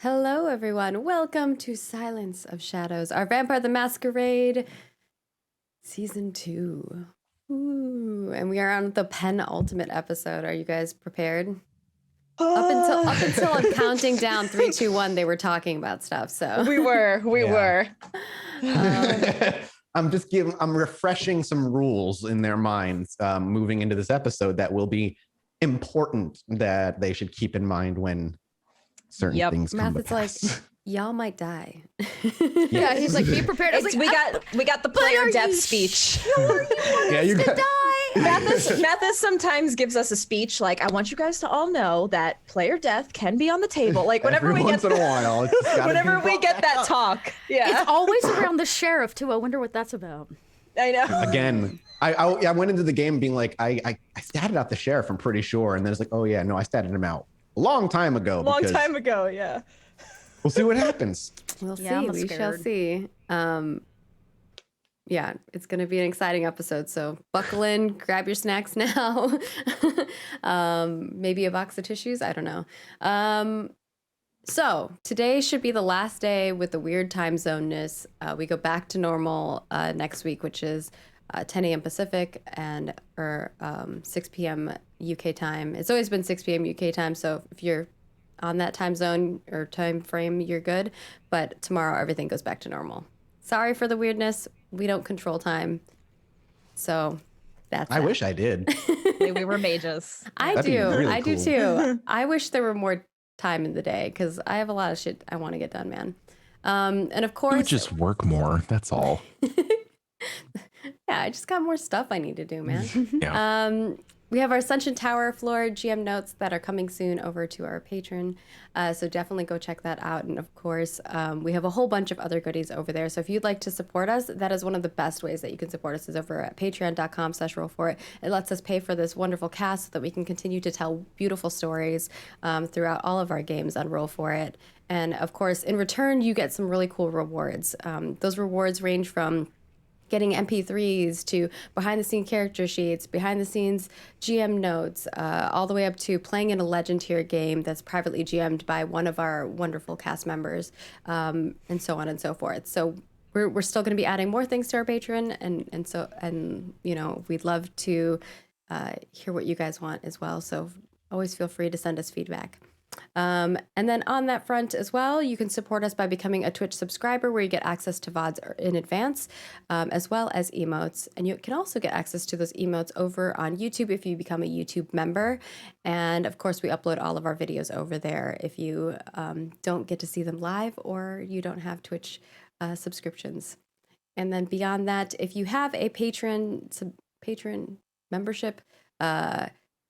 Hello, everyone. Welcome to Silence of Shadows, our Vampire the Masquerade Season 2. Ooh, and we are on the penultimate episode. Are you guys prepared? Up until I'm counting down 3, 2, 1, they were talking about stuff. So we were. I'm refreshing some rules in their minds moving into this episode that will be important that they should keep in mind when certain things come to pass. Like, y'all might die. Yeah, he's like, be prepared. I was like, we got the player death speech. You got die. Mathis sometimes gives us a speech like, I want you guys to all know that player death can be on the table. Like whenever every we once get in a while, whenever we get that talk. Yeah. It's always around the sheriff too. I wonder what that's about. I know. Again, I went into the game being like, I statted out the sheriff, I'm pretty sure. And then it's like, oh yeah, no, I statted him out a long time ago. Yeah. We'll see what happens. We'll see. Yeah, We shall see. Yeah, it's going to be an exciting episode. So buckle in, grab your snacks now. Maybe a box of tissues. I don't know. So today should be the last day with the weird time zoneness. We go back to normal next week, which is 10 a.m. Pacific or 6 p.m. UK time. It's always been 6 p.m. UK time. So if you're on that time zone or time frame, you're good. But tomorrow, everything goes back to normal. Sorry for the weirdness. We don't control time. So that's I wish I did. We were mages. I do. Really I do cool. too. I wish there were more time in the day because I have a lot of shit I want to get done, man. And of course, You would just work more. That's all. yeah, I just got more stuff I need to do, man. Yeah. We have our Ascension Tower floor GM notes that are coming soon over to our patron. So definitely go check that out. And of course, we have a whole bunch of other goodies over there. So if you'd like to support us, that is one of the best ways that you can support us is over at patreon.com/rollforit. It lets us pay for this wonderful cast so that we can continue to tell beautiful stories throughout all of our games on Roll For It. And of course, in return, you get some really cool rewards. Those rewards range from getting MP3s to behind the scenes character sheets, behind the scenes GM notes, all the way up to playing in a legend tier game that's privately GM'd by one of our wonderful cast members, and so on and so forth. So we're still going to be adding more things to our Patreon, and you know, we'd love to hear what you guys want as well. So always feel free to send us feedback. And then on that front as well, you can support us by becoming a Twitch subscriber where you get access to VODs in advance, as well as emotes. And you can also get access to those emotes over on YouTube if you become a YouTube member. And of course, we upload all of our videos over there if you don't get to see them live or you don't have Twitch subscriptions. And then beyond that, if you have a patron membership,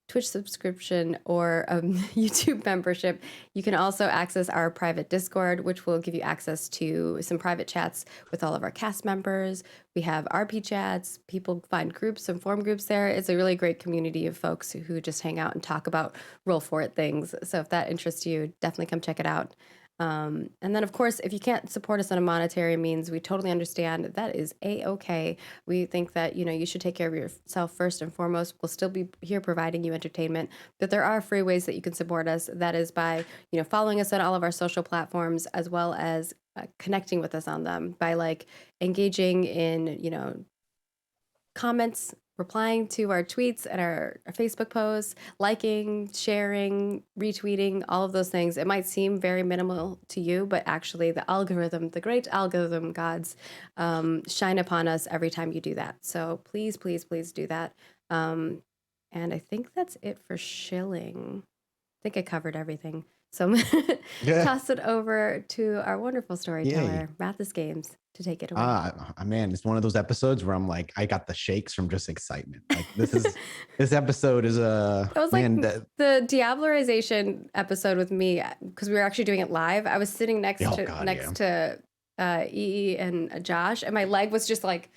Twitch subscription, or YouTube membership, you can also access our private Discord, which will give you access to some private chats with all of our cast members. We have RP chats. People find groups and form groups there. It's a really great community of folks who just hang out and talk about Roll For It things. So if that interests you, definitely come check it out. And then, of course, if you can't support us on a monetary means, we totally understand that is A-okay. We think that, you know, you should take care of yourself first and foremost. We'll still be here providing you entertainment, but there are free ways that you can support us. That is by, you know, following us on all of our social platforms, as well as connecting with us on them by like engaging in, you know, comments, replying to our tweets and our Facebook posts, liking, sharing, retweeting, all of those things. It might seem very minimal to you, but actually the algorithm, the great algorithm gods, shine upon us every time you do that. So please, please, please do that. And I think that's it for shilling. I think I covered everything. So I'm gonna toss it over to our wonderful storyteller, Mathis Games, to take it away. Man, it's one of those episodes where I'm like, I got the shakes from just excitement. Like this episode is It was like the Diablerization episode with me because we were actually doing it live. I was sitting next to EE and Josh, and my leg was just like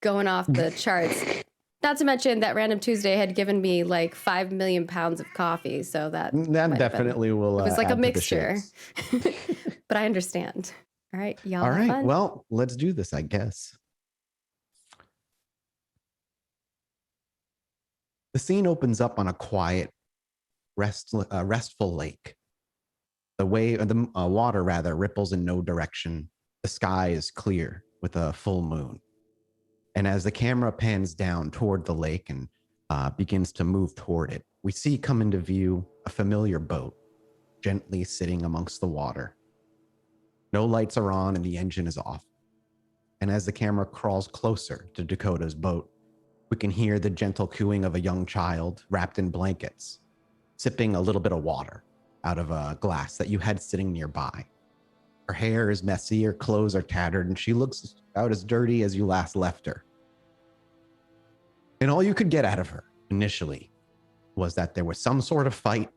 going off the charts. Not to mention that Random Tuesday had given me like 5 million pounds of coffee, so that definitely will. It was like a mixture, but I understand. All right, y'all. All right, fun? well, let's do this, I guess. The scene opens up on a quiet, restful lake. The water rather ripples in no direction. The sky is clear with a full moon. And as the camera pans down toward the lake and begins to move toward it, we see come into view a familiar boat gently sitting amongst the water. No lights are on and the engine is off. And as the camera crawls closer to Dakota's boat, we can hear the gentle cooing of a young child wrapped in blankets, sipping a little bit of water out of a glass that you had sitting nearby. Her hair is messy, her clothes are tattered, and she looks about as dirty as you last left her. And all you could get out of her initially was that there was some sort of fight,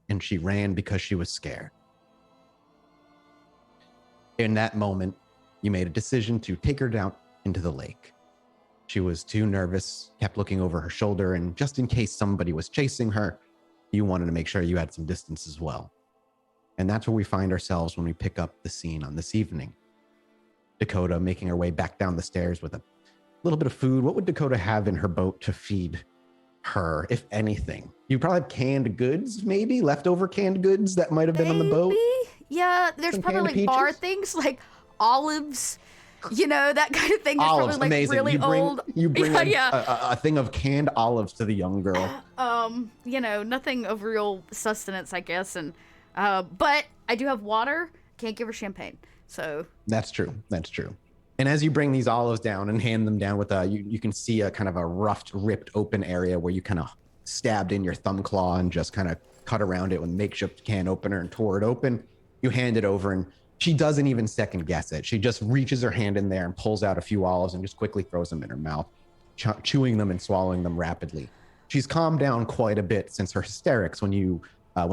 and she ran because she was scared. In that moment, you made a decision to take her down into the lake. She was too nervous, kept looking over her shoulder, and just in case somebody was chasing her, you wanted to make sure you had some distance as well. And that's where we find ourselves when we pick up the scene on this evening. Dakota making her way back down the stairs with a little bit of food. What would Dakota have in her boat to feed her, if anything? You probably have canned goods, maybe leftover canned goods that might have been on the boat. Yeah, there's Some probably canned like bar peaches? things like olives, that kind of thing. There's Olives, probably like amazing. really old. You bring Yeah, a thing of canned olives to the young girl. nothing of real sustenance, I guess. And but I do have water. Can't give her champagne. So That's true. And as you bring these olives down and hand them down with you can see a kind of a roughed, ripped open area where you kind of stabbed in your thumb claw and just kind of cut around it with a makeshift can opener and tore it open. You hand it over and she doesn't even second guess it. She just reaches her hand in there and pulls out a few olives and just quickly throws them in her mouth, chewing them and swallowing them rapidly. She's calmed down quite a bit since her hysterics when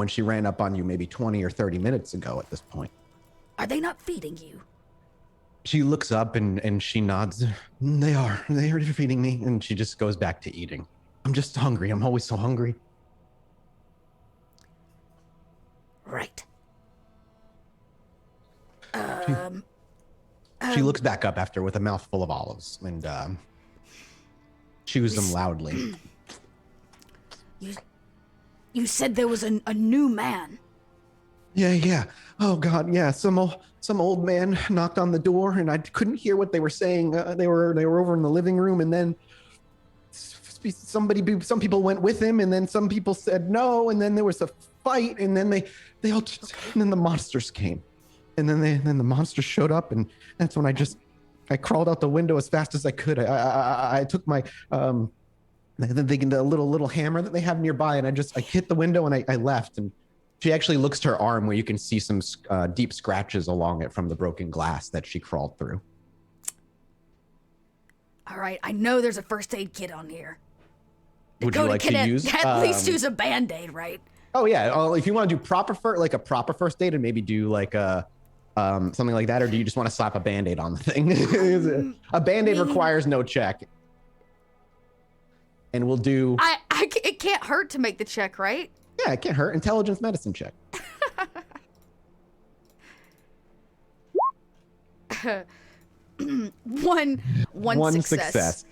she ran up on you maybe 20 or 30 minutes ago at this point. are they not feeding you? She looks up and she nods. They are feeding me. And she just goes back to eating. I'm just hungry. I'm always so hungry. Right. She looks back up after with a mouthful of olives and chews them loudly. You said there was a new man. Yeah. Oh God, yeah. Some old man knocked on the door and I couldn't hear what they were saying. They were over in the living room and then some people went with him and then some people said no and then there was a fight and then and then the monsters came and then the monsters showed up and that's when I crawled out the window as fast as I could. I took my the little hammer that they have nearby and I hit the window and I left. And she actually looks to her arm where you can see some deep scratches along it from the broken glass that she crawled through. All right, I know there's a first aid kit on here. Would you like to use? At least use a Band-Aid, right? Oh yeah. If you want to do a proper first aid and maybe do like something like that, or do you just want to slap a Band-Aid on the thing? A Band-Aid requires no check. And we'll do... It can't hurt to make the check, right? Yeah, it can't hurt. Intelligence medicine check. One success.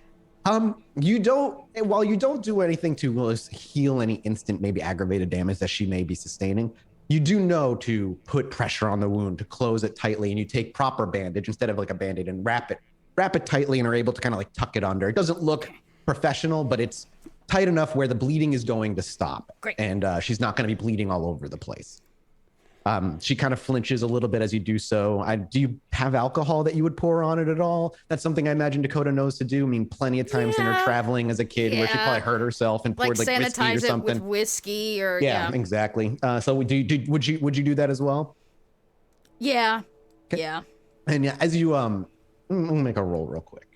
While you don't do anything to heal any instant, maybe aggravated damage that she may be sustaining, you do know to put pressure on the wound to close it tightly, and you take proper bandage instead of like a Band-Aid and wrap it tightly and are able to kind of like tuck it under. It doesn't look professional, but it's tight enough where the bleeding is going to stop. Great. And she's not going to be bleeding all over the place. She kind of flinches a little bit as you do so. Do you have alcohol that you would pour on it at all? That's something I imagine Dakota knows to do. I mean, plenty of times in her traveling as a kid where she probably hurt herself and poured like whiskey or sanitize it something. with whiskey or Exactly. So would you do that as well? Yeah. Okay. Yeah. And yeah, as you we'll make a roll real quick.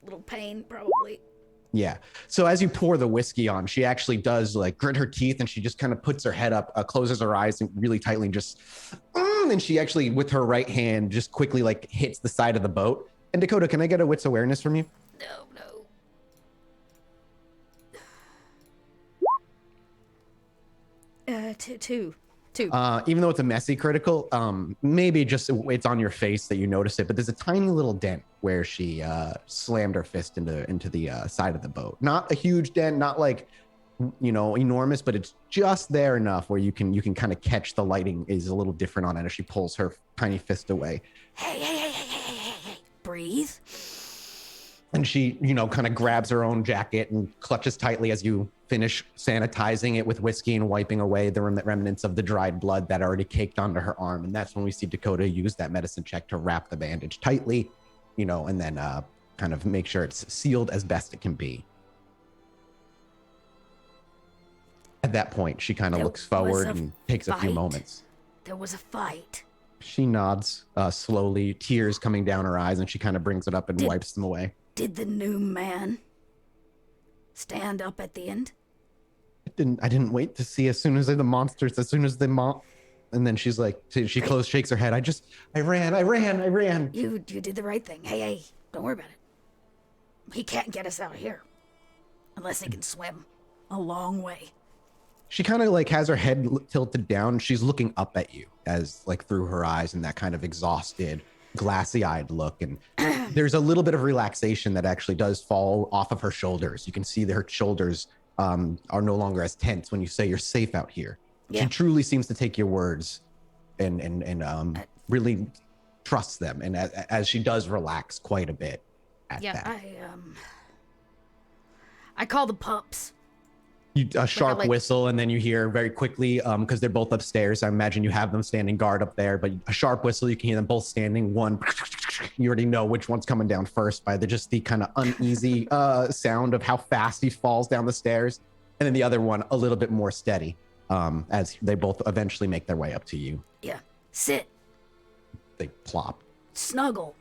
Little pain probably. Yeah. So as you pour the whiskey on, she actually does like grit her teeth and she just kind of puts her head up, closes her eyes and really tightly and just, and she actually with her right hand just quickly like hits the side of the boat. And Dakota, can I get a wits awareness from you? No. Two. Even though it's a messy critical, maybe just it's on your face that you notice it, but there's a tiny little dent where she slammed her fist into the side of the boat. Not a huge dent, not like enormous, but it's just there enough where you can kind of catch the lighting is a little different on it as she pulls her tiny fist away. Hey, breathe. And she, kind of grabs her own jacket and clutches tightly as you finish sanitizing it with whiskey and wiping away the remnants of the dried blood that already caked onto her arm. And that's when we see Dakota use that medicine check to wrap the bandage tightly, and then kind of make sure it's sealed as best it can be. At that point, she kind of looks forward and takes a few moments. There was a fight. She nods slowly, tears coming down her eyes, and she kind of brings it up and wipes them away. Did the new man stand up at the end? I didn't wait to see as soon as and then she's like, shakes her head. I ran. You did the right thing. Hey, don't worry about it. He can't get us out of here unless he can swim a long way. She kind of like has her head tilted down. She's looking up at you as like through her eyes in that kind of exhausted, glassy-eyed look. And there's a little bit of relaxation that actually does fall off of her shoulders. You can see that her shoulders are no longer as tense when you say you're safe out here. Yeah. She truly seems to take your words and really trusts them. And as she does relax quite a bit at that. I call the pups. A sharp whistle, and then you hear very quickly, because they're both upstairs. I imagine you have them standing guard up there, but a sharp whistle, you can hear them both standing. One, you already know which one's coming down first by the kind of uneasy sound of how fast he falls down the stairs. And then the other one, a little bit more steady, as they both eventually make their way up to you. Yeah. Sit. They plop. Snuggle.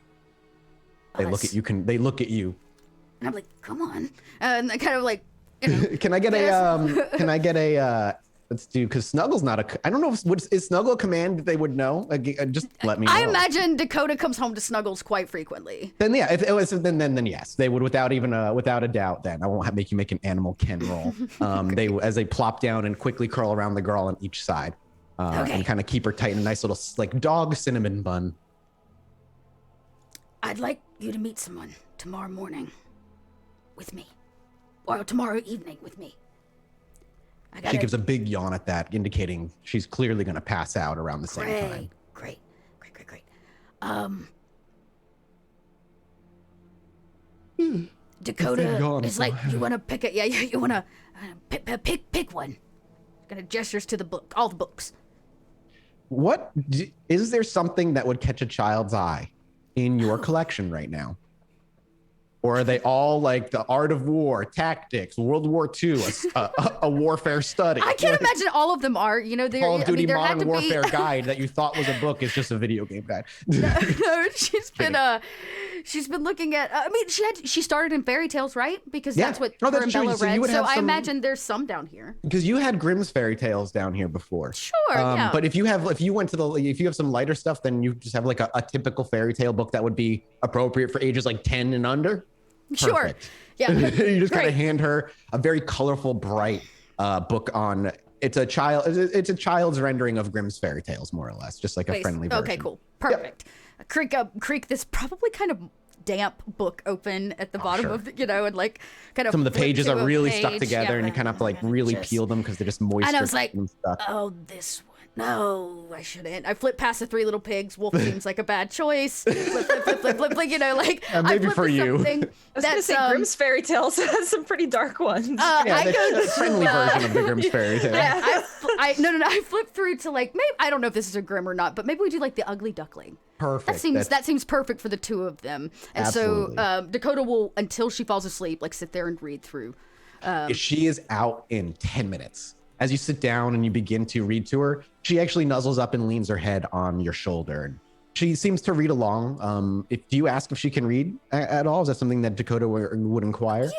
They look at you. They look at you. And I'm like, come on. And I kind of like, Can I get let's do, because Snuggle's not I don't know is Snuggle a command that they would know? Just let me know. I imagine Dakota comes home to Snuggles quite frequently. Then yeah, if it was then yes, they would without a doubt. Then I won't make you make an animal ken roll. They plop down and quickly curl around the girl on each side, and kind of keep her tight in a nice little like dog cinnamon bun. I'd like you to meet someone tomorrow morning with me. Or tomorrow evening with me. She gives a big yawn at that, indicating she's clearly going to pass out around the same time. Great. Dakota is like, you want to pick it? Yeah, you want to pick one. Gonna gestures to the book, all the books. Is there something that would catch a child's eye in your collection right now? Or are they all like the art of war, tactics, World War II, a warfare study? I can't imagine all of them are. Call of Duty Modern Warfare guide that you thought was a book is just a video game guide. No, she's been looking at. She started in fairy tales, right? Because that's what her and Bella read. So I imagine there's some down here. Because you had Grimm's fairy tales down here before. Sure. Yeah. But if you have some lighter stuff, then you just have like a typical fairy tale book that would be appropriate for ages like 10 and under. Perfect. Sure. Yeah. You just kind of hand her a very colorful, bright book on. It's a child's rendering of Grimm's fairy tales, more or less, just like a friendly version. Okay, cool, perfect. Yep. Creak this probably kind of damp book open at the bottom of and like kind of some of the pages are really stuck together, and you kind of have to like really peel them because they're just moist. And I was like, oh, this one. No, I shouldn't. I flipped past the three little pigs. Wolf seems like a bad choice. Flip, maybe for you. I was going to say Grimm's fairy tales has some pretty dark ones. The friendly version of the Grimm's fairy tale. I flipped through to like, maybe I don't know if this is a Grimm or not, but maybe we do like the Ugly Duckling. Perfect. That seems perfect for the two of them. And absolutely. So Dakota will, until she falls asleep, like sit there and read through. She is out in 10 minutes. As you sit down and you begin to read to her, she actually nuzzles up and leans her head on your shoulder. And she seems to read along. Do you ask if she can read at all? Is that something that Dakota would inquire?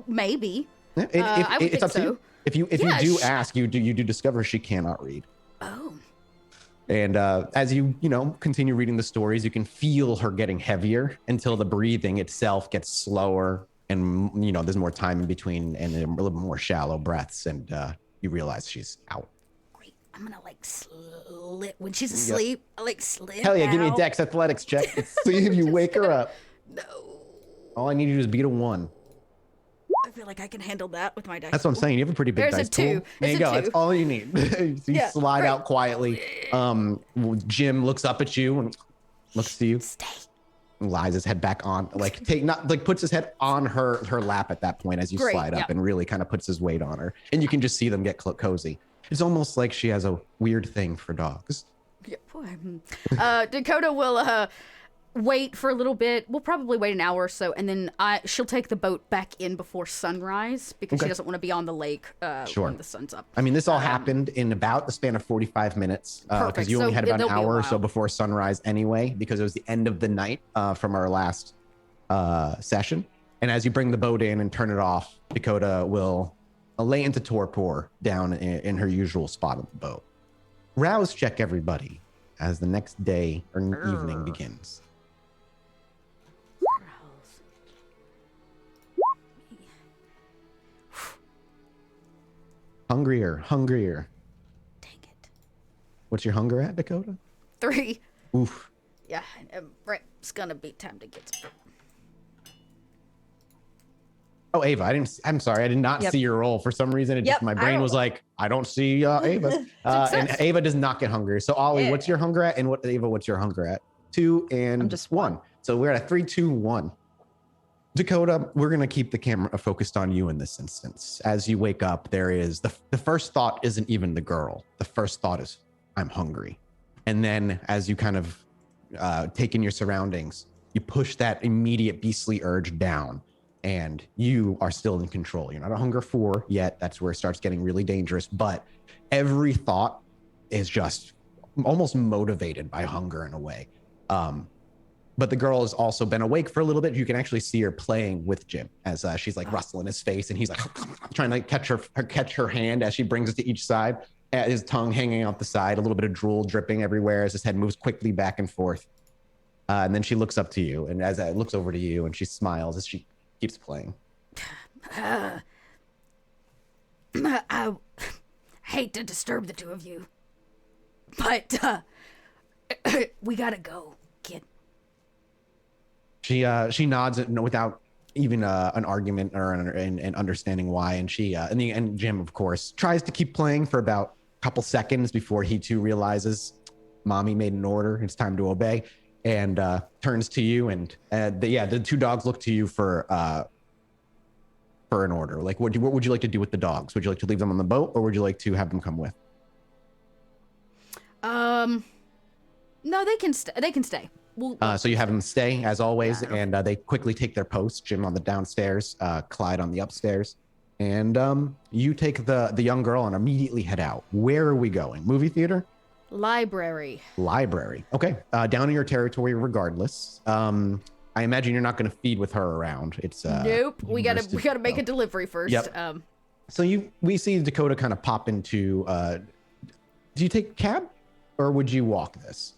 Maybe. It's up to you. If you do ask, you do discover she cannot read. Oh. And as you continue reading the stories, you can feel her getting heavier until the breathing itself gets slower. And, there's more time in between and a little more shallow breaths. And you realize she's out. Great. I'm going to like slip. When she's asleep, I like slip. Hell yeah, give me a Dex athletics check. Let's see if you wake her up. No. All I need you to do is beat a 1. feel like I can handle that with my dice. That's what I'm saying. You have a pretty big There's dice a 2. pool. There you go. That's all you need. So you slide great. out quietly. Jim looks up at you and looks to you. Stay. Lies his head back on, puts his head on her lap at that point as you slide up and really kind of puts his weight on her. And you can just see them get cozy. It's almost like she has a weird thing for dogs. Yeah. Dakota will wait for a little bit. We'll probably wait an hour or so, and then she'll take the boat back in before sunrise because she doesn't want to be on the lake when the sun's up. I mean, this all happened in about the span of 45 minutes because you only had about an hour or so before sunrise anyway, because it was the end of the night from our last session. And as you bring the boat in and turn it off, Dakota will lay into torpor down in her usual spot of the boat. Rouse check everybody as the next day or evening begins. Hungrier. Dang it. What's your hunger at, Dakota? 3. Oof. Yeah, right. It's gonna be time to get some. Oh, Ava, I'm sorry. I did not see your roll. For some reason, my brain was like, I don't see Ava. And Ava does not get hungry. So Ollie, what's your hunger at? And Ava, what's your hunger at? 2 and I'm just 1. So we're at a 3, 2, 1. Dakota, we're going to keep the camera focused on you in this instance. As you wake up, there is the first thought isn't even the girl. The first thought is, I'm hungry. And then as you kind of take in your surroundings, you push that immediate beastly urge down and you are still in control. You're not a hunger 4 yet. That's where it starts getting really dangerous. But every thought is just almost motivated by hunger in a way. But the girl has also been awake for a little bit. You can actually see her playing with Jim as she's like rustling his face, and he's like trying to catch her hand as she brings it to each side. His tongue hanging out the side, a little bit of drool dripping everywhere as his head moves quickly back and forth. And then she looks up to you, and as it looks over to you, and she smiles as she keeps playing. I hate to disturb the two of you, but we gotta go, kid. She nods without even an argument or an understanding why, and and Jim, of course, tries to keep playing for about a couple seconds before he too realizes mommy made an order. It's time to obey, and turns to you, and the 2 dogs look to you for an order. Like, what would you like to do with the dogs? Would you like to leave them on the boat, or would you like to have them come with? No, they can stay. So you have them stay as always, and they quickly take their posts. Jim on the downstairs, Clyde on the upstairs, and you take the young girl and immediately head out. Where are we going? Movie theater? Library. Okay, down in your territory regardless. I imagine you're not going to feed with her around. It's nope. We gotta make a delivery first. Yep. So we see Dakota kind of pop into. Do you take a cab, or would you walk this?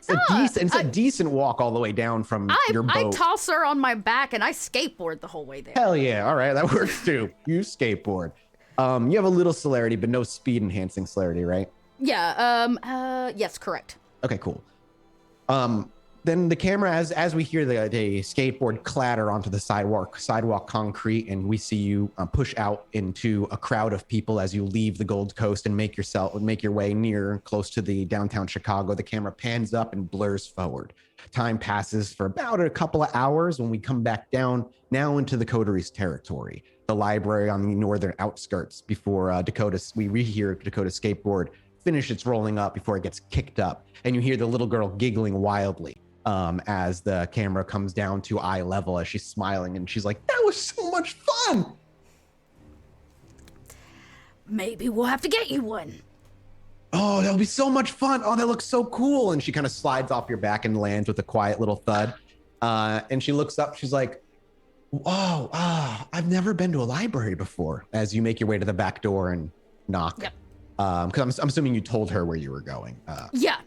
It's a decent walk all the way down from your boat. I toss her on my back and I skateboard the whole way there. Hell yeah. All right. That works too. You skateboard. You have a little celerity, but no speed enhancing celerity, right? Yeah. Yes, correct. Okay, cool. Then the camera, as we hear the skateboard clatter onto the sidewalk concrete, and we see you push out into a crowd of people as you leave the Gold Coast and make your way close to the downtown Chicago. The camera pans up and blurs forward. Time passes for about a couple of hours when we come back down now into the Coteries territory, the library on the northern outskirts, before we rehear Dakota's skateboard finish its rolling up before it gets kicked up, and you hear the little girl giggling wildly. As the camera comes down to eye level as she's smiling, and she's like, that was so much fun. Maybe we'll have to get you one. Oh, that'll be so much fun. Oh, that looks so cool. And she kind of slides off your back and lands with a quiet little thud. And she looks up, she's like, oh, I've never been to a library before, as you make your way to the back door and knock. Yep. Because I'm assuming you told her where you were going. Yeah.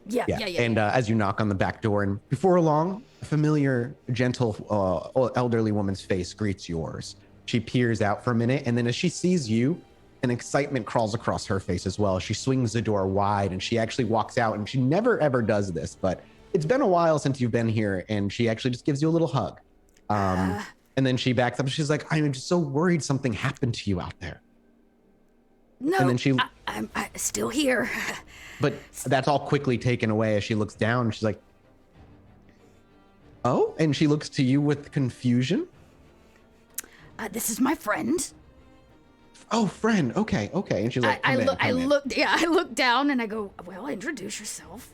And as you knock on the back door, and before long, a familiar, gentle, elderly woman's face greets yours. She peers out for a minute, and then as she sees you, an excitement crawls across her face as well. She swings the door wide, and she actually walks out, and she never ever does this, but it's been a while since you've been here, and she actually just gives you a little hug. And And then she backs up and she's like, I'm just so worried something happened to you out there. No, And then I'm still here. But that's all quickly taken away as she looks down and she's like, oh, and she looks to you with confusion. This is my friend. Oh, friend. Okay. And she's like, I look down and I go, well, introduce yourself.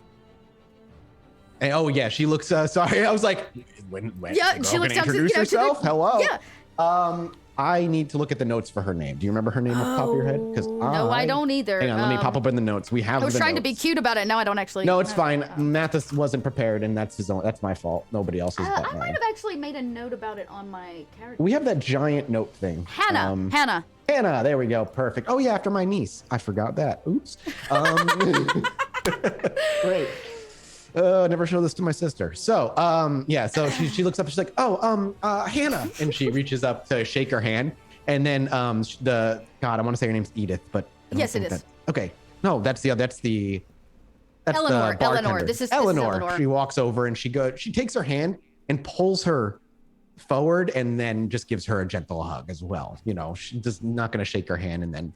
And, oh yeah, she looks. Sorry, I was like, when Yeah, she looks down. Introduce herself. Hello. Yeah. I need to look at the notes for her name. Do you remember her name off the top of your head? Because no, I don't either. Hang on, let me pop up in the notes. We have. I was trying to be cute about it. Now I don't actually. No, it's fine. Mathis wasn't prepared, and that's his own. That's my fault. Nobody else's. I might have actually made a note about it on my character. We have that giant note thing. Hannah. Hannah, there we go. Perfect. Oh yeah, after my niece. I forgot that. Oops. Great. Never show this to my sister. So, yeah. So she looks up. She's like, oh, Hannah, and she reaches up to shake her hand, and then I want to say her name's Edith, but I don't Yes, it think is. Okay. No, that's Eleanor. the bartender. This is Eleanor. She walks over and she takes her hand and pulls her forward, and then just gives her a gentle hug as well. You know, she's not going to shake her hand, and then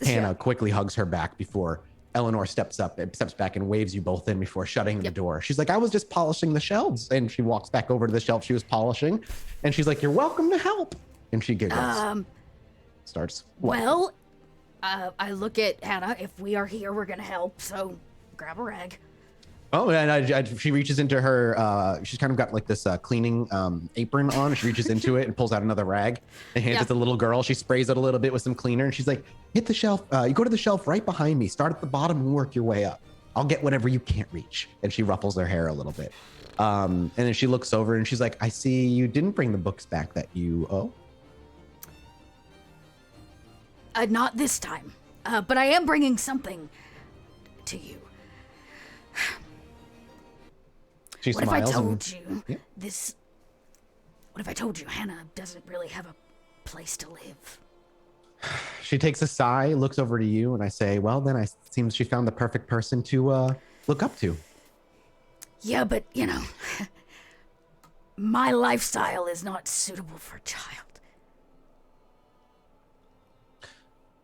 Hannah quickly hugs her back before Eleanor steps back and waves you both in before shutting the door. She's like, I was just polishing the shelves. And she walks back over to the shelf she was polishing. And she's like, you're welcome to help. And she giggles. Starts. Well, I look at Hannah. If we are here, we're going to help. So grab a rag. Oh, and she reaches into her, she's kind of got like this cleaning apron on. She reaches into it and pulls out another rag and hands it to the little girl. She sprays it a little bit with some cleaner. And she's like, hit the shelf. You go to the shelf right behind me. Start at the bottom and work your way up. I'll get whatever you can't reach. And she ruffles her hair a little bit. And then she looks over and she's like, I see you didn't bring the books back that you owe. Not this time. But I am bringing something to you. She What smiles. if I told you this? What if I told you Hannah doesn't really have a place to live? She takes a sigh, looks over to you, and I say, well, then it seems she found the perfect person to look up to. Yeah, but, you know, my lifestyle is not suitable for a child.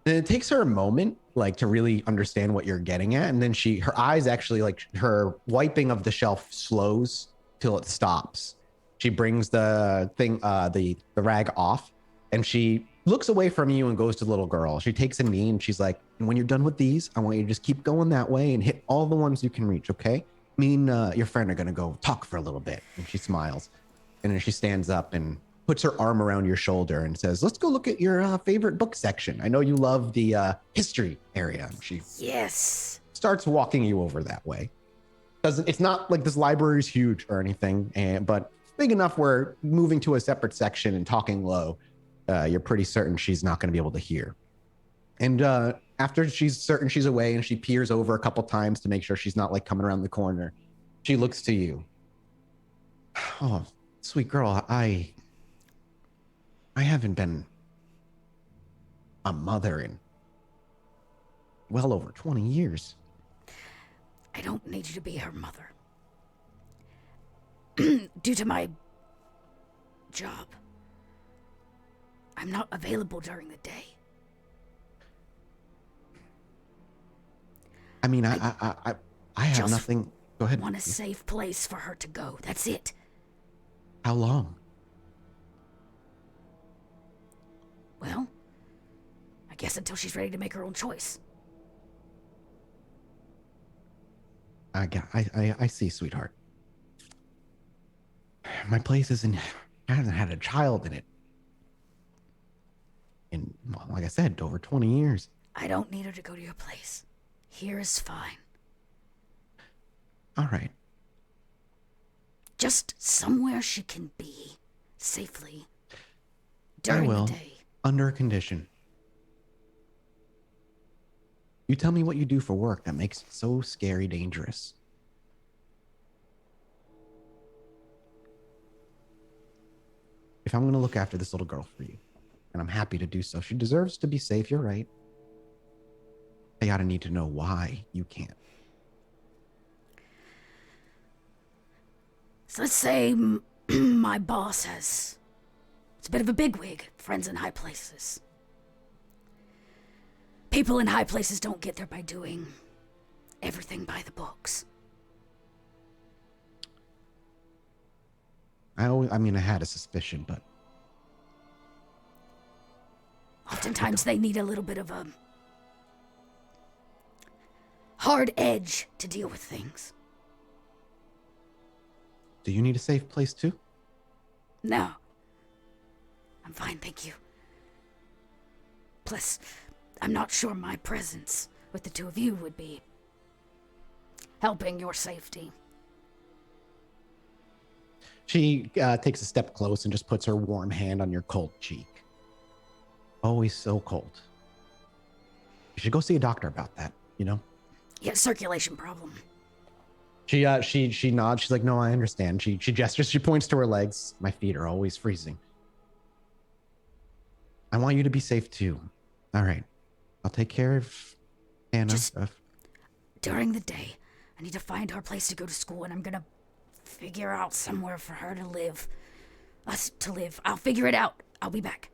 And it takes her a moment, like, to really understand what you're getting at. And then her eyes actually, like, her wiping of the shelf slows till it stops. She brings the thing, the rag off, and she looks away from you and goes to the little girl. She takes a knee and she's like, and when you're done with these, I want you to just keep going that way and hit all the ones you can reach, okay? Me and your friend are going to go talk for a little bit. And she smiles. And then she stands up and puts her arm around your shoulder and says, let's go look at your favorite book section. I know you love the history area. And she starts walking you over that way. It's not like this library is huge or anything, but big enough where moving to a separate section and talking low, you're pretty certain she's not going to be able to hear. And after she's certain she's away and she peers over a couple times to make sure she's not like coming around the corner, she looks to you. Oh, sweet girl, I haven't been a mother in well over 20 years. I don't need you to be her mother. Due to my job, I'm not available during the day. I mean, I have nothing. Go ahead. I want a safe place for her to go. That's it. How long? Well, I guess until she's ready to make her own choice. I see, sweetheart. My place hasn't had a child in it. In, well, like I said, over 20 years. I don't need her to go to your place. Here is fine. All right. Just somewhere she can be safely during the day. Under a condition. You tell me what you do for work that makes it so scary dangerous. If I'm going to look after this little girl for you, and I'm happy to do so, she deserves to be safe, you're right. I gotta need to know why you can't. So let's say my boss has It's a bit of a bigwig. Friends in high places. People in high places don't get there by doing everything by the books. I had a suspicion, but Oftentimes they need a little bit of a hard edge to deal with things. do you need a safe place too? No. I'm fine, thank you. Plus, I'm not sure my presence with the two of you would be helping your safety. She takes a step close and just puts her warm hand on your cold cheek. Always so cold. You should go see a doctor about that, you know? Yeah, circulation problem. She nods. She's like, no, I understand. She gestures. She points to her legs. My feet are always freezing. I want you to be safe too. All right. I'll take care of Hannah. Just during the day, I need to find her place to go to school, and I'm gonna figure out somewhere for her to live. Us to live. I'll figure it out. I'll be back.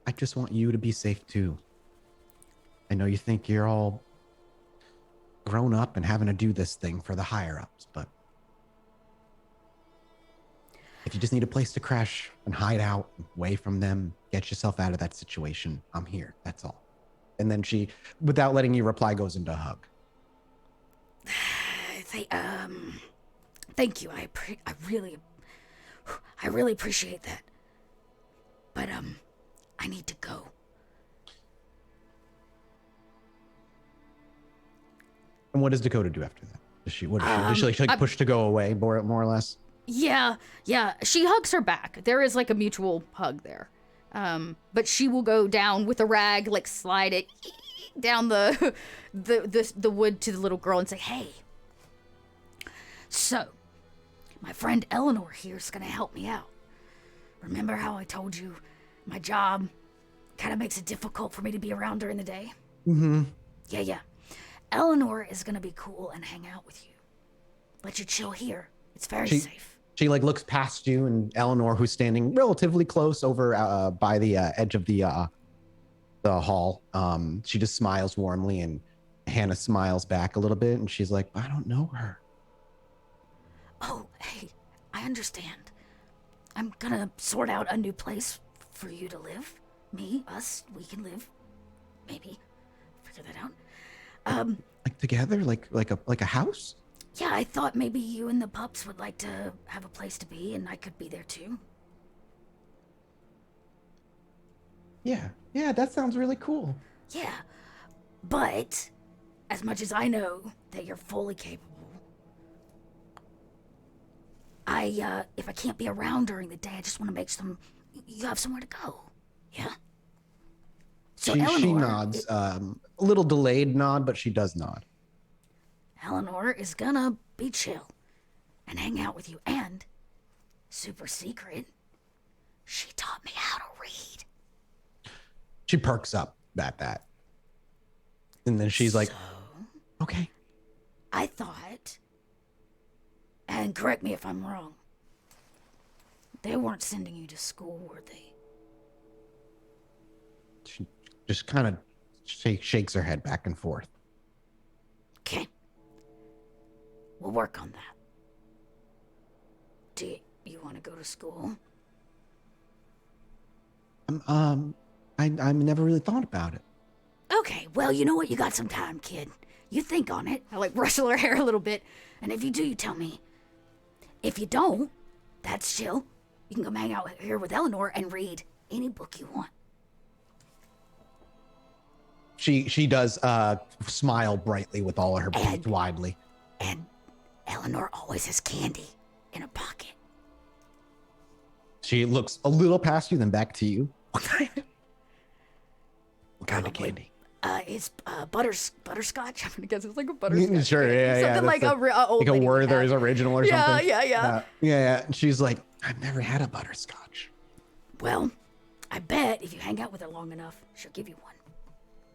I just want you to be safe too. I know you think you're all grown up and having to do this thing for the higher ups, but if you just need a place to crash and hide out away from them, get yourself out of that situation, I'm here. That's all. And then she, without letting you reply, goes into a hug. Thank you. I really appreciate that. But I need to go. And what does Dakota do after that? Does she like push to go away, more or less? Yeah. She hugs her back. There is like a mutual hug there. But she will go down with a rag, like slide it down the wood to the little girl and say, "Hey, so my friend Eleanor here is gonna help me out. Remember how I told you my job kind of makes it difficult for me to be around during the day? Mm-hmm. Yeah. Eleanor is gonna be cool and hang out with you. Let you chill here. It's very safe." She like looks past you, and Eleanor, who's standing relatively close over by the edge of the hall, she just smiles warmly, and Hannah smiles back a little bit, and she's like, "I don't know her." Oh, hey, I understand. I'm gonna sort out a new place for you to live. Me, us, we can live. Maybe. Figure that out. Like together, like a house? Yeah, I thought maybe you and the pups would like to have a place to be, and I could be there too. Yeah, that sounds really cool. Yeah, but as much as I know that you're fully capable, if I can't be around during the day, I just want to make you have somewhere to go. Yeah. So she Eleanor, nods, a little delayed nod, but she does nod. Eleanor is gonna be chill and hang out with you, and super secret, she taught me how to read. She perks up at that, and then she's like, "Okay." I thought, and correct me if I'm wrong, they weren't sending you to school, were they? She just kind of shakes her head back and forth. Okay. We'll work on that. Do you want to go to school? I never really thought about it. Okay, well, you know what? You got some time, kid. You think on it. I like rustle her hair a little bit. And if you do, you tell me. If you don't, that's chill. You can come hang out here with Eleanor and read any book you want. She does smile brightly with all of her teeth widely. And Eleanor always has candy in her pocket. She looks a little past you, then back to you. What kind of candy? It's butterscotch. I'm gonna guess it's like a butterscotch. Sure, yeah. Something like a old like a lady would Werther's have. original or something. Yeah. Yeah. And she's like, "I've never had a butterscotch." Well, I bet if you hang out with her long enough, she'll give you one.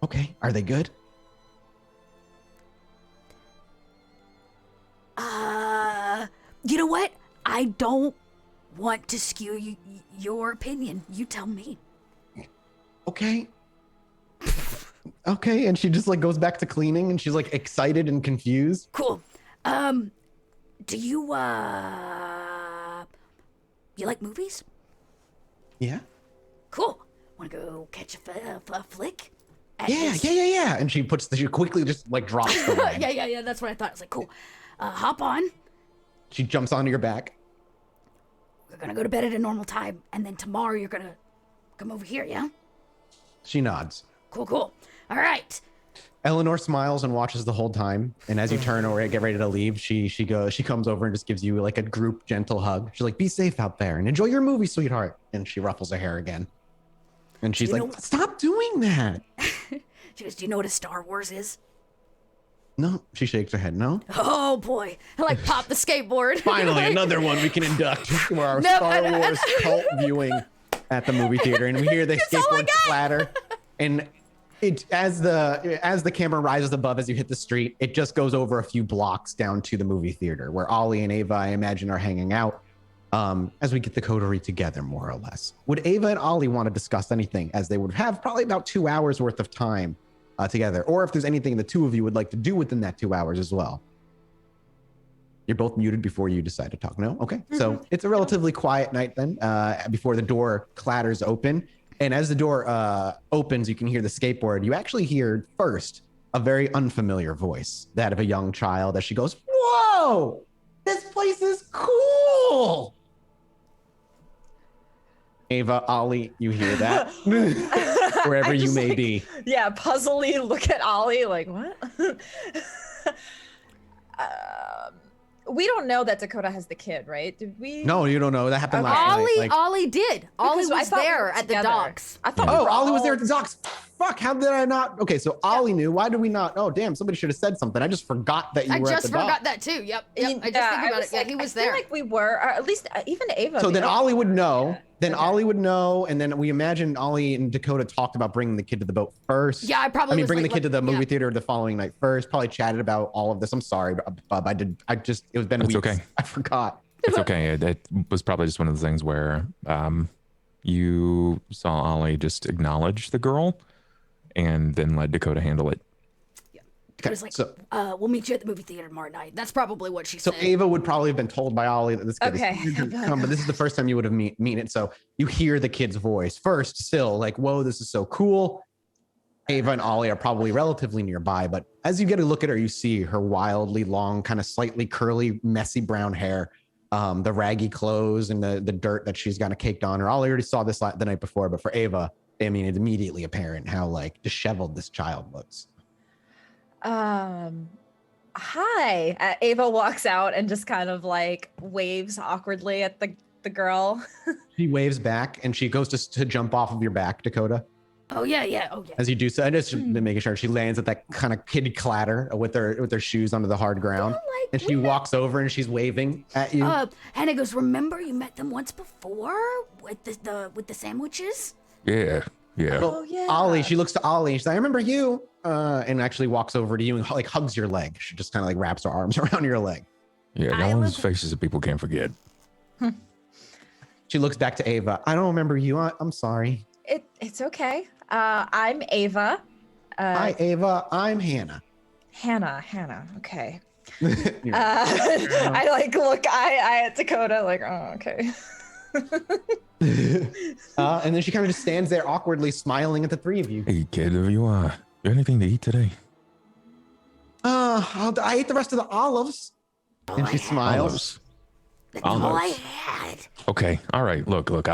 Okay. Are they good? You know what? I don't want to skew your opinion. You tell me. Okay. Okay, and she just like goes back to cleaning, and she's like excited and confused. Cool. Do you you like movies? Yeah. Cool. Want to go catch a flick? Yeah. And she quickly just like drops the leg. yeah. That's what I thought. It's like, cool. Hop on. She jumps onto your back. We're gonna go to bed at a normal time, and then tomorrow you're gonna come over here, yeah? She nods. Cool. All right. Eleanor smiles and watches the whole time. And as you turn over and get ready to leave, she comes over and just gives you like a group gentle hug. She's like, be safe out there and enjoy your movie, sweetheart. And she ruffles her hair again. And she's like, stop doing that. She goes, do you know what a Star Wars is? No, she shakes her head. No. Oh boy. I like pop the skateboard. Finally, another one we can induct for our Star Wars cult viewing at the movie theater. And we hear the skateboard splatter. And it as the camera rises above as you hit the street, it just goes over a few blocks down to the movie theater where Ollie and Ava, I imagine, are hanging out as we get the coterie together, more or less. Would Ava and Ollie want to discuss anything, as they would have probably about 2 hours worth of time together, or if there's anything the two of you would like to do within that 2 hours as well? You're both muted before you decide to talk. No? Okay. So it's a relatively quiet night then, before the door clatters open. And as the door opens, you can hear the skateboard. You actually hear first a very unfamiliar voice, that of a young child, as she goes, "Whoa, this place is cool." Ava, Ollie, you hear that? Wherever you may be. Yeah, puzzly look at Ollie like, what? We don't know that Dakota has the kid, right? Did we? No, you don't know. That happened last night. Ollie did. Ollie was there at the docks. I thought. Oh, Ollie was there at the docks. Fuck, how did I not? Okay, so Ollie knew. Why did we not? Oh, damn, somebody should have said something. I just forgot that you were at the docks. I just forgot that too. Yep. I just think about it. Yeah, he was there. I feel like we were, or at least even Ava. So then Ollie would know. Then Ollie would know, and then we imagine Ollie and Dakota talked about bringing the kid to the boat first. Yeah, bringing the kid to the movie theater the following night first. Probably chatted about all of this. I'm sorry, Bub. It was been weeks. Okay. I forgot. It's okay. It was probably just one of the things where you saw Ollie just acknowledge the girl and then let Dakota handle it. It was like, we'll meet you at the movie theater tomorrow night. That's probably what she said. So Ava would probably have been told by Ollie that this kid is come, but this is the first time you would have meet it. So you hear the kid's voice first, still like, whoa, this is so cool. Ava and Ollie are probably relatively nearby, but as you get a look at her, you see her wildly long, kind of slightly curly, messy brown hair, the raggy clothes and the dirt that she's got caked on her. Ollie already saw this the night before, but for Ava, I mean, it's immediately apparent how like disheveled this child looks. Hi. Ava walks out and just kind of like waves awkwardly at the girl. She waves back and she goes to jump off of your back, Dakota. Oh yeah. As you do so, and just making sure she lands at that kind of kid clatter with her shoes onto the hard ground, and she walks over and she's waving at you. Hannah goes, "Remember you met them once before with the sandwiches?" Yeah. Well, Ollie, she looks to Ollie and she's like, "I remember you," and actually walks over to you and like hugs your leg. She just kind of like wraps her arms around your leg. Yeah, no one's faces that people can't forget. She looks back to Ava. "I don't remember you. I'm sorry." It's okay. I'm Ava. Hi, Ava. I'm Hannah. Hannah. Okay. I like look I at Dakota like, oh, okay. And then she kind of just stands there awkwardly smiling at the three of you. Hey, kid, have you anything to eat today? I ate the rest of the olives. And she smiles. That's all I had. Okay. All right. Look.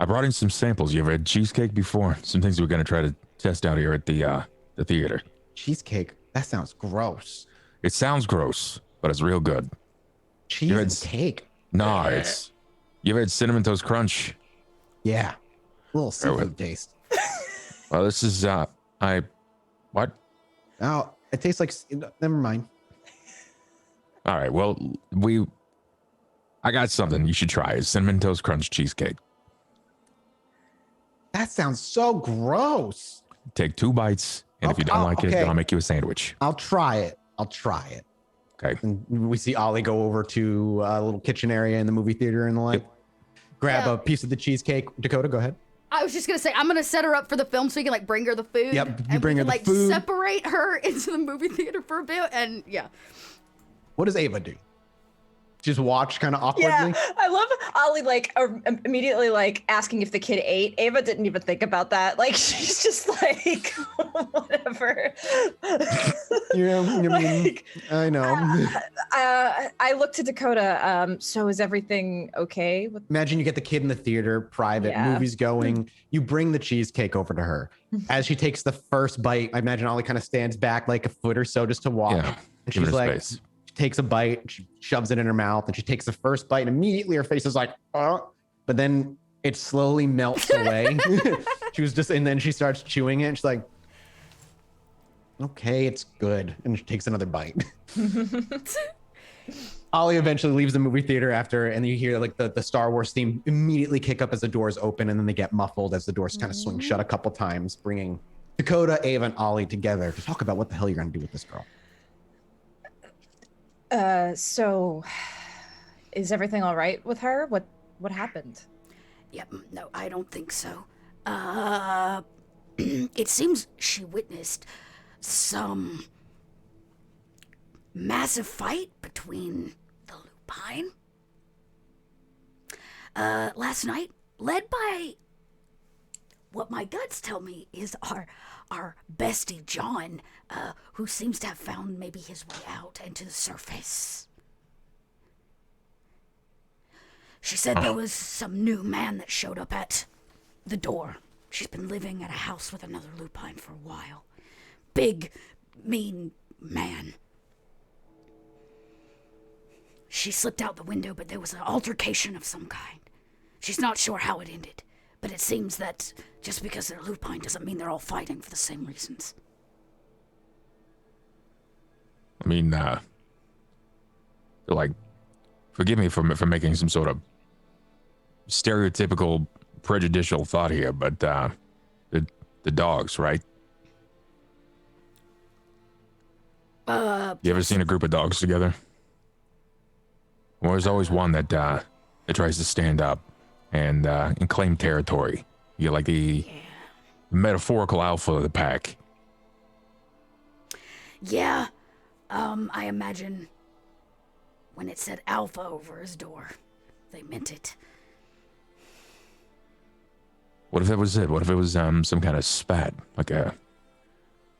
I brought in some samples. You ever had cheesecake before? Some things we're gonna try to test out here at the theater. Cheesecake? That sounds gross. It sounds gross, but it's real good. Cheese and cake? No, it's. You ever had Cinnamon Toast Crunch? Yeah. A little seafood taste. Well, this is what? Oh, it tastes like. Never mind. All right. Well, I got something you should try. It's Cinnamon Toast Crunch cheesecake. That sounds so gross. Take 2 bites, and if you don't like it, then I'll make you a sandwich. I'll try it. Okay. And we see Ollie go over to a little kitchen area in the movie theater and the like. Grab a piece of the cheesecake. Dakota, go ahead. I was just gonna say, I'm gonna set her up for the film so you can like bring her the food. Yep, you and bring we her can, the like, food. separate her into the movie theater for a bit, and yeah. What does Ava do? Just watch kind of awkwardly? Yeah, I love Ollie like immediately like asking if the kid ate. Ava didn't even think about that. Like she's just like whatever. Yeah, I mean, Like, I know. I looked to Dakota. So is everything okay with? Imagine you get the kid in the theater, private, Yeah. movies going. You bring the cheesecake over to her. As she takes the first bite, I imagine Ollie kind of stands back like a foot or so just to watch. Yeah. And Give she's her like, space. she takes a bite, she shoves it in her mouth, and she takes the first bite, and immediately her face is like, oh, but then it slowly melts away. She was just, and then she starts chewing it, and she's like, okay, it's good. And she takes another bite. Ollie eventually leaves the movie theater after, and you hear like the Star Wars theme immediately kick up as the doors open, and then they get muffled as the doors kind of swing shut a couple times, bringing Dakota, Ava, and Ollie together to talk about what the hell you're going to do with this girl. So is everything all right with her? What happened? Yep, no, I don't think so. It seems she witnessed some massive fight between the lupine last night, led by what my guts tell me is our bestie John, who seems to have found maybe his way out into the surface. She said there was some new man that showed up at the door. She's been living at a house with another lupine for a while. Big, mean man. She slipped out the window, but there was an altercation of some kind. She's not sure how it ended, but it seems that just because they're lupine doesn't mean they're all fighting for the same reasons. I mean, like, forgive me for making some sort of stereotypical prejudicial thought here, but the dogs, right? You ever seen a group of dogs together? Well, there's always one that tries to stand up and claim territory. You're like the metaphorical alpha of the pack. Yeah, I imagine when it said alpha over his door, they meant it. What if that was it? What if it was some kind of spat, like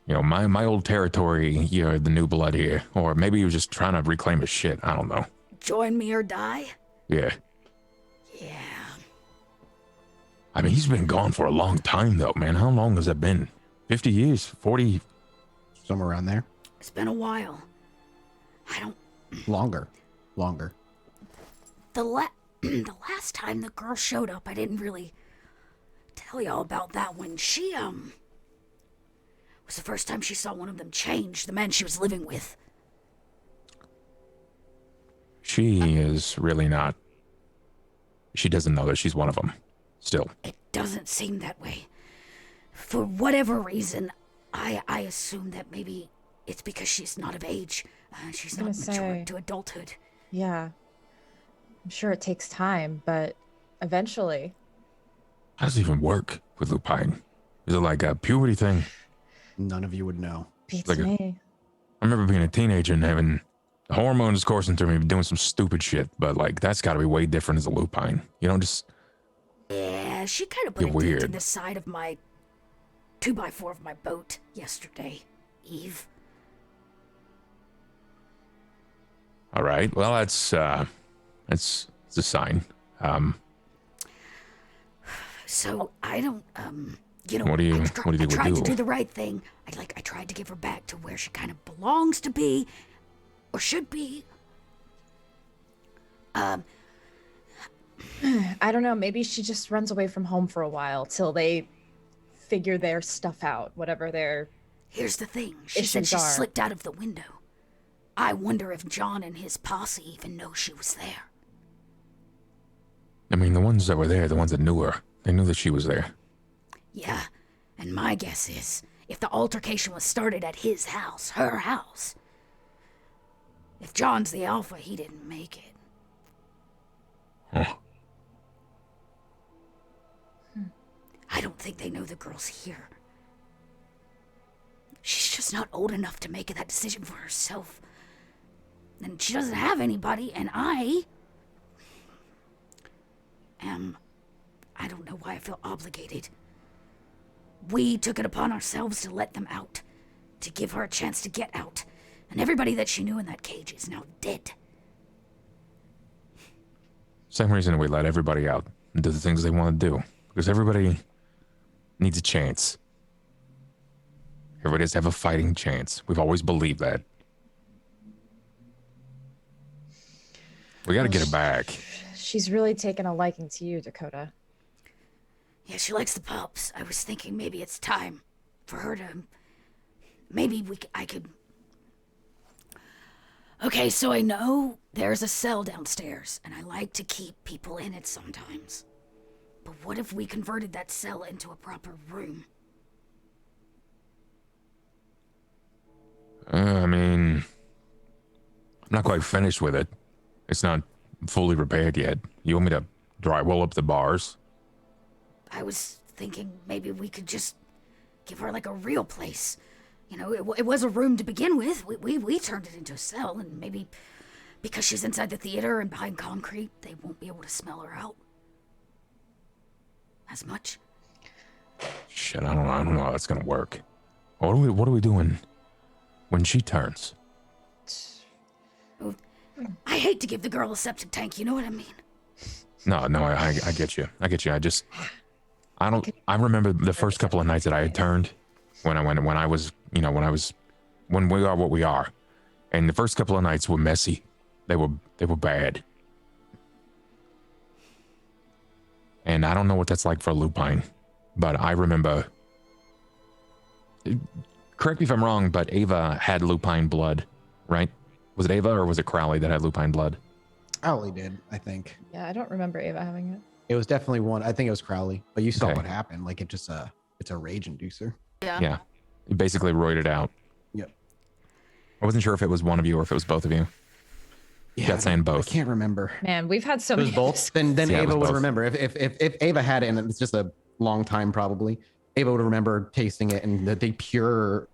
my old territory? You're the new blood here, or maybe he was just trying to reclaim his shit. I don't know. Join me or die? Yeah. Yeah. I mean, he's been gone for a long time, though, man. How long has that been? 50 years? 40? Somewhere around there. It's been a while. I don't... Longer. The last time the girl showed up, I didn't really tell y'all about that one. She, was the first time she saw one of them change, the man she was living with. She is really not. She doesn't know that she's one of them. Still. It doesn't seem that way. For whatever reason, I assume that maybe it's because she's not of age. She's not mature to adulthood. Yeah. I'm sure it takes time, but eventually. How does it even work with lupine? Is it like a puberty thing? None of you would know. Beats Like me. I remember being a teenager and having hormones coursing through me, doing some stupid shit, but like that's got to be way different as a lupine. You don't just. Yeah, she kind of put You're a dent in weird. the side of my 2x4 of my boat yesterday, Eve. All right. Well, it's a sign. So I don't, What do you I think we tried to do? do the right thing. I tried to give her back to where she kind of belongs to be, or should be. I don't know. Maybe she just runs away from home for a while till they figure their stuff out, whatever their. Here's the thing. She said issues she are. slipped out of the window. I wonder if John and his posse even know she was there. I mean, the ones that were there, the ones that knew her, they knew that she was there. Yeah, and my guess is, if the altercation was started at his house, her house, If John's the alpha, he didn't make it. Huh. I don't think they know the girl's here. She's just not old enough to make that decision for herself. And she doesn't have anybody, and I don't know why I feel obligated. We took it upon ourselves to let them out, to give her a chance to get out. And everybody that she knew in that cage is now dead. Same reason we let everybody out and do the things they want to do. Because everybody needs a chance. Everybody has to have a fighting chance. We've always believed that. We got to get her back. She's really taken a liking to you, Dakota. Yeah, she likes the pups. I was thinking maybe it's time for her to... Maybe I could... Okay, so I know there's a cell downstairs, and I like to keep people in it sometimes. But what if we converted that cell into a proper room? I mean, I'm not quite finished with it. It's not fully repaired yet. You want me to drywall up the bars? I was thinking maybe we could just give her like a real place. You know, it was a room to begin with. We turned it into a cell, and maybe because she's inside the theater and behind concrete, they won't be able to smell her out as much. Shit, I don't know how that's gonna work. What are we doing when she turns? I hate to give the girl a septic tank, you know what I mean? No, I get you. I remember the first couple of nights that I had turned when we are what we are. And the first couple of nights were messy. They were bad. And I don't know what that's like for a lupine, but I remember, correct me if I'm wrong, but Ava had lupine blood, right? Was it Ava or was it Crowley that had lupine blood? Crowley did, I think. Yeah, I don't remember Ava having it. It was definitely one. I think it was Crowley, but you saw Okay. what happened. Like it's a rage inducer. Yeah. He basically roided out. Yep. I wasn't sure if it was one of you or if it was both of you. Yeah, Got saying I both. can't remember. Man, we've had so It was many. both. Then Yeah, it Ava was would both. remember. If Ava had it, and it's just a long time probably, Ava would remember tasting it and the pure.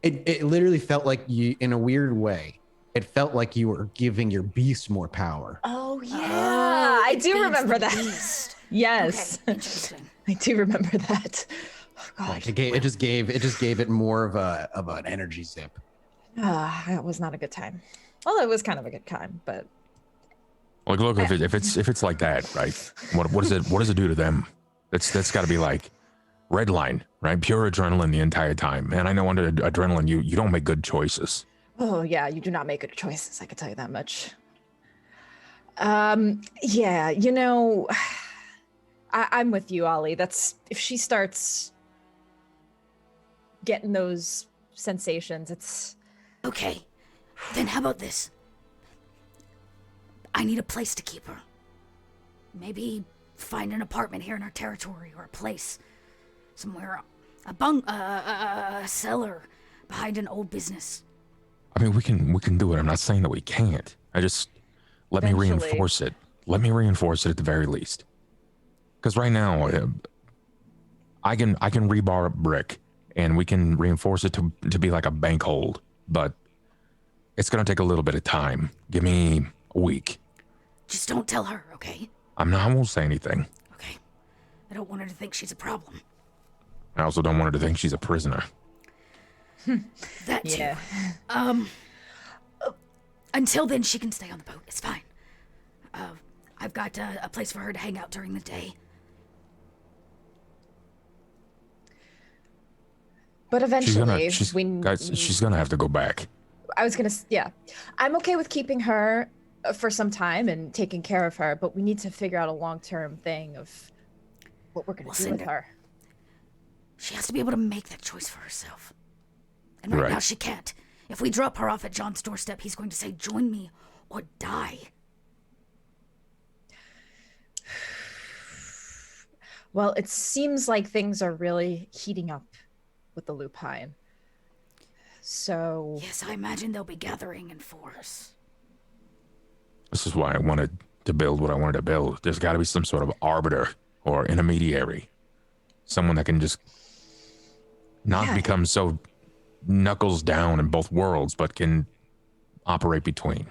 It literally felt like you, in a weird way, it felt like you were giving your beast more power. Oh yeah, Oh, I it do feeds remember the that. beast. Yes, Okay, interesting. I do remember that. Oh, God, Like it just gave it more of an energy zip. that was not a good time. Well, it was kind of a good time, but Like, look, if it's like that, right? What does it do to them? That's got to be like red line, right? Pure adrenaline the entire time. And I know under adrenaline, you don't make good choices. oh yeah, you do not make good choices. I can tell you that much. Yeah, you know, I'm with you, Ollie. That's if she starts getting those sensations, it's Okay, then how about this? I need a place to keep her. Maybe find an apartment here in our territory or a place somewhere, a cellar behind an old business. I mean, we can do it. I'm not saying that we can't. I just let me Eventually. reinforce it. Let me reinforce it at the very least. Because right now, I can rebar a brick and we can reinforce it to be like a bank hold, but it's gonna take a little bit of time. Give me a week. Just don't tell her, okay? I won't say anything. Okay. I don't want her to think she's a problem. I also don't want her to think she's a prisoner. That too. yeah. Until then, she can stay on the boat. It's fine. I've got a place for her to hang out during the day. But eventually, She's gonna have to go back. I was yeah, I'm okay with keeping her for some time and taking care of her, but we need to figure out a long-term thing of what we're gonna We'll do send with her. her. She has to be able to make that choice for herself. And right now Right. she can't. If we drop her off at John's doorstep, he's going to say, "Join me or die." Well, it seems like things are really heating up with the lupine. So Yes, I imagine they'll be gathering in force. This is why I wanted to build what I wanted to build. There's got to be some sort of arbiter or intermediary. Someone that can just not become so knuckles down in both worlds, but can operate between.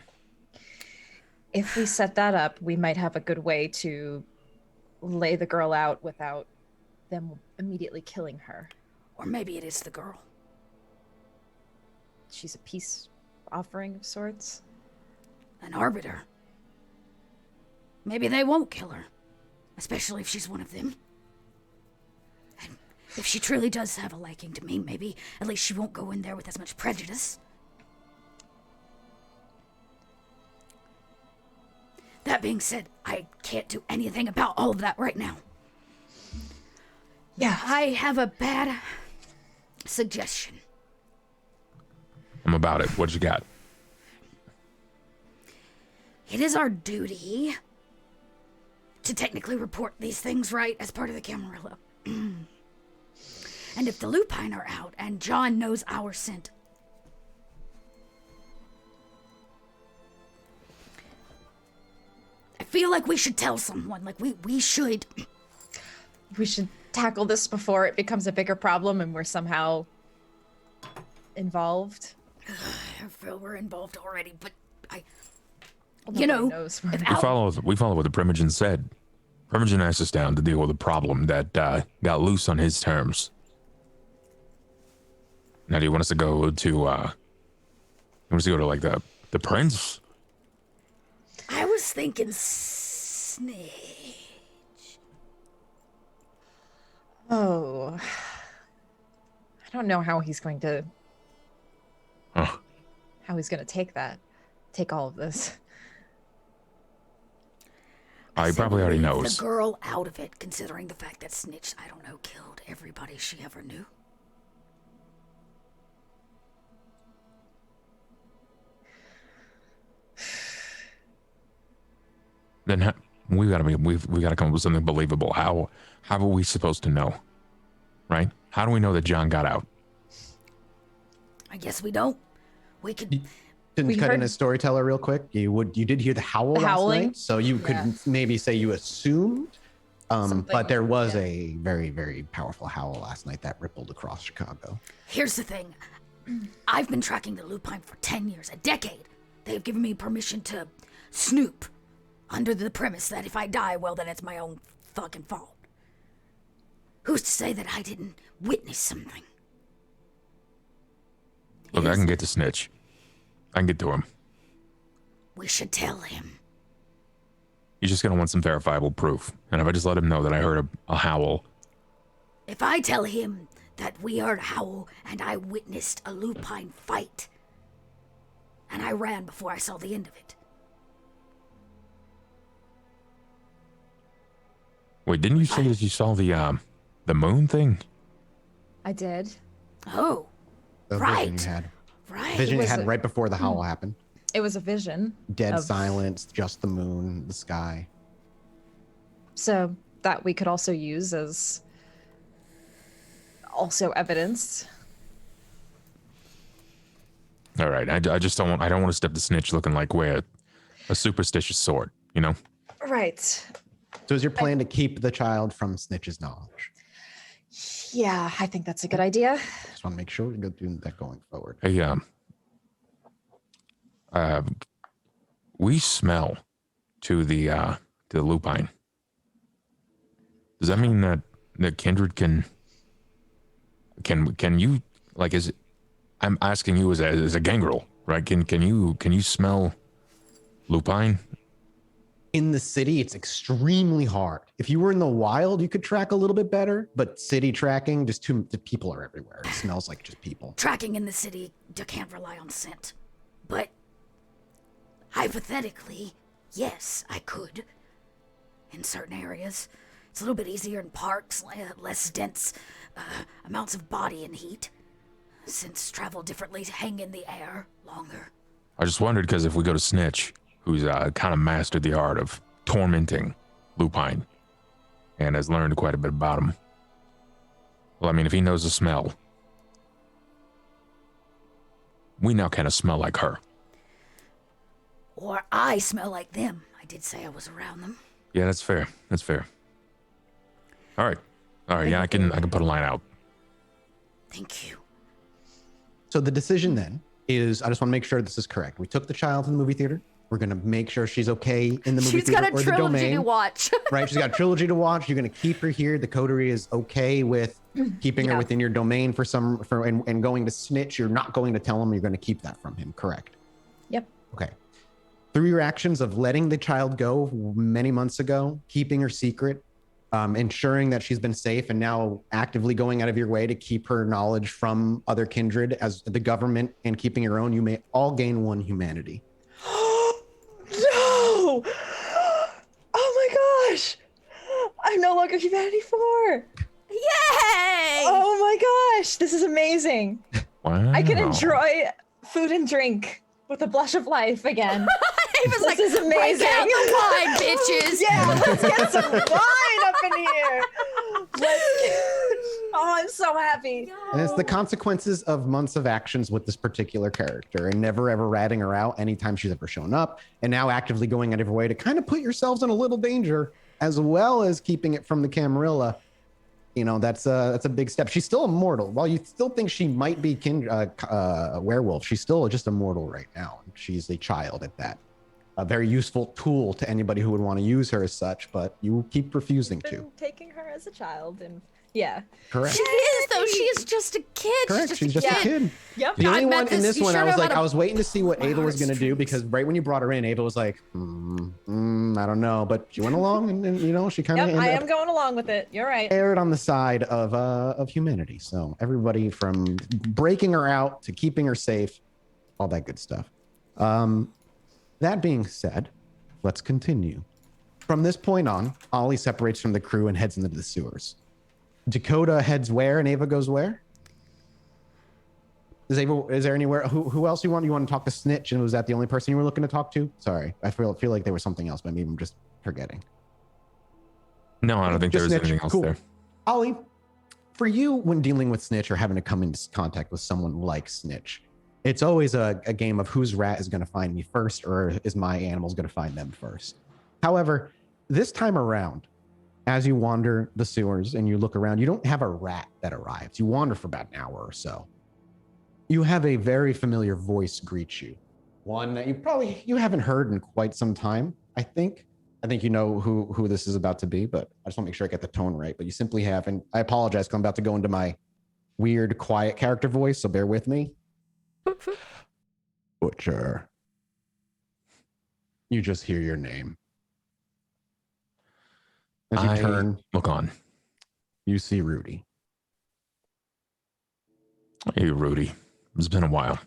If we set that up, we might have a good way to lay the girl out without them immediately killing her. Or maybe it is the girl. She's a peace offering of sorts. An arbiter. Maybe they won't kill her. Especially if she's one of them. And if she truly does have a liking to me, maybe at least she won't go in there with as much prejudice. That being said, I can't do anything about all of that right now. Yeah. I have a bad suggestion. I'm about it. What you got? It is our duty to technically report these things, right, as part of the Camarilla. And if the lupine are out and John knows our scent, I feel like we should tell someone. Like, we should. We should tackle this before it becomes a bigger problem and we're somehow involved. I feel we're involved already, but Nobody knows. if We follow what the Primogen said. Primogen asked us down to deal with a problem that got loose on his terms. Now, do you want us to go to? You want us to go to like the prince? I was thinking Snitch. Oh. I don't know how he's going to Huh. how he's going to take all of this. He probably already Leave knows. the girl out of it, considering the fact that Snitch, I don't know, killed everybody she ever knew. Then we've got to come up with something believable. How are we supposed to know? Right? How do we know that John got out? I guess we don't. We could. Didn't We cut in heard- a storyteller real quick. You did hear the howl The last howling? night, so you could Yeah. maybe say you assumed. Something, But there was yeah. a very, very powerful howl last night that rippled across Chicago. Here's the thing. I've been tracking the lupine for 10 years, a decade. They have given me permission to snoop under the premise that if I die, well, then it's my own fucking fault. Who's to say that I didn't witness something? Look, I can get to Snitch. I can get to him. We should tell him. He's just gonna want some verifiable proof. And if I just let him know that I heard a howl, If I tell him that we heard a howl and I witnessed a lupine fight, and I ran before I saw the end of it. wait, didn't you say that you saw the moon thing? I did. Oh, The Right. vision you had. right. Vision you was had a- right before the howl happened. It was a vision. Dead of- silence, just the moon, the sky. So that we could also use as also evidence. All right, I just don't want to step the Snitch looking like we're a superstitious sort, you know? Right. So is your plan to keep the child from Snitch's knowledge? Yeah, I think that's a good idea. Just want to make sure we go do that going forward. Hey, we smell to the lupine. Does that mean that Kindred can you, like, I'm asking you as a gangrel, right? Can you smell lupine? In the city, it's extremely hard. If you were in the wild, you could track a little bit better, but city tracking, the people are everywhere. It smells like just people. Tracking in the city, you can't rely on scent. But hypothetically, yes, I could. In certain areas. It's a little bit easier in parks, less dense amounts of body and heat. Scents travel differently, hang in the air longer. I just wondered because if we go to Snitch, who's kind of mastered the art of tormenting lupine and has learned quite a bit about him. Well, I mean, if he knows the smell, we now kind of smell like her. Or I smell like them. I did say I was around them. Yeah, that's fair. That's fair. All right. Yeah, I can put a line out. Thank you. So the decision then is, I just want to make sure this is correct. We took the child to the movie theater. We're going to make sure she's okay in the movie She's theater got a or the trilogy domain. to watch. Right? She's got a trilogy to watch. You're going to keep her here. The coterie is okay with keeping her within your domain and going to snitch. You're not going to tell him. You're going to keep that from him. Correct? Yep. Okay. Through your actions of letting the child go many months ago, keeping her secret, ensuring that she's been safe, and now actively going out of your way to keep her knowledge from other kindred as the government and keeping your own, you may all gain one humanity. No! Oh my gosh! I'm no longer humanity 4. Yay! Oh my gosh! This is amazing. Wow. I can enjoy food and drink with a blush of life again. Ava's like, is amazing. break out the wine, bitches. Yeah, let's get some wine up in here. Oh, I'm so happy. And it's the consequences of months of actions with this particular character and never ever ratting her out anytime she's ever shown up, and now actively going out of your way to kind of put yourselves in a little danger, as well as keeping it from the Camarilla. You know, that's a big step. She's still immortal. While you still think she might be a werewolf, she's still just immortal right now. She's a child at that. A very useful tool to anybody who would want to use her as such, but you keep refusing to. Taking her as a child, and yeah. Correct. She is, though. She is just a kid. Correct. She's just a kid. Yep. The only one in this you one, sure I was know like, how to I was waiting to see what my Ava was going to do, because right when you brought her in, Ava was like, I don't know, but she went along, and you know, she kind of Yep, I am going along with it. You're right. erred on the side of humanity. So everybody from breaking her out to keeping her safe, all that good stuff. That being said, let's continue. From this point on, Ollie separates from the crew and heads into the sewers. Dakota heads where, and Ava goes where? Is there anywhere? Who else you want? You want to talk to Snitch, and was that the only person you were looking to talk to? Sorry, I feel like there was something else, but maybe I'm just forgetting. No, I don't think there was anything else there. Ollie, for you, when dealing with Snitch or having to come into contact with someone like Snitch, it's always a game of whose rat is going to find me first, or is my animals going to find them first. However, this time around, as you wander the sewers and you look around, you don't have a rat that arrives. You wander for about an hour or so. You have a very familiar voice greet you. One that you haven't heard in quite some time, I think. I think you know who this is about to be, but I just want to make sure I get the tone right. But you simply have, and I apologize because I'm about to go into my weird, quiet character voice, so bear with me. Butcher. You just hear your name. As you turn, look on. you see Rudy. Hey, Rudy. It's been a while.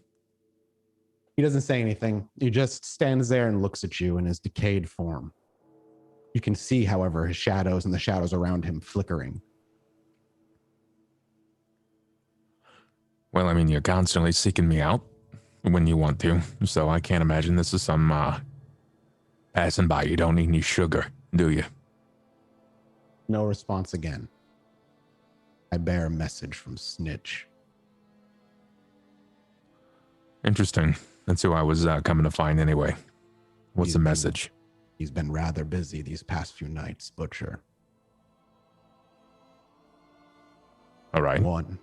He doesn't say anything. He just stands there and looks at you in his decayed form. You can see, however, his shadows and the shadows around him flickering. Well, I mean, you're constantly seeking me out when you want to, so I can't imagine this is some passing by. You don't need any sugar, do you? No response again. I bear a message from Snitch. Interesting. That's who I was coming to find anyway. What's the message? He's been rather busy these past few nights, Butcher. All right. One,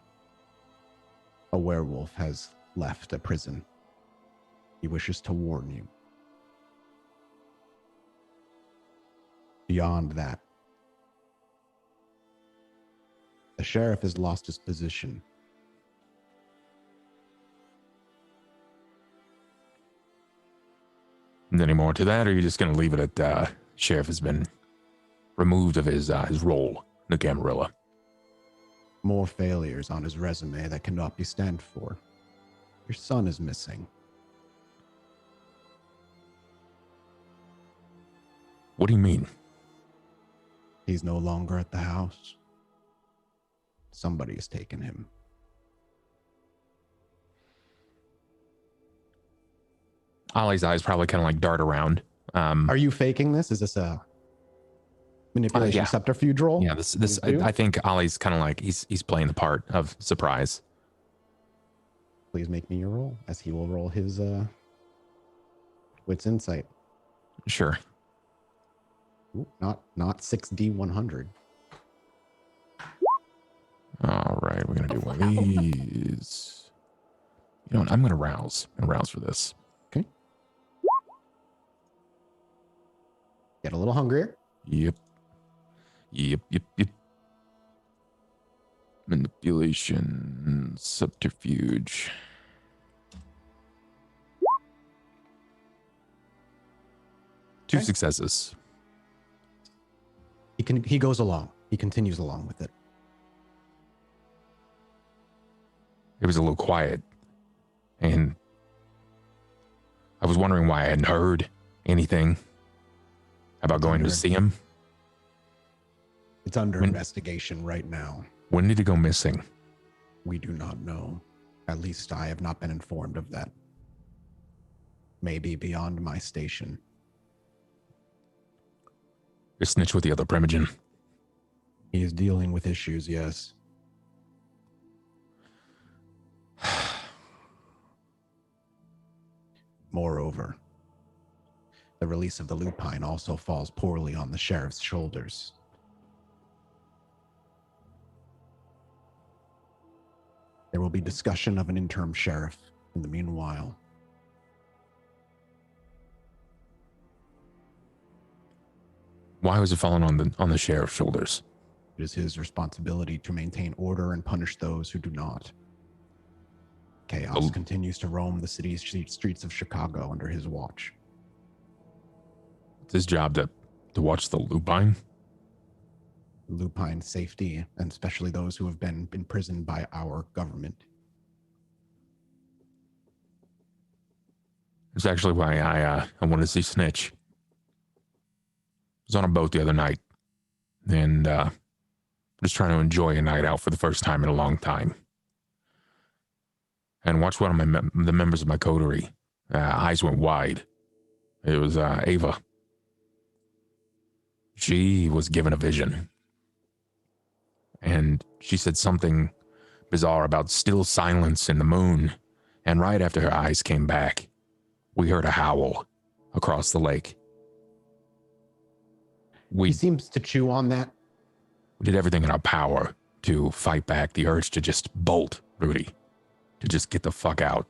a werewolf has left a prison. He wishes to warn you. Beyond that, the sheriff has lost his position. Any more to that, or are you just going to leave it at sheriff has been removed of his role in the Camarilla? More failures on his resume that cannot be stand for. Your son is missing. What do you mean? He's no longer at the house. Somebody has taken him. Ollie's eyes probably kind of like dart around. Are you faking this? Is this a manipulation subterfuge roll? Yeah, this I think Ollie's kind of like he's playing the part of surprise. Please make me your roll, as he will roll his What's insight? Sure. Ooh, not 6D100. All right, we're gonna do one of these. You know what? I'm gonna rouse. I'm gonna rouse for this. Okay. Get a little hungrier. Yep. Manipulation, subterfuge. Two Okay. successes. He goes along. He continues along with it. It was a little quiet, and I was wondering why I hadn't heard anything about going to see him. It's under investigation right now. When did he go missing? We do not know. At least I have not been informed of that. Maybe beyond my station. You snitch with the other Primogen. He is dealing with issues, yes. Moreover, the release of the lupine also falls poorly on the sheriff's shoulders. There will be discussion of an interim sheriff in the meanwhile. Why was it falling on the sheriff's shoulders? It is his responsibility to maintain order and punish those who do not. Chaos continues to roam the city's streets of Chicago under his watch. It's his job to watch the lupine. Lupine safety, and especially those who have been imprisoned by our government. It's actually why I wanted to see Snitch. I was on a boat the other night, and just trying to enjoy a night out for the first time in a long time. And watched one of the members of my coterie. Eyes went wide. It was Ava. She was given a vision. And she said something bizarre about still silence in the moon. And right after her eyes came back, we heard a howl across the lake. He seems to chew on that. We did everything in our power to fight back the urge to just bolt, Rudy. To just get the fuck out.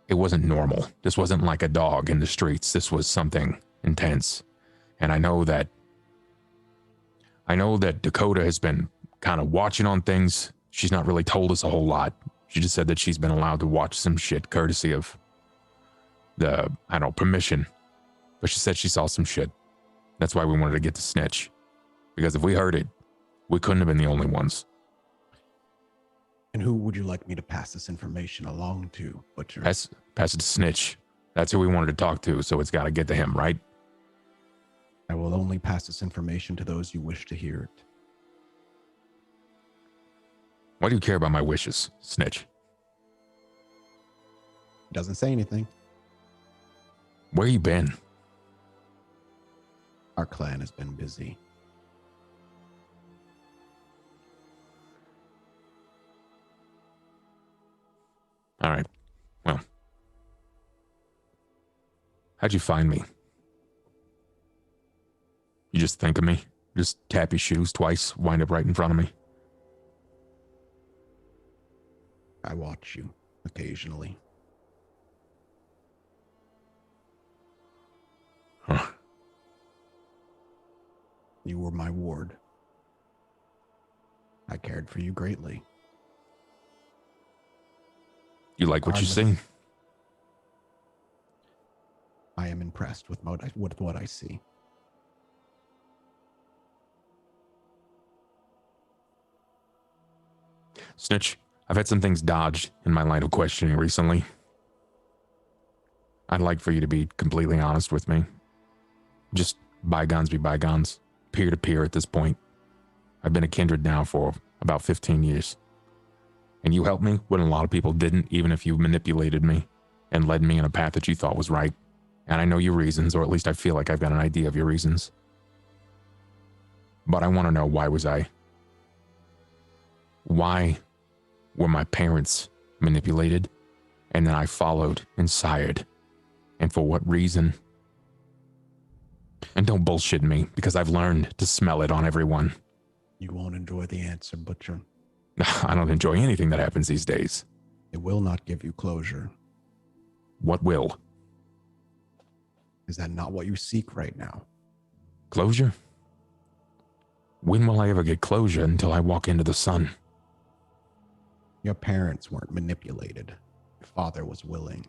It wasn't normal. This wasn't like a dog in the streets. This was something intense. And I know that Dakota has been kind of watching on things. She's not really told us a whole lot. She just said that she's been allowed to watch some shit courtesy of permission. But she said she saw some shit. That's why we wanted to get to Snitch. Because if we heard it, we couldn't have been the only ones. And who would you like me to pass this information along to, Butcher? Pass it to Snitch. That's who we wanted to talk to, so it's got to get to him, right? I will only pass this information to those you wish to hear it. Why do you care about my wishes, Snitch? Doesn't say anything. Where you been? Our clan has been busy. All right. Well. How'd you find me? You just think of me? Just tap your shoes twice, wind up right in front of me? I watch you occasionally. Huh. You were my ward. I cared for you greatly. You like what you see? I am impressed with what I see. Snitch, I've had some things dodged in my line of questioning recently. I'd like for you to be completely honest with me. Just bygones be bygones. Peer to peer at this point. I've been a kindred now for about 15 years. And you helped me when a lot of people didn't, even if you manipulated me and led me in a path that you thought was right. And I know your reasons, or at least I feel like I've got an idea of your reasons. But I want to know, why was I? Why were my parents manipulated? And then I followed and sired And for what reason? And don't bullshit me, because I've learned to smell it on everyone. You won't enjoy the answer, Butcher. I don't enjoy anything that happens these days. It will not give you closure. What will? Is that not what you seek right now? Closure? When will I ever get closure until I walk into the sun? Your parents weren't manipulated. Your father was willing.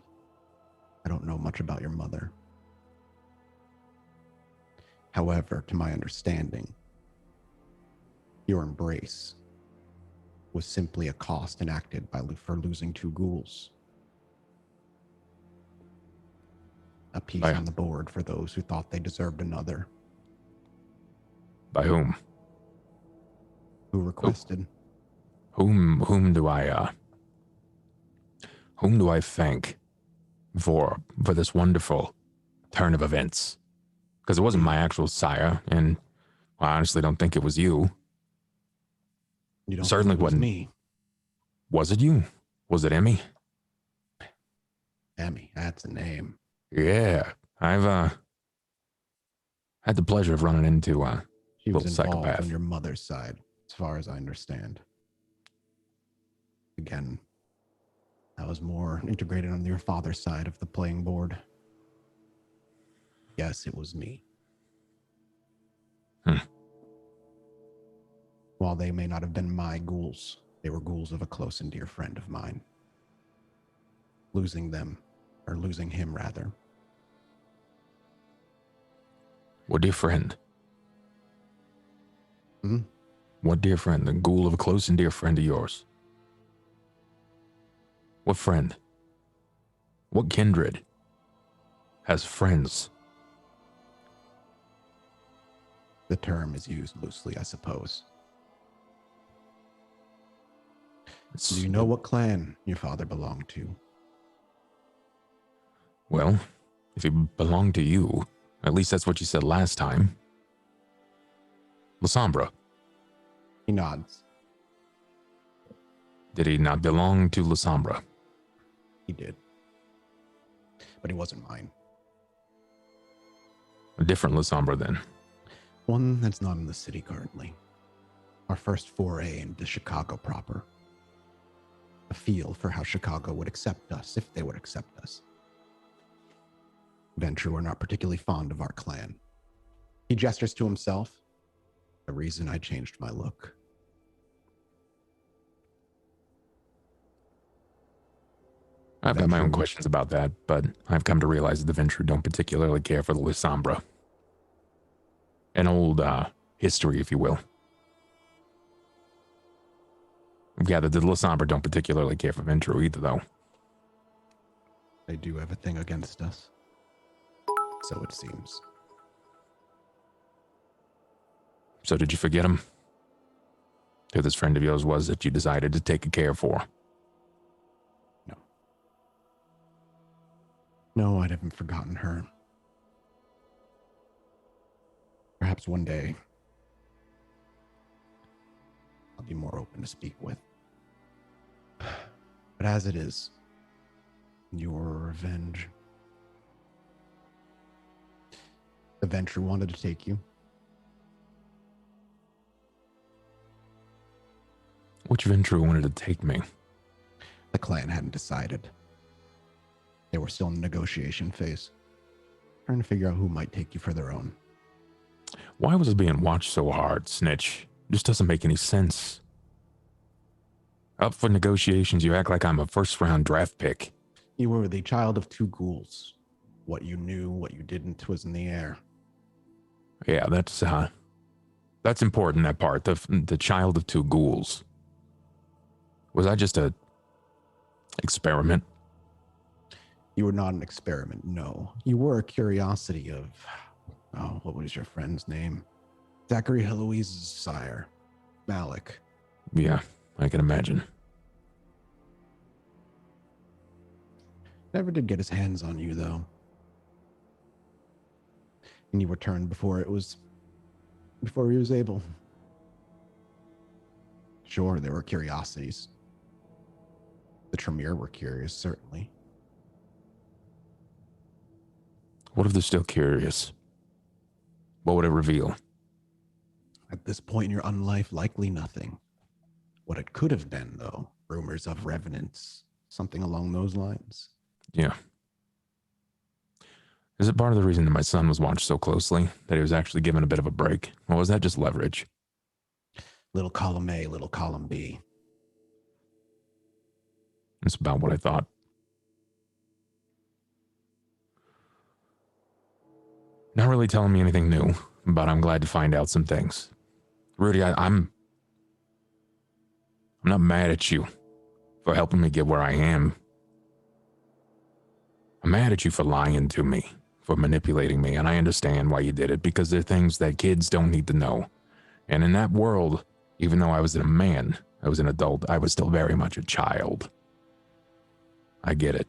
I don't know much about your mother. However, to my understanding, your embrace was simply a cost enacted for losing 2 ghouls. A piece By- on the board for those who thought they deserved another. By whom? Who requested? Whom do I thank for this wonderful turn of events? Because it wasn't my actual sire, and I honestly don't think it was you. You don't Certainly think it was wasn't me. Was it you? Was it Emmy? Emmy, that's a name. Yeah, I've had the pleasure of running into She was little involved psychopath. on your mother's side, as far as I understand. Again, I was more integrated on your father's side of the playing board. Yes, it was me. While they may not have been my ghouls, they were ghouls of a close and dear friend of mine. Losing them, or losing him rather. What dear friend? Hmm? What dear friend? The ghoul of a close and dear friend of yours? What friend? What kindred has friends? The term is used loosely, I suppose. Do you know what clan your father belonged to? Well, if he belonged to you, at least that's what you said last time. Lasombra. He nods. Did he not belong to Lasombra? He did. But he wasn't mine. A different Lasombra then. One that's not in the city currently. Our first foray into Chicago proper. A feel for how Chicago would accept us, if they would accept us. Ventrue were not particularly fond of our clan. He gestures to himself. The reason I changed my look. I've got my own Ventrue. questions about that, but I've come to realize that the Ventrue don't particularly care for the Lasombra. An old history, if you will. I've gathered that the Lasombra don't particularly care for Ventrue either, though. They do have a thing against us. So it seems. So did you forget him? Who this friend of yours was that you decided to take a care for? No. No, I haven't forgotten her. Perhaps one day I'll be more open to speak with. But as it is, your revenge. The Ventrue wanted to take you. Which Ventrue wanted to take me? The clan hadn't decided. They were still in the negotiation phase, trying to figure out who might take you for their own. Why was it being watched so hard, Snitch? Just doesn't make any sense. Up for negotiations, you act like I'm a first-round draft pick. You were the child of 2 ghouls. What you knew, what you didn't was in the air. Yeah, that's important, that part. The child of 2 ghouls. Was I just a experiment? You were not an experiment, no. You were a curiosity of, what was your friend's name? Zachary Heloise's sire, Malik. Yeah, I can imagine. Never did get his hands on you, though. And you returned before he was able. Sure, there were curiosities. The Tremere were curious, certainly. What if they're still curious? What would it reveal? At this point in your unlife, likely nothing. What it could have been, though, rumors of revenants, something along those lines. Yeah. Is it part of the reason that my son was watched so closely that he was actually given a bit of a break? Or was that just leverage? Little column A, little column B. It's about what I thought. Not really telling me anything new, but I'm glad to find out some things. Rudy, I'm not mad at you for helping me get where I am. I'm mad at you for lying to me, for manipulating me, and I understand why you did it, because there are things that kids don't need to know. And in that world, even though I was a man, I was an adult, I was still very much a child. I get it.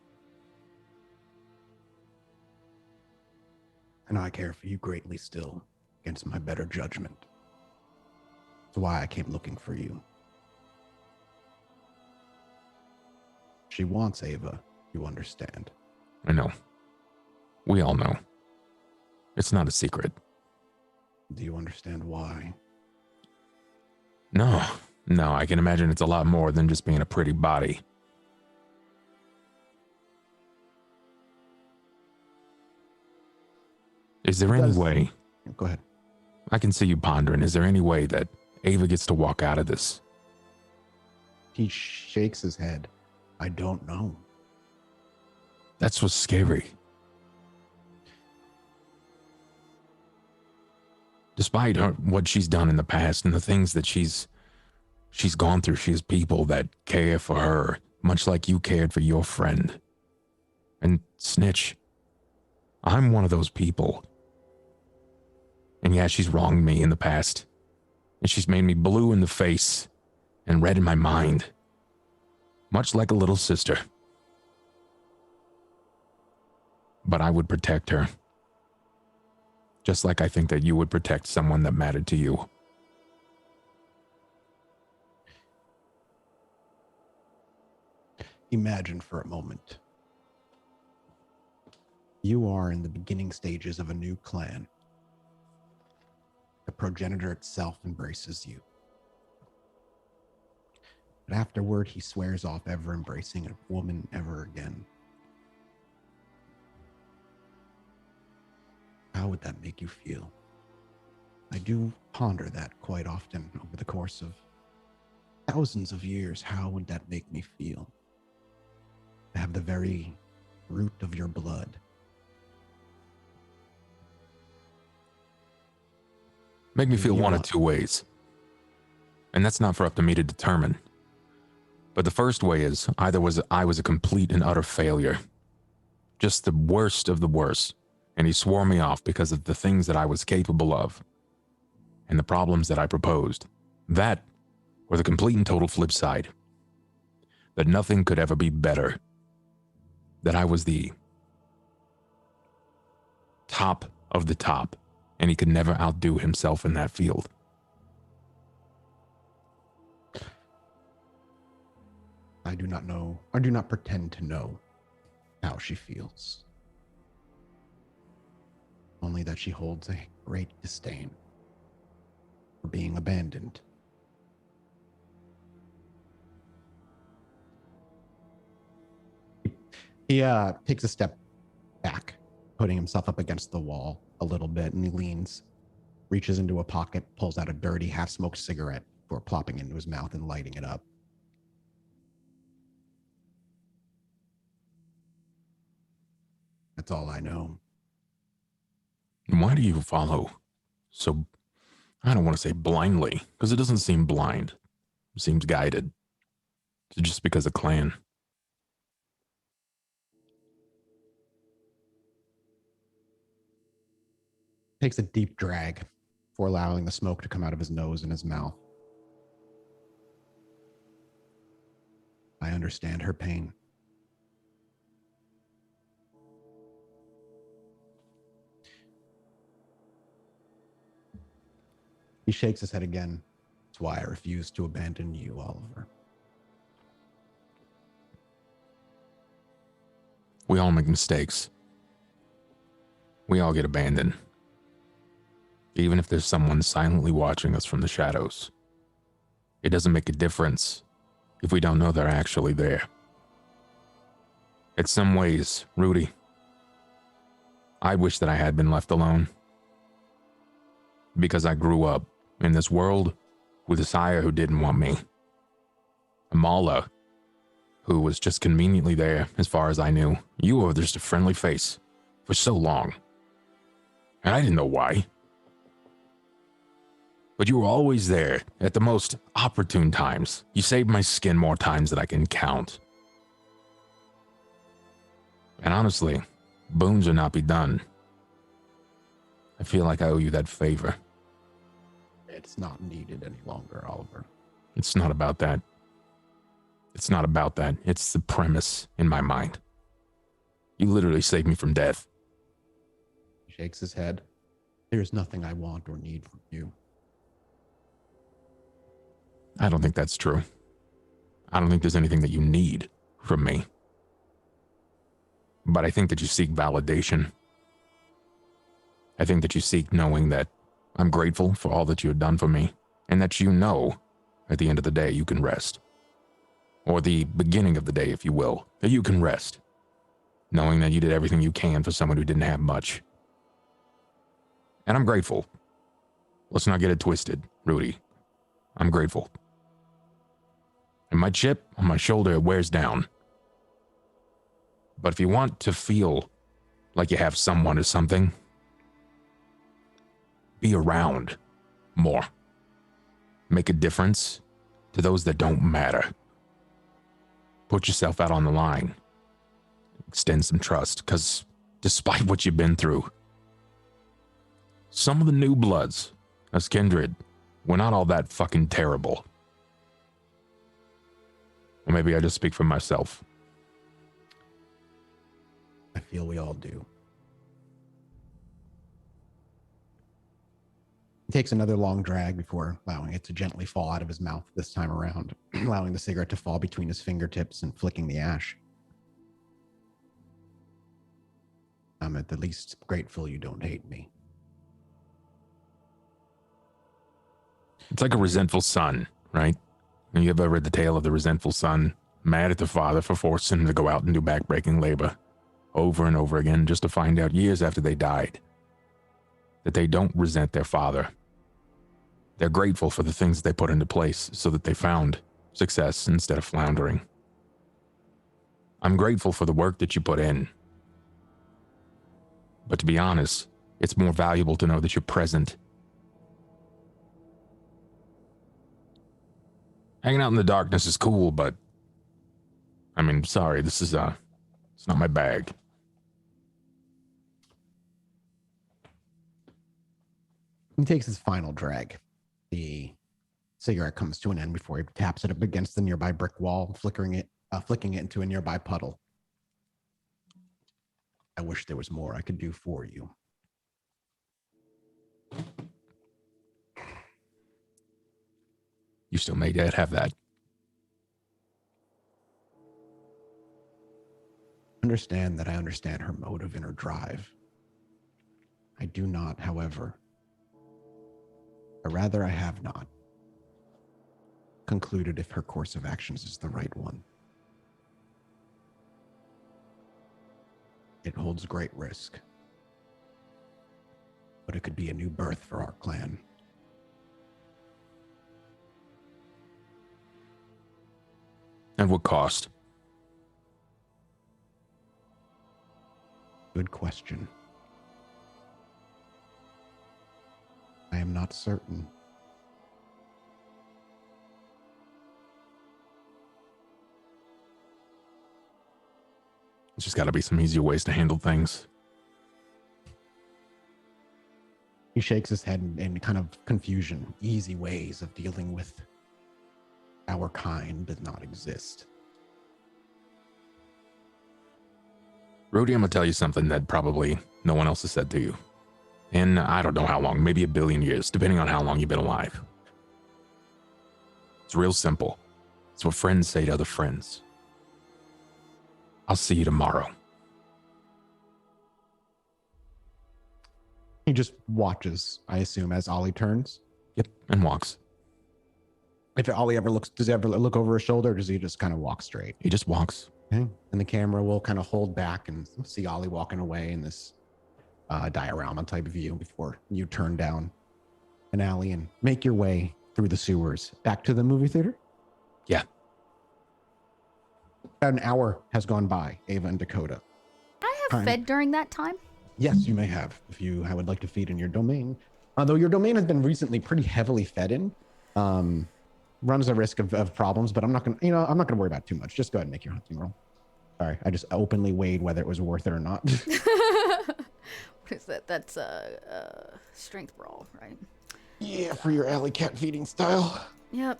And I care for you greatly still, against my better judgment. That's why I came looking for you. She wants Ava, you understand. I know. We all know. It's not a secret. Do you understand why? No, I can imagine it's a lot more than just being a pretty body. Is there any way... Go ahead. I can see you pondering. Is there any way that Ava gets to walk out of this? He shakes his head. I don't know. That's what's scary. Despite what she's done in the past and the things that she's gone through, she has people that care for her, much like you cared for your friend. And Snitch, I'm one of those people. And yeah, she's wronged me in the past. And she's made me blue in the face and red in my mind. Much like a little sister. But I would protect her. Just like I think that you would protect someone that mattered to you. Imagine for a moment. You are in the beginning stages of a new clan. The progenitor itself embraces you. But afterward, he swears off ever embracing a woman ever again. How would that make you feel? I do ponder that quite often over the course of thousands of years. How would that make me feel? To have the very root of your blood. Make me feel one of two ways. And that's not for up to me to determine. But the first way is I was a complete and utter failure. Just the worst of the worst. And he swore me off because of the things that I was capable of. And the problems that I proposed. That, or the complete and total flip side. That nothing could ever be better. That I was the top of the top. And he could never outdo himself in that field. I do not know, or do not pretend to know how she feels. Only that she holds a great disdain for being abandoned. He takes a step back, putting himself up against the wall a little bit, and he leans, reaches into a pocket, pulls out a dirty half-smoked cigarette before plopping into his mouth and lighting it up. That's all I know. Why do you follow so, I don't want to say blindly, because it doesn't seem blind. It seems guided. It's just because of clan. Takes a deep drag before allowing the smoke to come out of his nose and his mouth. I understand her pain. He shakes his head again. That's why I refuse to abandon you, Oliver. We all make mistakes. We all get abandoned. Even if there's someone silently watching us from the shadows. It doesn't make a difference if we don't know they're actually there. In some ways, Rudy, I wish that I had been left alone. Because I grew up in this world with a sire who didn't want me. A Mala who was just conveniently there as far as I knew. You were just a friendly face for so long. And I didn't know why. But you were always there at the most opportune times. You saved my skin more times than I can count. And honestly, boons are not be done. I feel like I owe you that favor. It's not needed any longer, Oliver. It's not about that. It's not about that. It's the premise in my mind. You literally saved me from death. He shakes his head. There's nothing I want or need from you. I don't think that's true. I don't think there's anything that you need from me. But I think that you seek validation. I think that you seek knowing that I'm grateful for all that you have done for me, and that you know, at the end of the day, you can rest. Or the beginning of the day, if you will, that you can rest, knowing that you did everything you can for someone who didn't have much. And I'm grateful. Let's not get it twisted, Rudy. I'm grateful. And my chip on my shoulder, it wears down. But if you want to feel like you have someone or something, be around more. Make a difference to those that don't matter. Put yourself out on the line. Extend some trust, because despite what you've been through, some of the new bloods, as kindred, we're not all that fucking terrible. Or maybe I just speak for myself. I feel we all do. He takes another long drag before allowing it to gently fall out of his mouth this time around, allowing the cigarette to fall between his fingertips and flicking the ash. I'm at the least grateful you don't hate me. It's like a resentful son, right? Have you ever read the tale of the resentful son, mad at the father for forcing him to go out and do backbreaking labor over and over again, just to find out years after they died that they don't resent their father. They're grateful for the things they put into place so that they found success instead of floundering. I'm grateful for the work that you put in. But to be honest, it's more valuable to know that you're present. Hanging out in the darkness is cool, but I mean, sorry, this is it's not my bag. He takes his final drag. The cigarette comes to an end before he taps it up against the nearby brick wall, flicking it into a nearby puddle. I wish there was more I could do for you. You still may yet have that. Understand that I understand her motive and her drive. I do not, however, or rather I have not, concluded if her course of actions is the right one. It holds great risk, but it could be a new birth for our clan. At what cost? Good question. I am not certain. There's just got to be some easier ways to handle things. He shakes his head in kind of confusion. Easy ways of dealing with our kind does not exist. Rudy, I'm going to tell you something that probably no one else has said to you. In, I don't know how long, maybe 1 billion years, depending on how long you've been alive. It's real simple. It's what friends say to other friends. I'll see you tomorrow. He just watches, I assume, as Ollie turns. Yep, and walks. If Ollie ever looks, does he ever look over his shoulder, or does he just kind of walk straight? He just walks. Okay. And the camera will kind of hold back and see Ollie walking away in this diorama type view before you turn down an alley and make your way through the sewers back to the movie theater. Yeah. About an hour has gone by, Ava and Dakota. I have fed during that time. Yes, you may have, if you would like to feed in your domain. Although your domain has been recently pretty heavily fed in, runs a risk of problems, but I'm not going to worry about it too much. Just go ahead and make your hunting roll. Sorry, I just openly weighed whether it was worth it or not. What is that? That's strength roll, right? Yeah, for your alley cat feeding style. Yep.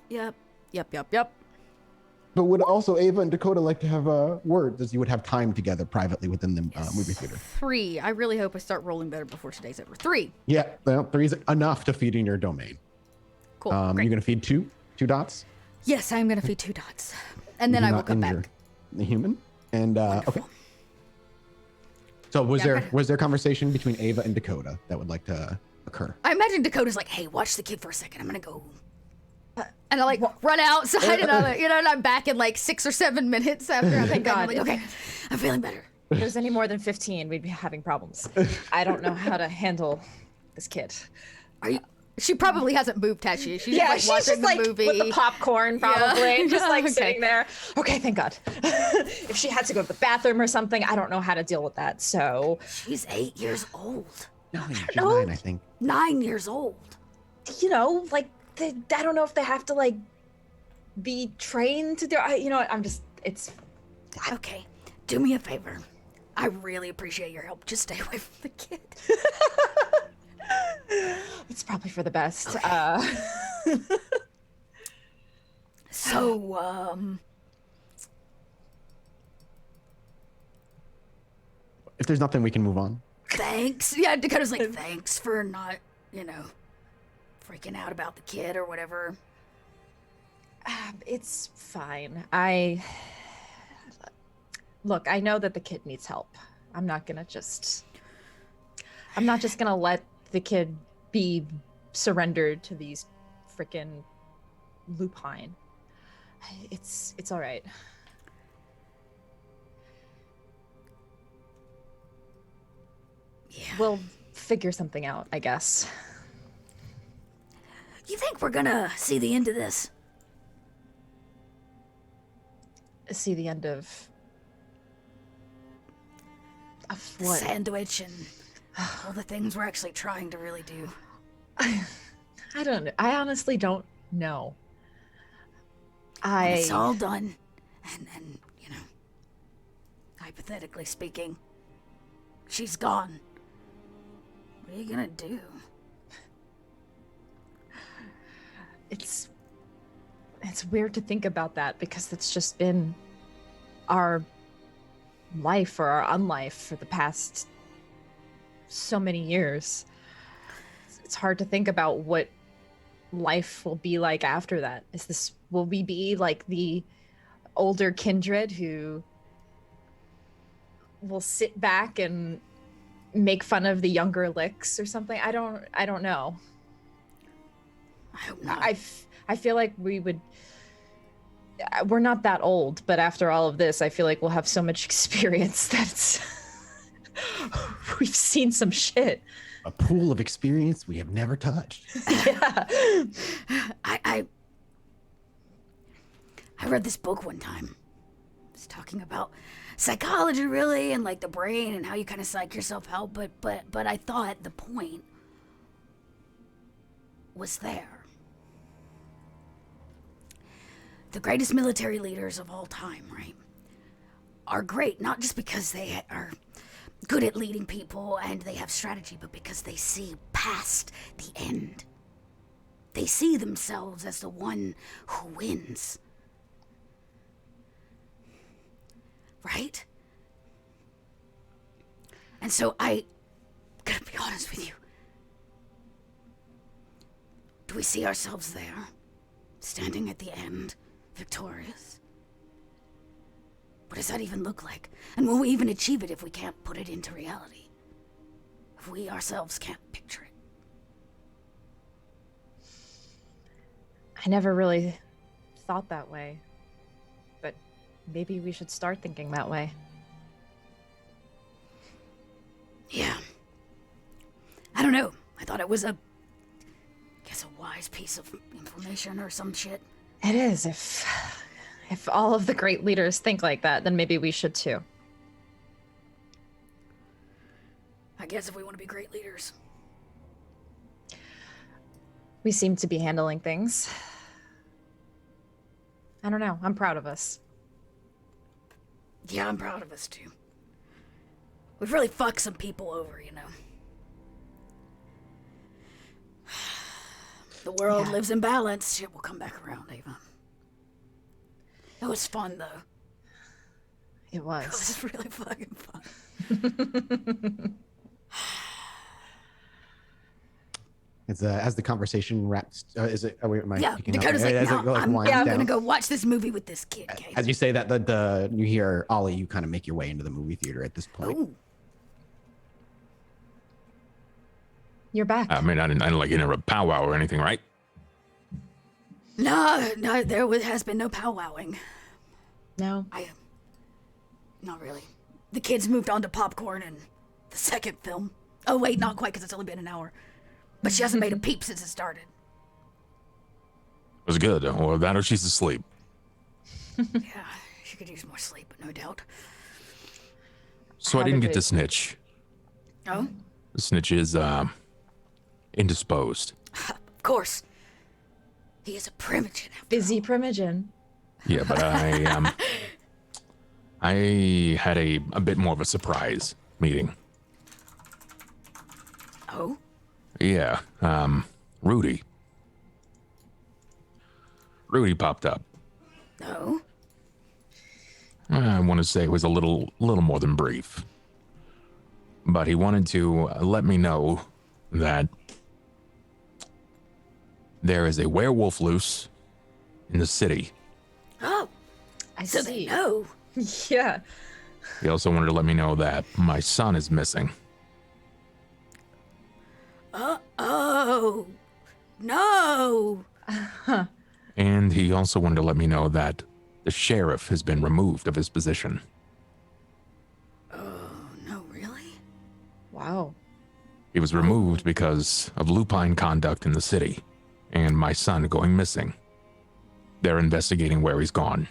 But would also Ava and Dakota like to have a word, as you would have time together privately within the movie theater? 3. I really hope I start rolling better before today's over. 3. Yeah, well, 3 is enough to feed in your domain. Cool. You're Great. going to feed two dots? Yes, I'm going to feed 2 dots. And then Do I will not come injure back. the human. And okay. So was there conversation between Ava and Dakota that would like to occur? I imagine Dakota's like, hey, watch the kid for a second. I'm going to go. And I like run outside and and I'm back in like 6 or 7 minutes after I'm God. I'm like, okay, I'm feeling better. If there's any more than 15, we'd be having problems. I don't know how to handle this kid. Are you? She probably hasn't moved, has she? She's Yeah, just like she's watching just like the movie. with the popcorn, probably, just like Okay. sitting there. Okay, thank God. If she had to go to the bathroom or something, I don't know how to deal with that. So, She's 8 years old. No, No. 9, I think. 9 years old. like, I don't know if they have to like be trained to do. It's. Okay, do me a favor. I really appreciate your help. Just stay away from the kid. It's probably for the best. So, If there's nothing, we can move on. thanks. Yeah, Dakota's like, thanks for not, freaking out about the kid or whatever. It's fine. Look, I know that the kid needs help. I'm not just gonna let the kid be surrendered to these frickin' lupine. It's all right. Yeah. We'll figure something out, I guess. You think we're gonna see the end of this? See the end of what? Sandwich and all the things we're actually trying to really do. I don't know. I honestly don't know. When it's all done, and hypothetically speaking, she's gone. What are you gonna do? It's weird to think about that because it's just been our life or our unlife for the past so many years. It's hard to think about what life will be like after that. Will we be like the older kindred who will sit back and make fun of the younger licks or something? I don't know. I hope not. I feel like we're not that old, but after all of this, I feel like we'll have so much experience that we've seen some shit. A pool of experience we have never touched. Yeah. I read this book one time. It's talking about psychology, really, and like the brain and how you kind of psych yourself out. But I thought the point was there. The greatest military leaders of all time, right, are great not just because they are good at leading people and they have strategy, but because they see past the end. They see themselves as the one who wins. Right? And so I gotta be honest with you. Do we see ourselves there, standing at the end, victorious? What does that even look like? And will we even achieve it if we can't put it into reality? we ourselves can't picture it. I never really thought that way. But maybe we should start thinking that way. Yeah. I don't know. I thought it was a wise piece of information or some shit. It is. If all of the great leaders think like that, then maybe we should too. I guess if we want to be great leaders. We seem to be handling things. I don't know. I'm proud of us. Yeah, I'm proud of us too. We've really fucked some people over, you know. The world lives in balance. Shit will come back around, Ava. It was fun, though. It was. It was really fucking fun. It's as the conversation wraps. Is it? Am I Yeah, picking Dakota's up? like, As it, no, I'm winds gonna down. go watch this movie with this kid, okay? As you say that, the you hear Ollie. You kind of make your way into the movie theater at this point. Ooh. You're back. I mean, I didn't like enter a powwow or anything, right? No, there has been no powwowing. No. Not really. The kids moved on to popcorn and the second film. Oh, wait, not quite, because it's only been an hour. But she hasn't made a peep since it started. It was good. Or that or she's asleep. Yeah, she could use more sleep, no doubt. So I How didn't did get it- to snitch. Oh? The snitch is, indisposed. Of course. He is a primogen. Busy primogen. Yeah, but I had a bit more of a surprise meeting. Oh? Yeah, Rudy. Rudy popped up. No? I want to say it was a little more than brief. But he wanted to let me know that there is a werewolf loose in the city. Oh, I so see. they know. Yeah. He also wanted to let me know that my son is missing. Oh, no. And he also wanted to let me know that the sheriff has been removed of his position. No, really? Wow. He was removed because of lupine conduct in the city and my son going missing. They're investigating where he's gone.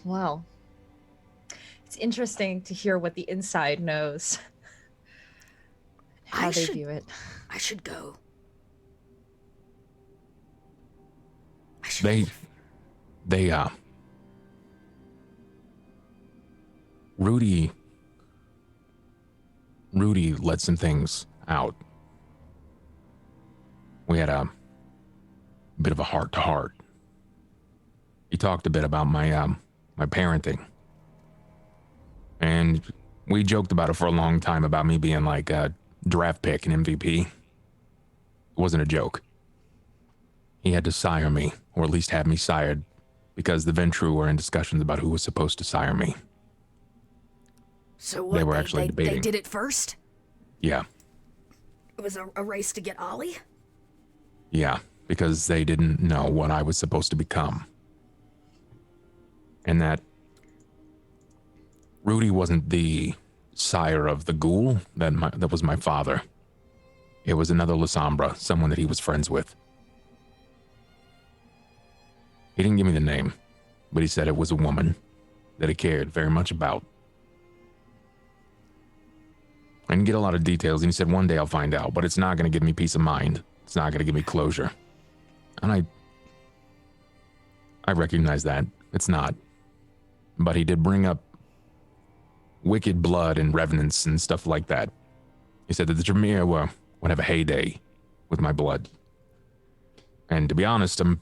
Well, it's interesting to hear what the inside knows. How they view it. I should go. I should. Rudy let some things out. We had a bit of a heart-to-heart. He talked a bit about my parenting. And we joked about it for a long time about me being like a draft pick and MVP. It wasn't a joke. He had to sire me, or at least have me sired, because the Ventru were in discussions about who was supposed to sire me. So what, They were actually debating. They did it first? Yeah, It was a race to get Ollie? yeah, because they didn't know what I was supposed to become. And that Rudy wasn't the sire of the ghoul that was my father. It was another Lasombra, someone that he was friends with. He didn't give me the name, but he said it was a woman that he cared very much about. I didn't get a lot of details, and he said one day I'll find out, but it's not going to give me peace of mind. It's not going to give me closure. And I recognize that. It's not. But he did bring up wicked blood and revenants and stuff like that. He said that the Tremere would have a heyday with my blood. And to be honest, I'm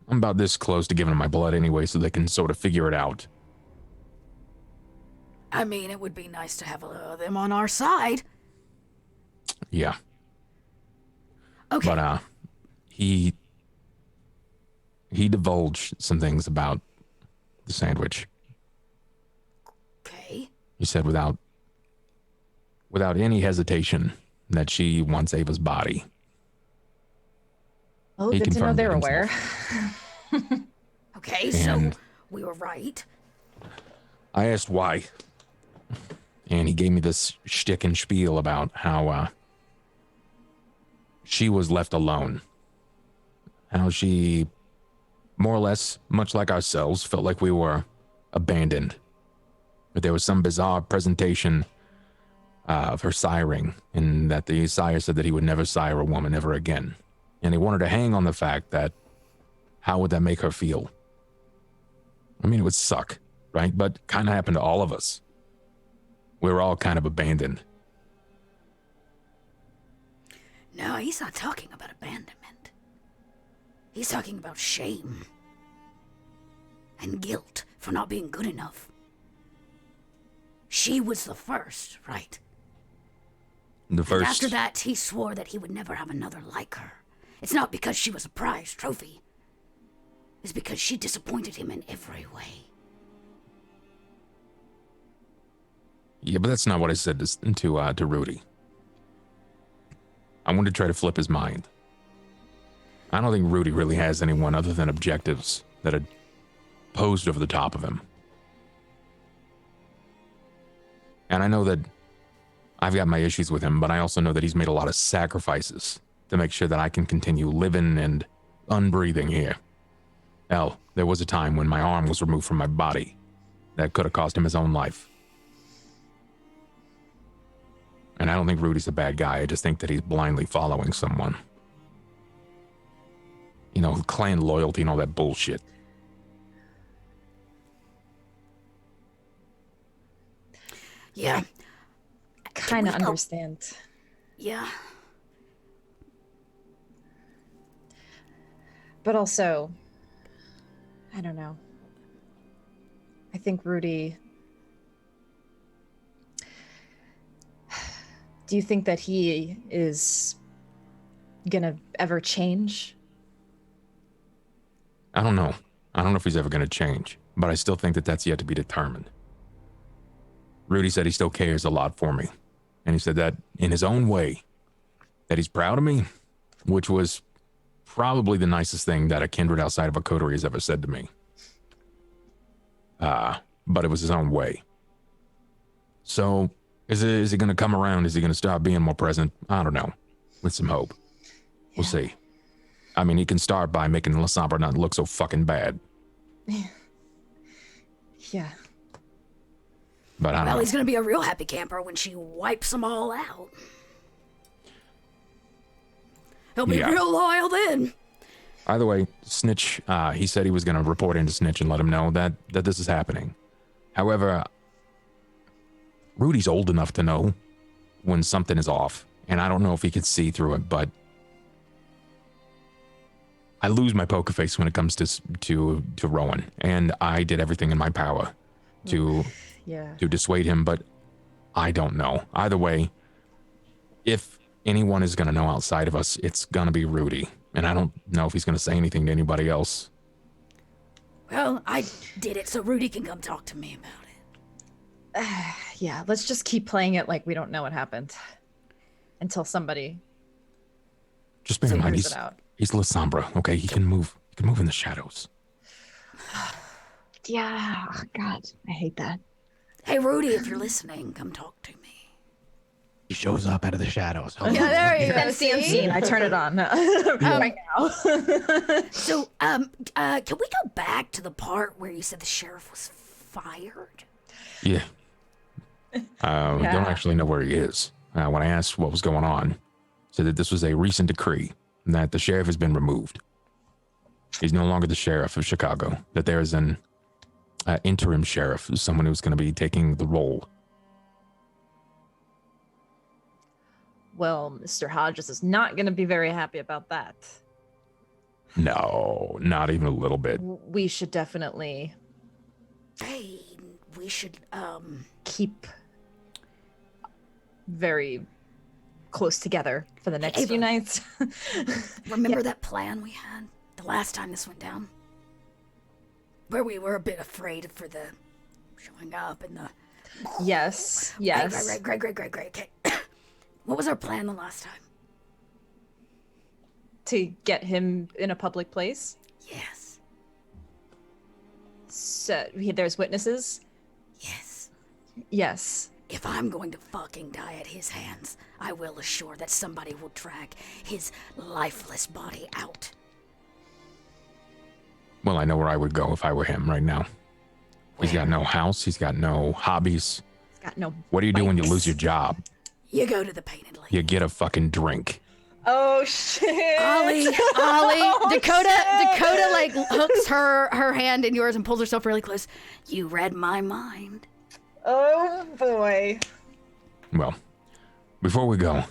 about this close to giving them my blood anyway, so they can sort of figure it out. I mean, it would be nice to have them on our side. Yeah. Okay. But he divulged some things about the sandwich. Okay. He said without any hesitation that she wants Ava's body. Oh, He good to know confirmed it they're aware. himself. Okay, so And we were right. I asked why. And he gave me this shtick and spiel about how she was left alone. How she, more or less, much like ourselves, felt like we were abandoned. But there was some bizarre presentation of her siring, and that the sire said that he would never sire a woman ever again. And he wanted to hang on the fact that how would that make her feel? I mean, it would suck, right? But kind of happened to all of us. We were all kind of abandoned. No, he's not talking about abandonment. He's talking about shame and guilt for not being good enough. She was the first, right? The first. And after that, he swore that he would never have another like her. It's not because she was a prize trophy. It's because she disappointed him in every way. Yeah, but that's not what I said to Rudy. I wanted to try to flip his mind. I don't think Rudy really has anyone other than objectives that had posed over the top of him. And I know that I've got my issues with him, but I also know that he's made a lot of sacrifices to make sure that I can continue living and unbreathing here. Hell, there was a time when my arm was removed from my body that could have cost him his own life. And I don't think Rudy's a bad guy. I just think that he's blindly following someone. You know, clan loyalty and all that bullshit. Yeah. Kind of we go- understand. Yeah. But also, I don't know. I think Rudy. Do you think that he is gonna ever change? I don't know. I don't know if he's ever going to change, but I still think that that's yet to be determined. Rudy said he still cares a lot for me. And he said that in his own way, that he's proud of me, which was probably the nicest thing that a kindred outside of a coterie has ever said to me. But it was his own way. So, is he going to come around? Is he going to start being more present? I don't know. With some hope. We'll see. I mean, he can start by making Lasombra not look so fucking bad. Yeah. But I don't Well, know. he's gonna be a real happy camper when she wipes them all out. He'll be Yeah. real loyal then. Either way, Snitch, he said he was going to report into Snitch and let him know that this is happening. However, Rudy's old enough to know when something is off, and I don't know if he could see through it, but I lose my poker face when it comes to Rowan, and I did everything in my power to dissuade him, but I don't know. Either way, if anyone is going to know outside of us, it's going to be Rudy, and I don't know if he's going to say anything to anybody else. Well, I did it so Rudy can come talk to me about it. Yeah, let's just keep playing it like we don't know what happened until somebody Just bear in mind, figures it out. he's Lasombra, okay? He can move in the shadows. Yeah, oh, God, I hate that. Hey, Rudy, if you're listening, come talk to me. He shows up out of the shadows. Hold Yeah, on. there you go. Fancy See? unseen. I turn it on right now. So, can we go back to the part where you said the sheriff was fired? Yeah. Don't actually know where he is. When I asked what was going on, said that this was a recent decree and that the sheriff has been removed. He's no longer the sheriff of Chicago. That there is an interim sheriff, someone who's going to be taking the role. Well, Mr. Hodges is not going to be very happy about that. No, not even a little bit. We should definitely Hey, we should, keep very close together for the next Ava. few nights. remember that plan we had the last time this went down? Where we were a bit afraid for the showing up and the Yes. Yes. Right. Great. Okay. What was our plan the last time? To get him in a public place. Yes. So there's witnesses. Yes. Yes. If I'm going to fucking die at his hands, I will assure that somebody will drag his lifeless body out. Well, I know where I would go if I were him right now. He's got no house. He's got no hobbies. He's got no. What do you do when you bikes. lose your job? You go to the painted lady. You get a fucking drink. Oh shit. Ollie, Dakota like hooks her hand in yours and pulls herself really close. You read my mind. Oh boy. Well, before we go,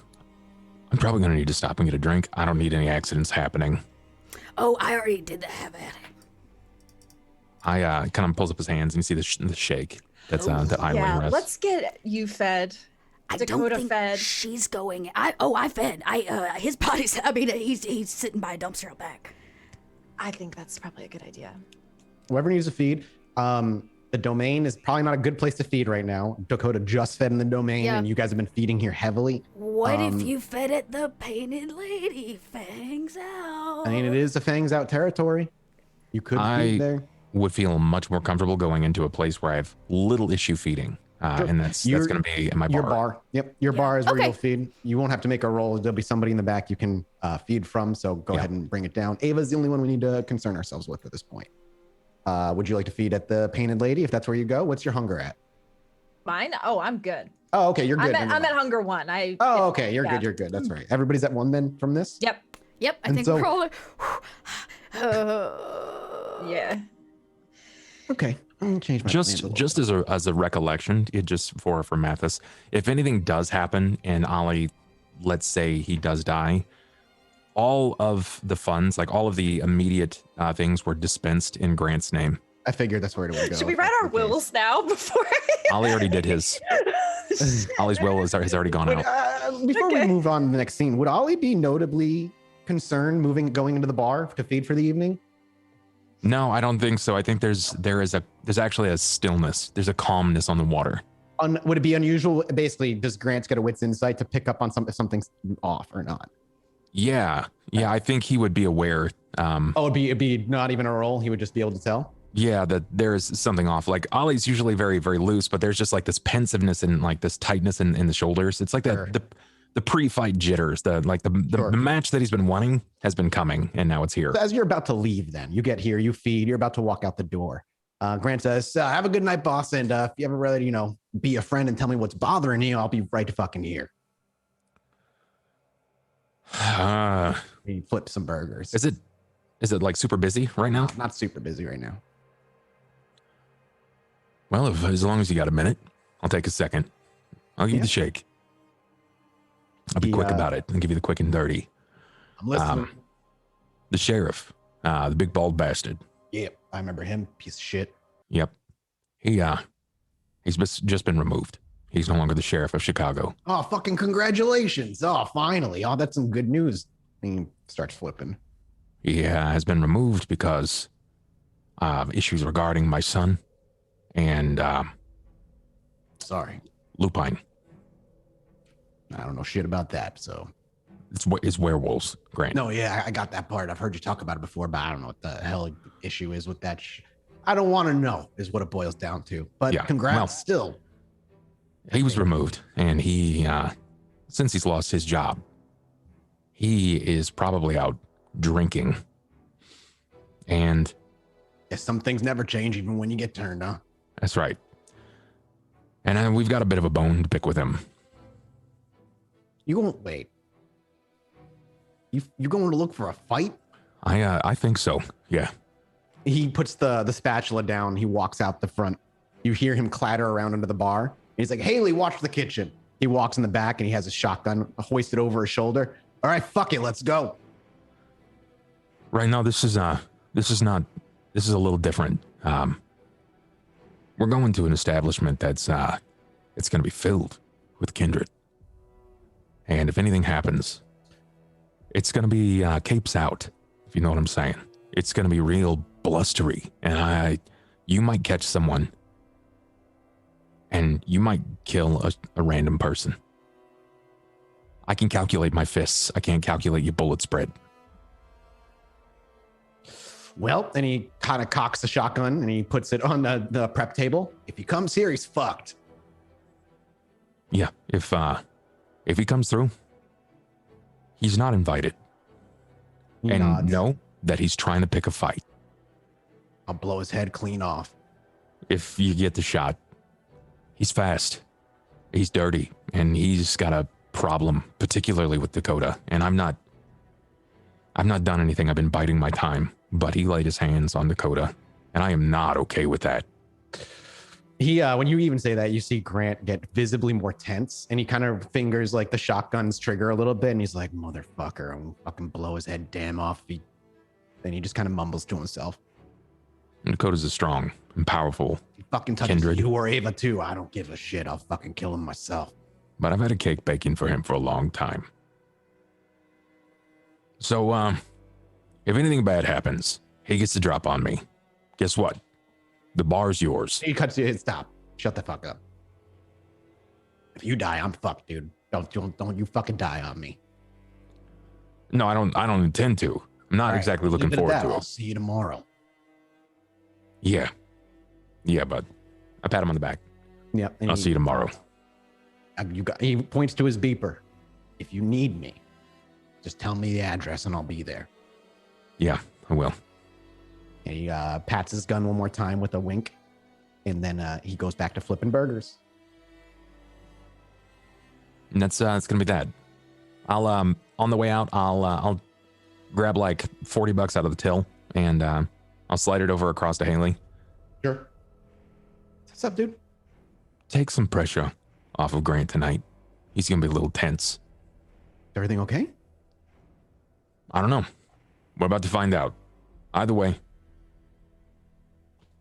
I'm probably going to need to stop and get a drink. I don't need any accidents happening. Oh, I already did that. Have at it. I kind of pulls up his hands and you see the shake that's that idling Yeah. rests. Let's get you fed. I Dakota don't think fed. she's going. I fed. His body's. I mean, he's sitting by a dumpster out back. I think that's probably a good idea. Whoever needs to feed, the domain is probably not a good place to feed right now. Dakota just fed in the domain, Yeah. and you guys have been feeding here heavily. What if you fed at the painted lady? Fangs out. I mean, it is a fangs out territory. You could feed there. Would feel much more comfortable going into a place where I have little issue feeding. And that's going to be in my bar. Your bar. Yep. Your bar is where Okay. you'll feed. You won't have to make a roll. There'll be somebody in the back you can feed from. So go ahead and bring it down. Ava's the only one we need to concern ourselves with at this point. Would you like to feed at the Painted Lady if that's where you go? What's your hunger at? Mine? Oh, I'm good. Oh, okay. You're good. I'm at hunger 1. Oh, okay. You're good. You're good. That's right. Everybody's at 1 then from this? Yep. Yep, I And think so- we're all like, Yeah. Okay. I'm gonna change my plans a little Just bit. as a recollection, it just for Mathis, if anything does happen and Ollie, let's say he does die, all of the funds, like all of the immediate things, were dispensed in Grant's name. I figured that's where it would go. Should we if write that's our the case. wills now before? Ollie already did his. Ollie's will has already gone out. Before we Okay. move on to the next scene, would Ollie be notably concerned going into the bar to feed for the evening? No, I don't think so. I think there's actually a stillness. There's a calmness on the water. Would it be unusual? Basically, does Grant get a wit's insight to pick up on if something's off or not? Yeah. I think he would be aware. It'd be not even a roll. He would just be able to tell. Yeah, that there's something off. Like Ollie's usually very, very loose, but there's just like this pensiveness and like this tightness in the shoulders. It's like Sure. the pre-fight jitters. The Sure. match that he's been wanting has been coming, and now it's here. So as you're about to leave, then you get here, you feed, you're about to walk out the door. Grant says, "Have a good night, boss. And if you ever really, be a friend and tell me what's bothering you, I'll be right to fucking here." He flips some burgers. Is it like super busy right now? Not super busy right now. Well, as long as you got a minute, I'll take a second. I'll give you Yeah. the shake. I'll be quick about it and give you the quick and dirty. I'm listening. The sheriff, the big bald bastard. Yep, I remember him. Piece of shit. Yep. He's just been removed. He's no longer the sheriff of Chicago. Oh, fucking congratulations. Oh, finally. Oh, that's some good news. And he starts flipping. He has been removed because of issues regarding my son and Sorry. Lupine. I don't know shit about that, so. It's werewolves, Grant. No, yeah, I got that part. I've heard you talk about it before, but I don't know what the hell the issue is with that. I don't want to know, is what it boils down to. But Yeah, congrats well- still. He was removed, and he, since he's lost his job, he is probably out drinking. And Yeah, some things never change, even when you get turned, huh? that's right. And we've got a bit of a bone to pick with him. You won't wait. You going to look for a fight? I think so. Yeah. He puts the spatula down. He walks out the front. You hear him clatter around under the bar. He's like, "Haley, watch the kitchen." He walks in the back and he has a shotgun hoisted over his shoulder. "All right, fuck it, let's go." Right now, this is a little different. We're going to an establishment that's it's going to be filled with kindred. And if anything happens, it's going to be capes out, if you know what I'm saying. It's going to be real blustery, and you might catch someone and you might kill a random person. I can calculate my fists. I can't calculate your bullet spread. Well, then he kind of cocks the shotgun and he puts it on the prep table. If he comes here, he's fucked. Yeah, if he comes through, he's not invited. He And nods. know that he's trying to pick a fight. I'll blow his head clean off. If you get the shot, he's fast, he's dirty, and he's got a problem, particularly with Dakota. And I've not done anything. I've been biding my time, but he laid his hands on Dakota, and I am not okay with that. He, when you even say that, you see Grant get visibly more tense, and he kind of fingers like the shotgun's trigger a little bit, and he's like, "Motherfucker, I'm gonna fucking blow his head damn off." Then he just kind of mumbles to himself. And Dakota's a strong and powerful He fucking touches kindred. you or Ava too. I don't give a shit. I'll fucking kill him myself. But I've had a cake baking for him for a long time. So, if anything bad happens, he gets the drop on me. Guess what? The bar's yours. He cuts you. Stop. Shut the fuck up. If you die, I'm fucked, dude. Don't you fucking die on me. No, I don't intend to. I'm not All right, exactly leave looking it at forward that. to I'll it. see you tomorrow. Yeah, bud. I pat him on the back. Yep. and I'll he- see you tomorrow. He points to his beeper. If you need me, just tell me the address and I'll be there. Yeah, I will. And he pats his gun one more time with a wink, and then he goes back to flipping burgers. And that's gonna be that. I'll on the way out, I'll grab like $40 out of the till, and I'll slide it over across to Haley. Sure. What's up, dude? Take some pressure off of Grant tonight. He's gonna be a little tense. Everything okay? I don't know. We're about to find out. Either way,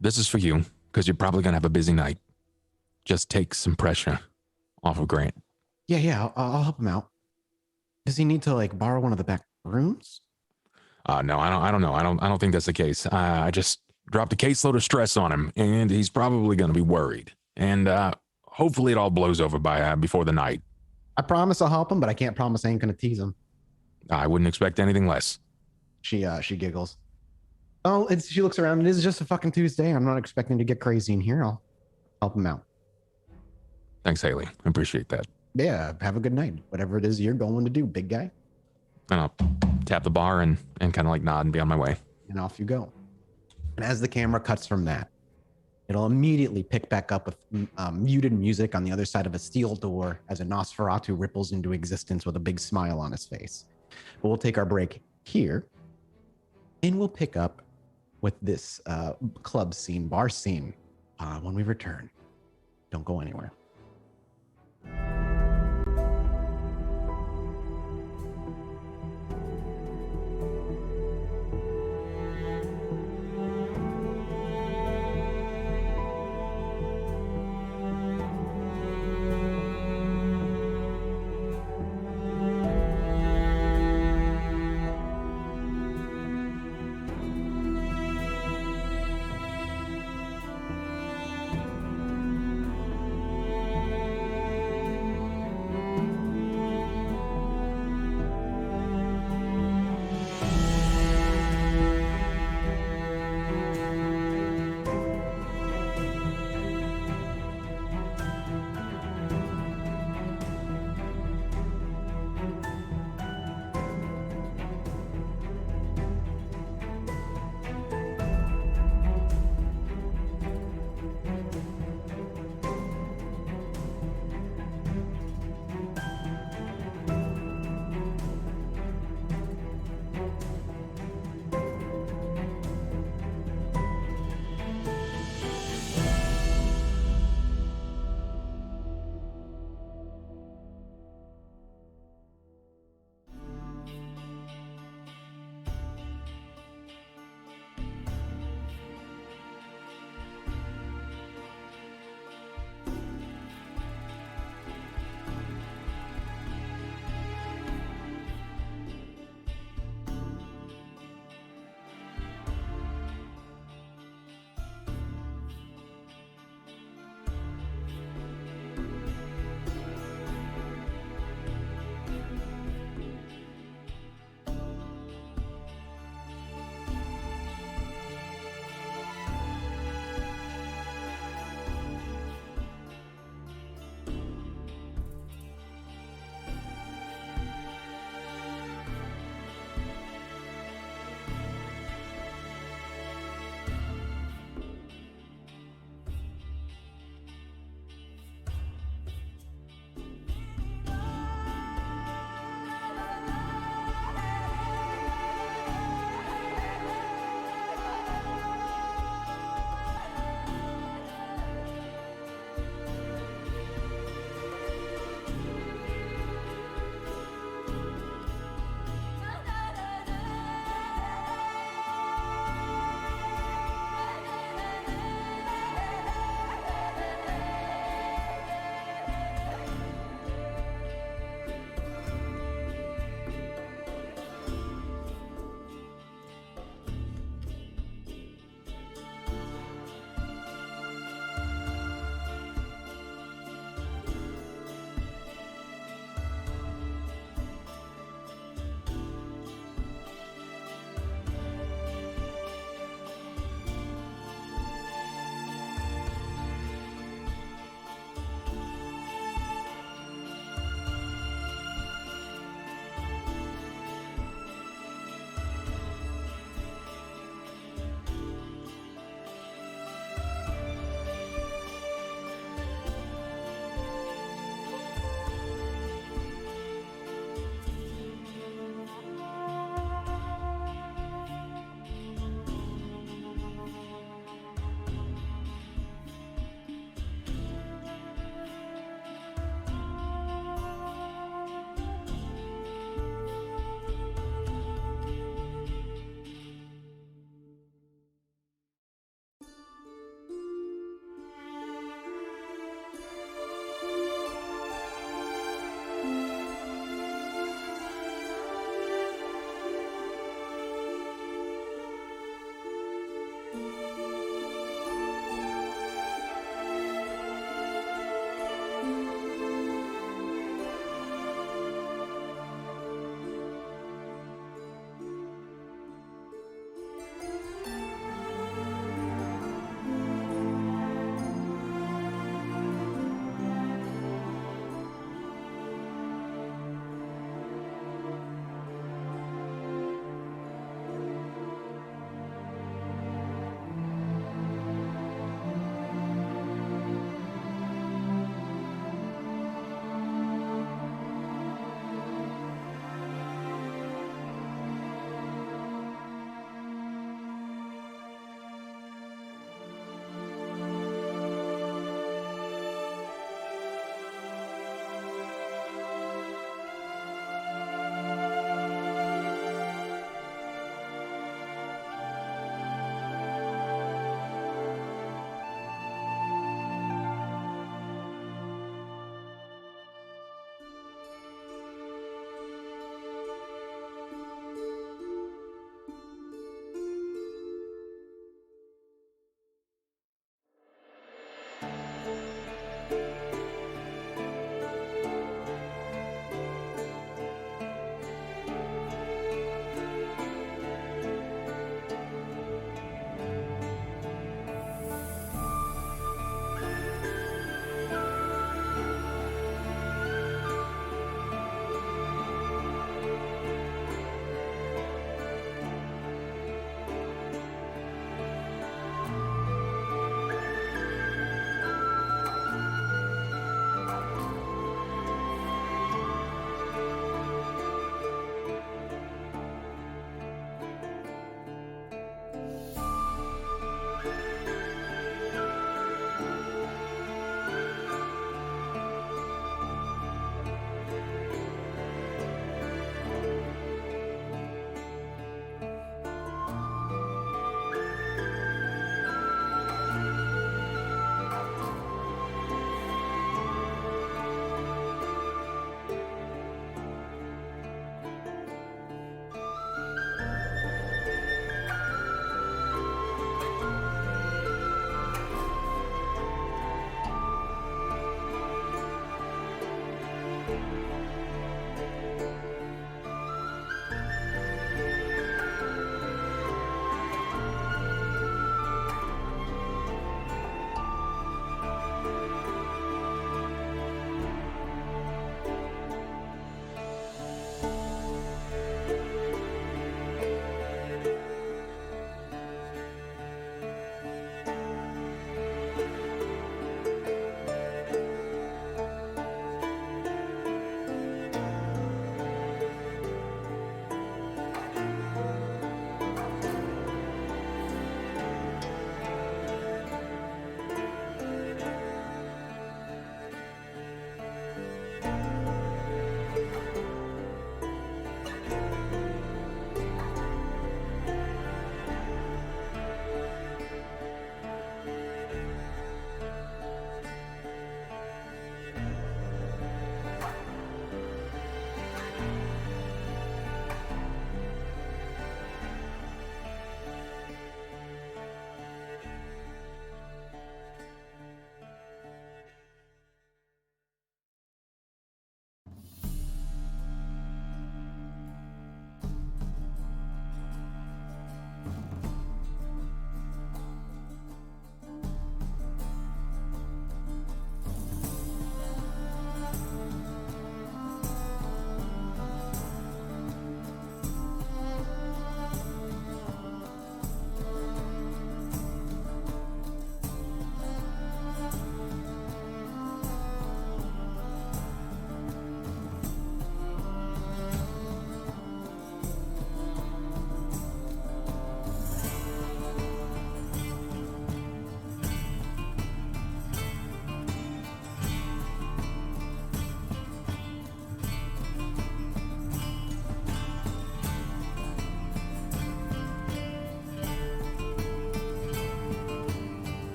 this is for you, because you're probably gonna have a busy night. Just take some pressure off of Grant. Yeah. I'll help him out. Does he need to like borrow one of the back rooms? No, I don't know. I don't think that's the case. I just dropped a caseload of stress on him, and he's probably gonna be worried. And hopefully it all blows over by before the night. I promise I'll help him, but I can't promise I ain't gonna tease him. I wouldn't expect anything less. She giggles. Oh, she looks around. It is just a fucking Tuesday. I'm not expecting to get crazy in here. I'll help him out. Thanks, Haley. I appreciate that. Yeah, have a good night. Whatever it is you're going to do, big guy. And I'll tap the bar and kind of like nod and be on my way. And off you go. And as the camera cuts from that, it'll immediately pick back up with muted music on the other side of a steel door as a Nosferatu ripples into existence with a big smile on his face. But we'll take our break here, and we'll pick up with this club scene, bar scene, when we return. Don't go anywhere.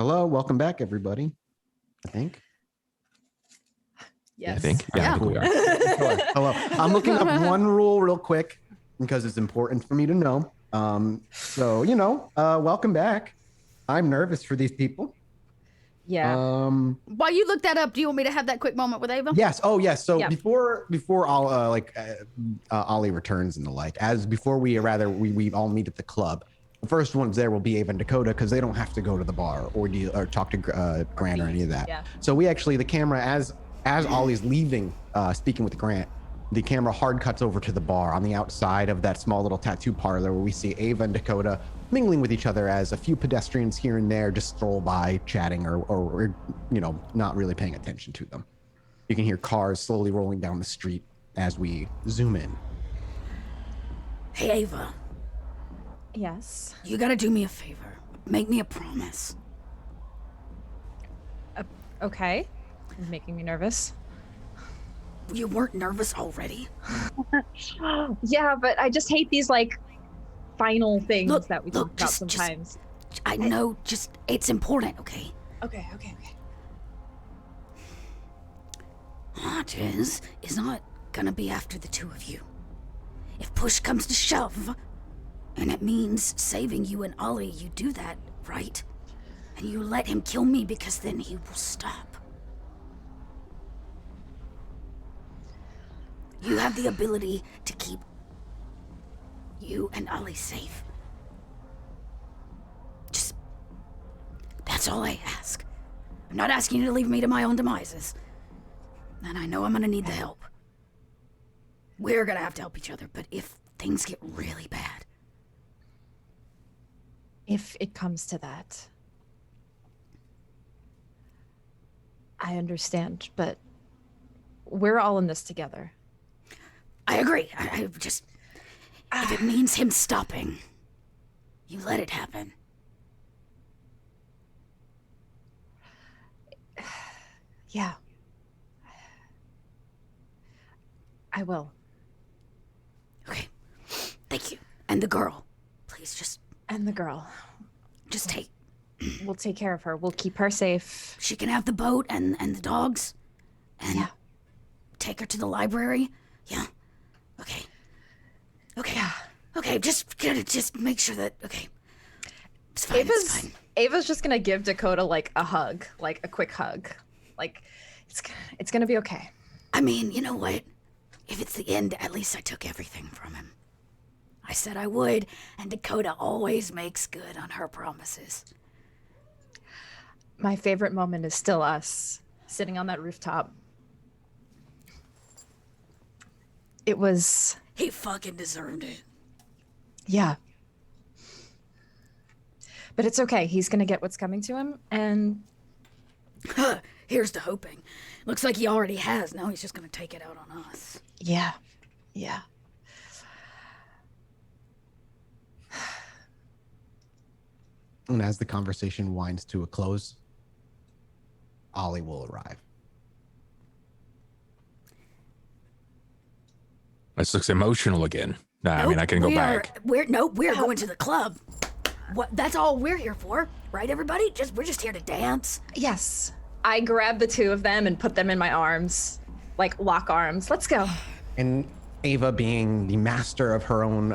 Hello, welcome back, everybody. I think. Yes. I think. Yeah, I think we are. Sure. Hello. I'm looking up one rule real quick because it's important for me to know. So, welcome back. I'm nervous for these people. Yeah. While you look that up, do you want me to have that quick moment with Ava? Yes. Oh, yes. So Yeah. before all Ollie returns and the like, before we all meet at the club. The first ones there will be Ava and Dakota because they don't have to go to the bar or talk to Grant or any of that. Yeah. So we actually, the camera, as Ollie's leaving, speaking with Grant, the camera hard cuts over to the bar on the outside of that small little tattoo parlor where we see Ava and Dakota mingling with each other as a few pedestrians here and there just stroll by chatting or not really paying attention to them. You can hear cars slowly rolling down the street as we zoom in. Hey, Ava, Yes. you gotta do me a favor. Make me a promise. Okay. It's making me nervous. You weren't nervous already? Yeah, but I just hate these final things Look, that we look, talk about just- sometimes. I know, it's important, okay? Okay. Hodges is not gonna be after the two of you. If push comes to shove, and it means saving you and Ollie, you do that, right? And you let him kill me because then he will stop. You have the ability to keep you and Ollie safe. Just, that's all I ask. I'm not asking you to leave me to my own demises. And I know I'm gonna need the help. We're gonna have to help each other, but if things get really bad, If it comes to that. I understand, but we're all in this together. I agree. I just, if it means him stopping, you let it happen. Yeah. I will. Okay. Thank you. And the girl, please And the girl. just take. We'll take care of her. We'll keep her safe. She can have the boat and the dogs. And Yeah. take her to the library. Yeah. Okay. Okay. Yeah. Okay, just make sure that, okay. It's fine, it's fine. Ava's just gonna give Dakota a hug, a quick hug. It's gonna be okay. I mean, you know what? If it's the end, at least I took everything from him. I said I would, and Dakota always makes good on her promises. My favorite moment is still us sitting on that rooftop. It was, He fucking deserved it. yeah. But it's okay. He's gonna get what's coming to him, and Huh, here's to hoping. Looks like he already has. Now he's just gonna take it out on us. yeah. And as the conversation winds to a close, Ollie will arrive. This looks emotional again. Nah, I mean, I can go back. We're going to the club. What? That's all we're here for, right? Everybody, we're just here to dance. Yes. I grab the two of them and put them in my arms, lock arms. Let's go. And Ava, being the master of her own,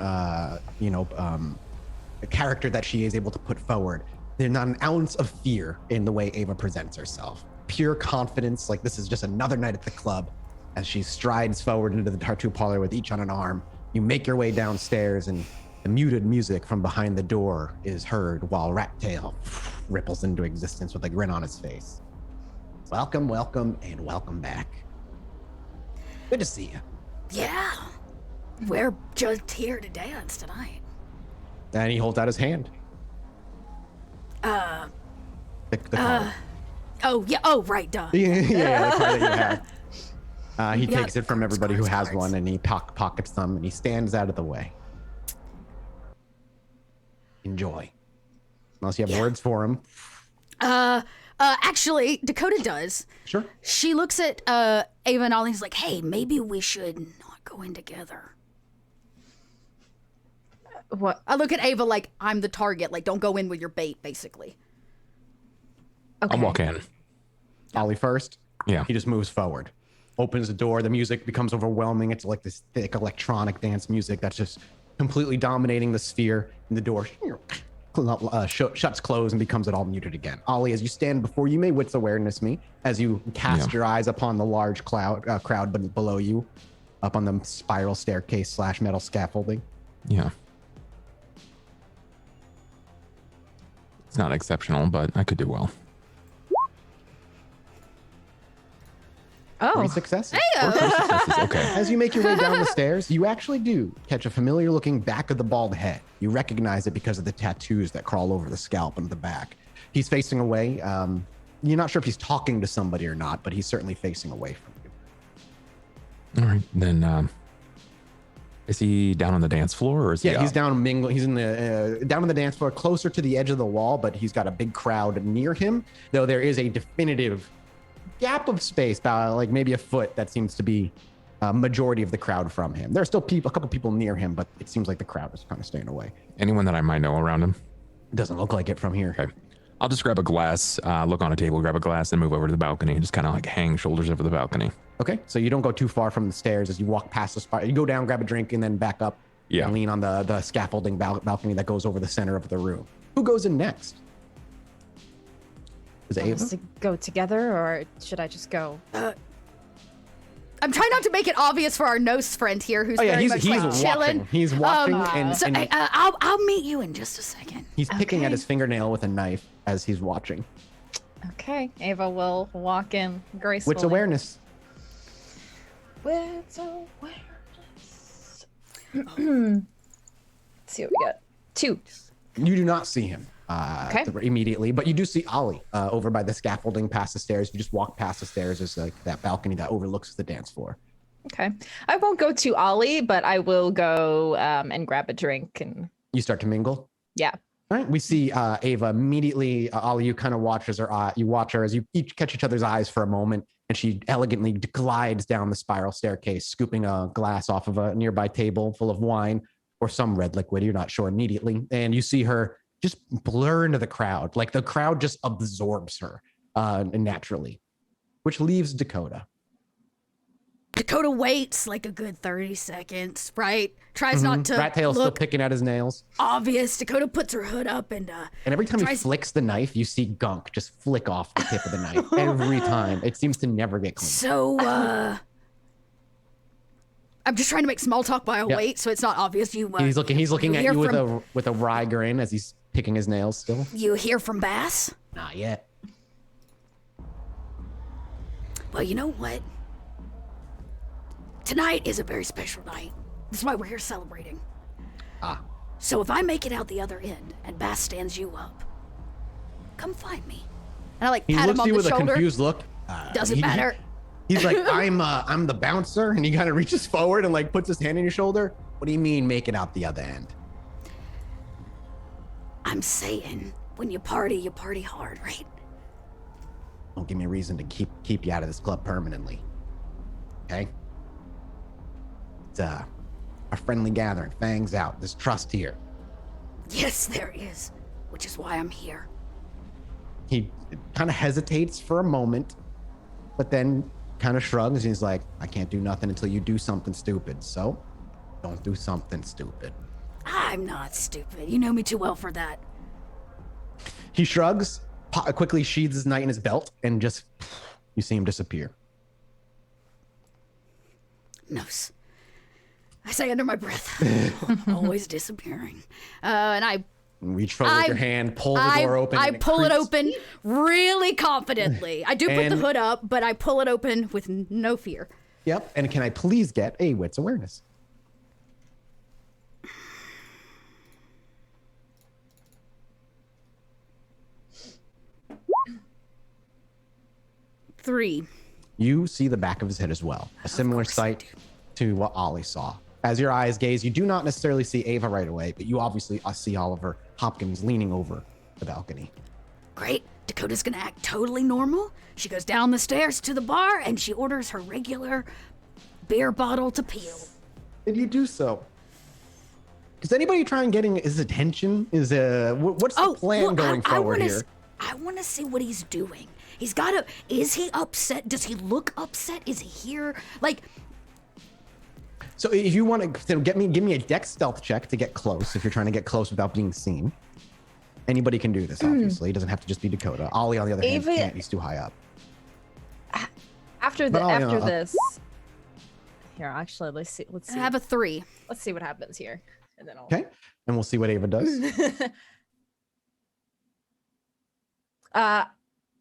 character that she is able to put forward, there's not an ounce of fear in the way Ava presents herself. Pure confidence, like this is just another night at the club. As she strides forward into the tattoo parlor with each on an arm, you make your way downstairs, and the muted music from behind the door is heard while Rattail ripples into existence with a grin on his face. Welcome, and welcome back. Good to see you. Yeah. We're just here to dance tonight. And he holds out his hand. The card. Oh, yeah. Oh, right, duh. Yeah, the card that you have. He Yeah, takes it from everybody who has cards. one, and he pockets them, and he stands out of the way. Enjoy. Unless you have words for him. Actually, Dakota does. Sure. She looks at Ava and Ollie's like, Hey, maybe we should not go in together. What? I look at Ava like I'm the target. Like, don't go in with your bait, basically. Okay. I'll walk in. Ollie first. Yeah. He just moves forward, opens the door. The music becomes overwhelming. It's like this thick electronic dance music that's just completely dominating the sphere. And the door shuts closed and becomes it all muted again. Ollie, as you stand before you, may wits awareness me as you cast your eyes upon the large crowd below you, up on the spiral staircase / metal scaffolding. Yeah. It's not exceptional, but I could do well. 3 successes. Okay. As you make your way down the stairs, you actually do catch a familiar looking back of the bald head. You recognize it because of the tattoos that crawl over the scalp and the back. He's facing away. You're not sure if he's talking to somebody or not, but he's certainly facing away from you. All right. Then, is he down on the dance floor or is he He's up? down mingling. He's in the down on the dance floor, closer to the edge of the wall, but he's got a big crowd near him, though there is a definitive gap of space, about like maybe a foot, that seems to be a majority of the crowd from him. There are still a couple people near him, but it seems like the crowd is kind of staying away. Anyone that I might know around him? It doesn't look like it from here. Okay. I'll just grab a glass, look on a table, grab a glass, and move over to the balcony and just kind of like hang shoulders over the balcony. Okay, so you don't go too far from the stairs as you walk past the spot. You go down, grab a drink, and then back up and lean on the scaffolding balcony that goes over the center of the room. Who goes in next? Is it Want us Ava? to go together, or should I just go? I'm trying not to make it obvious for our nose friend here, who's very much like chilling. He's watching, I'll meet you in just a second. he's picking at his fingernail with a knife as he's watching. Okay, Ava will walk in gracefully. Wits awareness. Wits awareness. Let's see what we got. 2. You do not see him immediately, but you do see Ollie over by the scaffolding past the stairs. You just walk past the stairs. There's like that balcony that overlooks the dance floor. Okay. I won't go to Ollie, but I will go and grab a drink and You start to mingle. yeah. All right. We see Ava immediately. Ollie, you kind of watches her. You watch her as you each catch each other's eyes for a moment, and she elegantly glides down the spiral staircase, scooping a glass off of a nearby table full of wine or some red liquid. You're not sure immediately, and you see her just blur into the crowd. Like the crowd just absorbs her naturally, which leaves Dakota. Dakota waits like a good 30 seconds, right? Tries not to Rat Tail's still look picking at his nails. obvious. Dakota puts her hood up and And every time he tries- flicks the knife, you see gunk just flick off the tip of the knife. Every time. It seems to never get clean. So, I'm just trying to make small talk while I wait, so it's not obvious. He's looking at hear you from- with a wry grin as he's picking his nails still. You hear from Bass? Not yet. Well, you know what? Tonight is a very special night. That's why we're here celebrating. So if I make it out the other end and Bass stands you up, come find me. And I like He pat him looks on at you the with a shoulder. confused look. Doesn't matter. He's like, I'm the bouncer, and he kind of reaches forward and like puts his hand on your shoulder. What do you mean, make it out the other end? I'm saying, when you party hard, right? Don't give me a reason to keep you out of this club permanently. Okay? It's a friendly gathering. Fangs out. There's trust here. Yes, there is. Which is why I'm here. He kind of hesitates for a moment, but then kind of shrugs. And he's like, I can't do nothing until you do something stupid. So don't do something stupid. I'm not stupid. You know me too well for that. He shrugs, quickly sheathes his knife in his belt, and just, you see him disappear. Nos. I say under my breath. Always disappearing. And I Reach forward with your hand, pull the door open. I and pull it creaks. open really confidently. I do put the And- hood up, but I pull it open with no fear. Yep. And can I please get a wits awareness? Three. You see the back of his head as well. A similar sight to what Ollie saw. As your eyes gaze, you do not necessarily see Ava right away, but you obviously see Oliver Hopkins leaning over the balcony. Great. Dakota's gonna act totally normal. She goes down the stairs to the bar and she orders her regular beer bottle to peel. Did you do so? Does anybody try and getting his attention? What's the plan going forward here? I want to see what he's doing. He's got to. Is he upset? Does he look upset? Is he here? Like. So if you want to give me a dex stealth check to get close, if you're trying to get close without being seen. Anybody can do this, obviously. It doesn't have to just be Dakota. Ollie, on the other hand, can't. He's too high up. After this. Here, actually, let's see. I have a 3. Let's see what happens here. And then I'll... Okay. And we'll see what Ava does.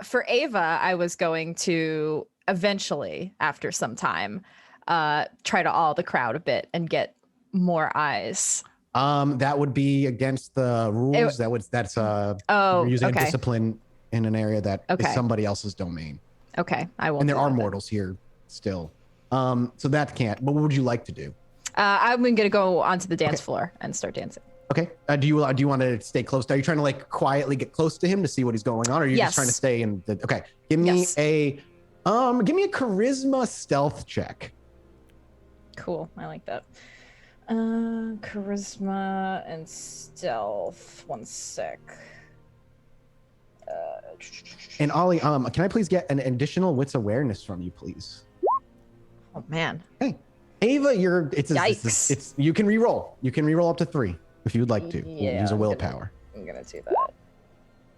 For Ava, I was going to eventually, after some time, try to awe the crowd a bit and get more eyes. That would be against the rules. You're using a discipline in an area that is somebody else's domain. Okay, I will. And there are mortals here still. So that can't. But what would you like to do? I'm gonna go onto the dance floor and start dancing. Okay. Do you want to stay close? Are you trying to like quietly get close to him to see what he's going on, or are you just trying to stay in the? Okay. Give me a charisma stealth check. Cool. I like that. Charisma and stealth. 1 sec. And Ollie, can I please get an additional wits awareness from you, please? Oh man. Hey, Ava, it's you can re-roll. You can re-roll up to 3 if you'd like to. Yeah, Use a willpower. I'm gonna do that.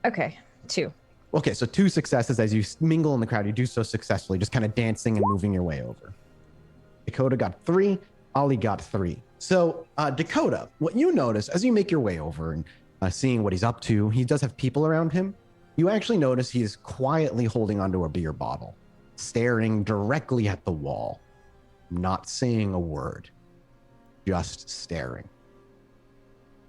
Okay, 2. Okay, so 2 successes as you mingle in the crowd. You do so successfully, just kind of dancing and moving your way over. Dakota got 3. Ollie got 3. So Dakota, what you notice as you make your way over and seeing what he's up to, he does have people around him. You actually notice he is quietly holding onto a beer bottle, staring directly at the wall, not saying a word, just staring.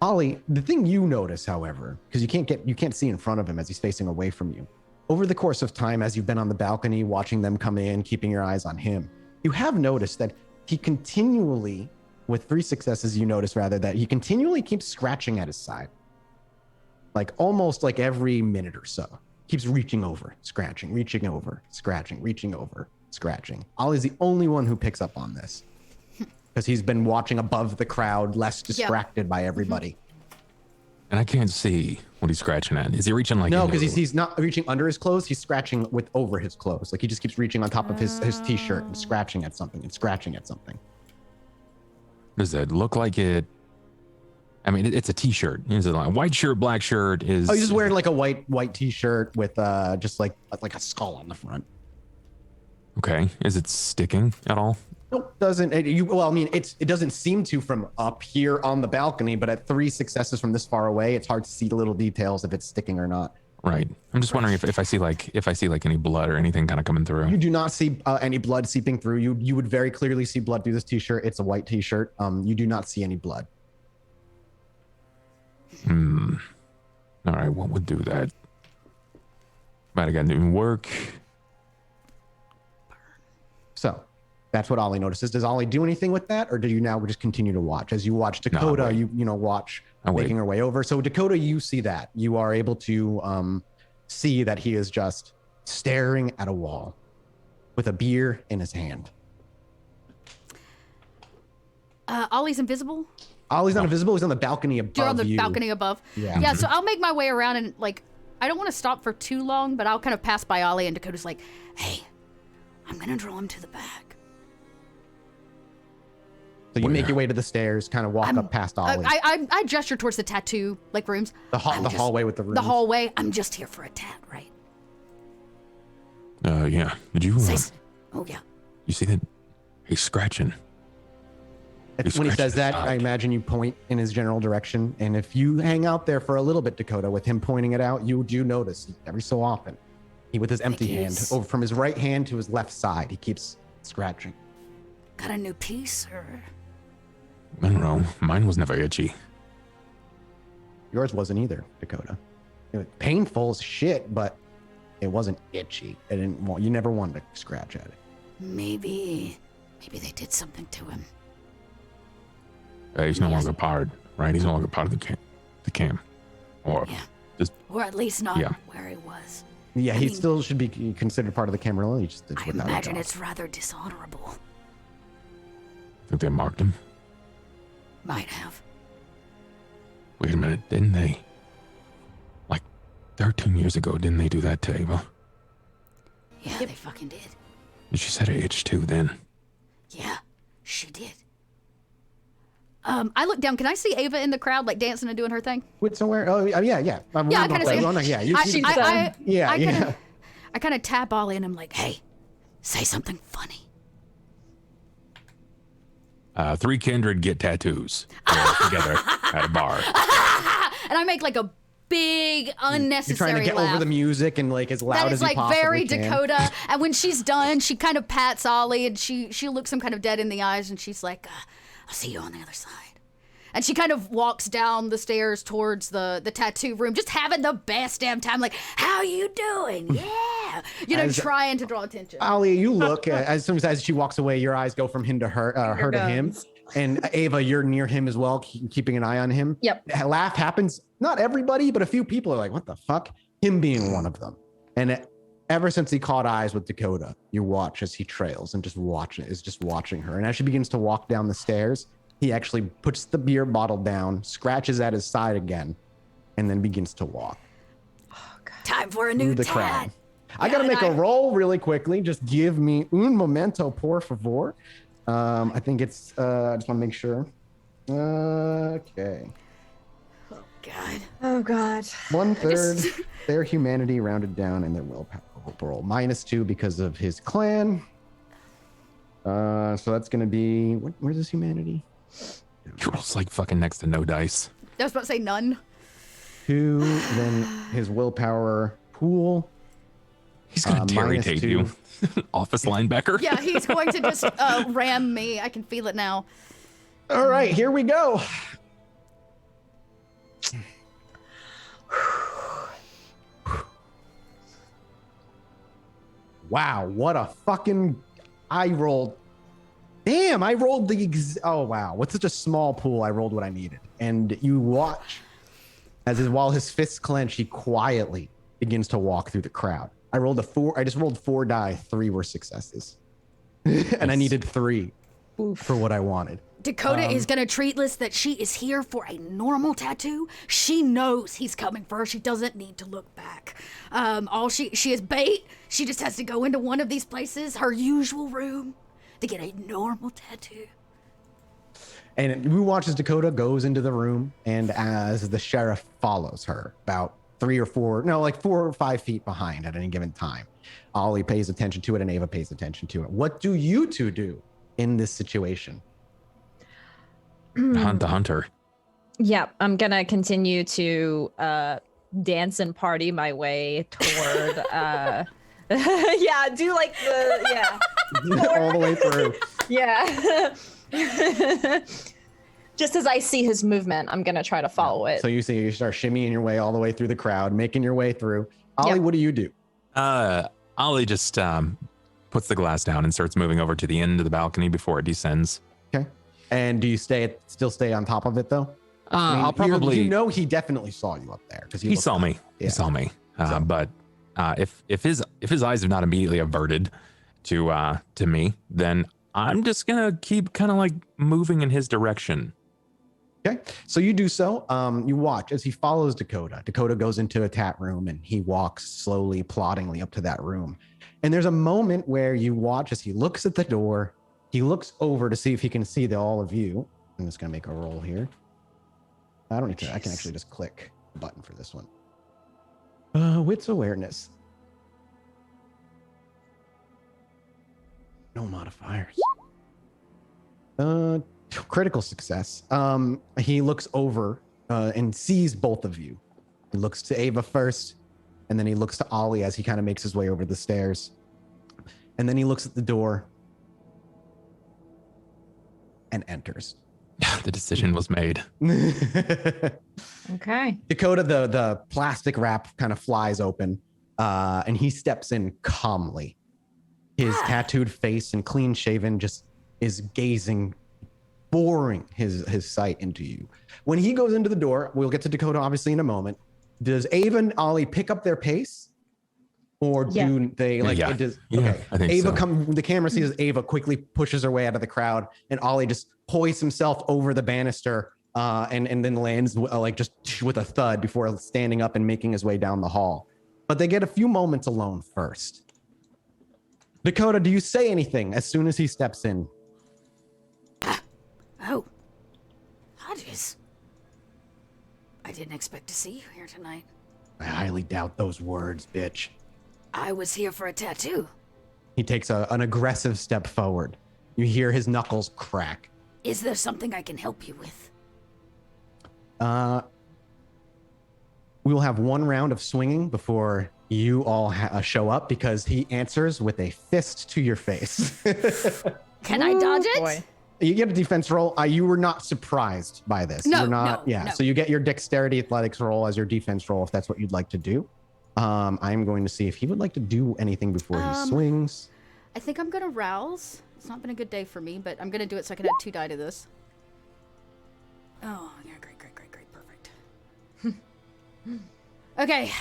Ollie, the thing you notice, however, because you can't see in front of him as he's facing away from you. Over the course of time, as you've been on the balcony watching them come in, keeping your eyes on him, you have noticed that he continually, with 3 successes, you notice rather that he continually keeps scratching at his side. Like almost like every minute or so. Keeps reaching over, scratching, reaching over, scratching, reaching over, scratching. Ollie's the only one who picks up on this. Because he's been watching above the crowd, less distracted by everybody. And I can't see what he's scratching at. Is he reaching like... No, because he's not reaching under his clothes. He's scratching with over his clothes. Like he just keeps reaching on top of his t-shirt and scratching at something and scratching at something. Does it look like it... I mean, it's a t-shirt. Is it like white shirt, black shirt? Oh, he's just wearing like a white t-shirt with just like a skull on the front. Okay. Is it sticking at all? Nope, doesn't. It doesn't seem to from up here on the balcony, but at 3 successes from this far away, it's hard to see the little details if it's sticking or not. Right. I'm just wondering if I see like any blood or anything kind of coming through. You do not see any blood seeping through. You would very clearly see blood through this t-shirt. It's a white t-shirt. You do not see any blood. All right, what would do that? Might have got new work. So that's what Ollie notices. Does Ollie do anything with that, or do you now just continue to watch? As you watch Dakota, watch making her way over. So Dakota, you see that. You are able to see that he is just staring at a wall with a beer in his hand. Ollie's invisible? Ollie's not invisible. He's on the balcony above you. You're on the balcony above? Yeah, so I'll make my way around and, like, I don't want to stop for too long, but I'll kind of pass by Ollie, and Dakota's like, hey, I'm going to draw him to the back. So you make your way to the stairs, kind of walk up past Ollie. I gesture towards the tattoo, like, rooms. The hallway with the rooms. The hallway. I'm just here for a tat, right? Yeah. Did you... oh, yeah. You see that? He's scratching. When he says that, I imagine you point in his general direction. And if you hang out there for a little bit, Dakota, with him pointing it out, you do notice every so often, he with his empty hand, over from his right hand to his left side, he keeps scratching. Got a new piece, or? I don't know. Mine was never itchy. Yours wasn't either, Dakota. It was painful as shit, but it wasn't itchy. You never wanted to scratch at it. Maybe they did something to him. He's no longer part, right? He's no longer part of the camp. Or at least not where he was. Yeah, he still should be considered part of the Camarilla. I imagine it's rather dishonorable. Think they marked him? Might have. Wait a minute, didn't they? Like 13 years ago, didn't they do that to Ava? Yeah, they fucking did. She said her age too then. Yeah, she did. I look down. Can I see Ava in the crowd, like dancing and doing her thing? Wait, somewhere? Oh, yeah. Yeah, I kind of see. Oh, no, yeah, you see. I kind of tap Ollie and I'm like, hey. Hey, say something funny. 3 kindred get tattoos together at a bar. And I make like a big unnecessary You're trying to get laugh. over the music and like as loud That as is you like possibly very can. Dakota. And when she's done, she kind of pats Ollie and she looks him kind of dead in the eyes and she's like, I'll see you on the other side. and she kind of walks down the stairs towards the tattoo room, just having the best damn time. Like, how you doing? Yeah, trying to draw attention. Ali, you look as soon as she walks away, your eyes go from him to her, her to him. And Ava, you're near him as well, keeping an eye on him. Yep. A laugh happens. Not everybody, but a few people are like, what the fuck? Him being one of them. And ever since he caught eyes with Dakota, you watch as he trails and just watching her. And as she begins to walk down the stairs, he actually puts the beer bottle down, scratches at his side again, and then begins to walk. Oh, God. Time for a new the tat. crowd. I gotta make a roll really quickly. Just give me un momento, por favor. I think it's, I just want to make sure. Okay. Oh, God. Oh, God. 1/3 their humanity rounded down and their willpower roll. -2 because of his clan. So that's going to be, where's his humanity? He rolls like fucking next to no dice. I was about to say none. 2, then his willpower pool. He's gonna irritate you. Office linebacker. Yeah, he's going to just ram me. I can feel it now. All right, here we go. Wow, what a fucking... I rolled... Damn, I rolled the... Oh, wow. What's such a small pool? I rolled what I needed. And you watch while his fists clench, he quietly begins to walk through the crowd. I rolled a 4. I just rolled 4 die. 3 were successes. And I needed 3 for what I wanted. Dakota is gonna treat this that she is here for a normal tattoo. She knows he's coming for her. She doesn't need to look back. She is bait. She just has to go into one of these places, her usual room, to get a normal tattoo. And we watch as Dakota goes into the room, and as the sheriff follows her about 4 or 5 feet behind at any given time. Ollie pays attention to it, and Ava pays attention to it. What do you two do in this situation? Hunt the hunter. Yeah, I'm gonna continue to dance and party my way toward do like All the way through. Yeah. Just as I see his movement, I'm gonna try to follow it. So you start shimmying your way all the way through the crowd, making your way through. Ollie, what do you do? Ollie just puts the glass down and starts moving over to the end of the balcony before it descends. Okay. And do you still stay on top of it though? I'll probably. He definitely saw you up there because he saw me. Yeah. He saw me. But if his eyes have not immediately averted to me, then I'm just gonna keep kind of like moving in his direction. Okay, so you do so. You watch as he follows Dakota. Dakota goes into a tat room and he walks slowly, ploddingly up to that room. And there's a moment where you watch as he looks at the door. He looks over to see if he can see all of you. I'm just gonna make a roll here. I don't need to. I can actually just click the button for this one. Wits awareness. No modifiers. Critical success. He looks over and sees both of you. He looks to Ava first, and then he looks to Ollie as he kind of makes his way over the stairs. And then he looks at the door and enters. The decision was made. Okay. Dakota, the plastic wrap kind of flies open, and he steps in calmly. His tattooed face and clean shaven just is gazing, boring his sight into you. When he goes into the door, we'll get to Dakota obviously in a moment. Does Ava and Ollie pick up their pace? Or do they like it does? Okay. I think Ava so. the camera sees Ava quickly pushes her way out of the crowd, and Ollie just hoists himself over the banister and then lands like just with a thud before standing up and making his way down the hall. But they get a few moments alone first. Dakota, do you say anything as soon as he steps in? Oh. Hodges. I didn't expect to see you here tonight. I highly doubt those words, bitch. I was here for a tattoo. He takes an aggressive step forward. You hear his knuckles crack. Is there something I can help you with? We will have one round of swinging before you all show up because he answers with a fist to your face. Can I dodge it? Boy. You get a defense roll. You were not surprised by this. No, You're not, no, yeah. no. So you get your dexterity athletics roll as your defense roll if that's what you'd like to do. I'm going to see if he would like to do anything before he swings. I think I'm gonna rouse. It's not been a good day for me, but I'm gonna do it so I can add 2 die to this. Oh, yeah, great, perfect. Okay.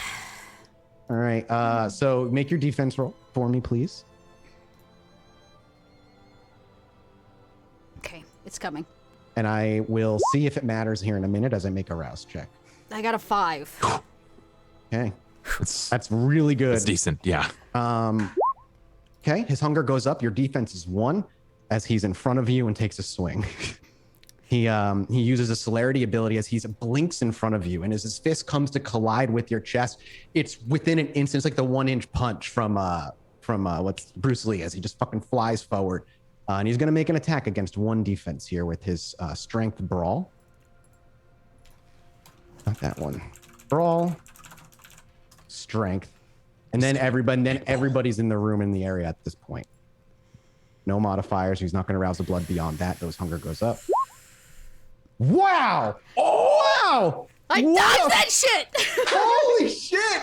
All right. So make your defense roll for me, please. Okay, it's coming. And I will see if it matters here in a minute as I make a rouse check. I got a 5. Okay. It's That's really good. it's decent. Yeah. Okay. His hunger goes up. Your defense is 1 as he's in front of you and takes a swing. He uses a celerity ability as he blinks in front of you, and as his fist comes to collide with your chest, it's within an instant. It's like the 1-inch punch from what's Bruce Lee as he just fucking flies forward. And he's going to make an attack against 1 defense here with his strength brawl. Not that one. Brawl, strength, and then everybody's in the room in the area at this point. No modifiers. He's not going to rouse the blood beyond that. Those hunger goes up. Wow! Oh wow! I dodged that shit! Holy shit!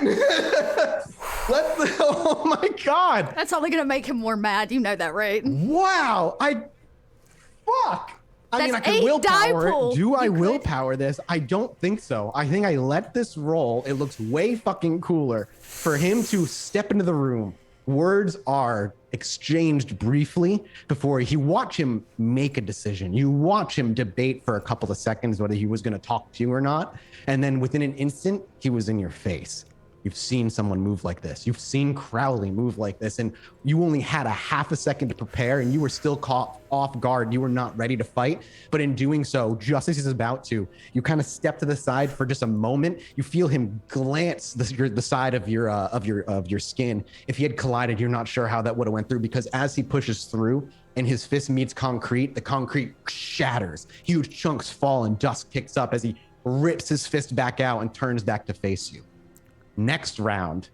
Oh my god! That's only gonna make him more mad. You know that, right? Wow! Fuck! I mean, I That's can 8 die willpower pool. it. Do I You could. willpower this? I don't think so. I think I let this roll. It looks way fucking cooler for him to step into the room. Words are exchanged briefly before you watch him make a decision. You watch him debate for a couple of seconds whether he was going to talk to you or not. And then within an instant, he was in your face. You've seen someone move like this. You've seen Crowley move like this, and you only had a half a second to prepare, and you were still caught off guard. You were not ready to fight, but in doing so, just as he's about to, you kind of step to the side for just a moment. You feel him glance the side of your skin. If he had collided, you're not sure how that would have went through, because as he pushes through and his fist meets concrete, the concrete shatters. Huge chunks fall, and dust kicks up as he rips his fist back out and turns back to face you. Next round,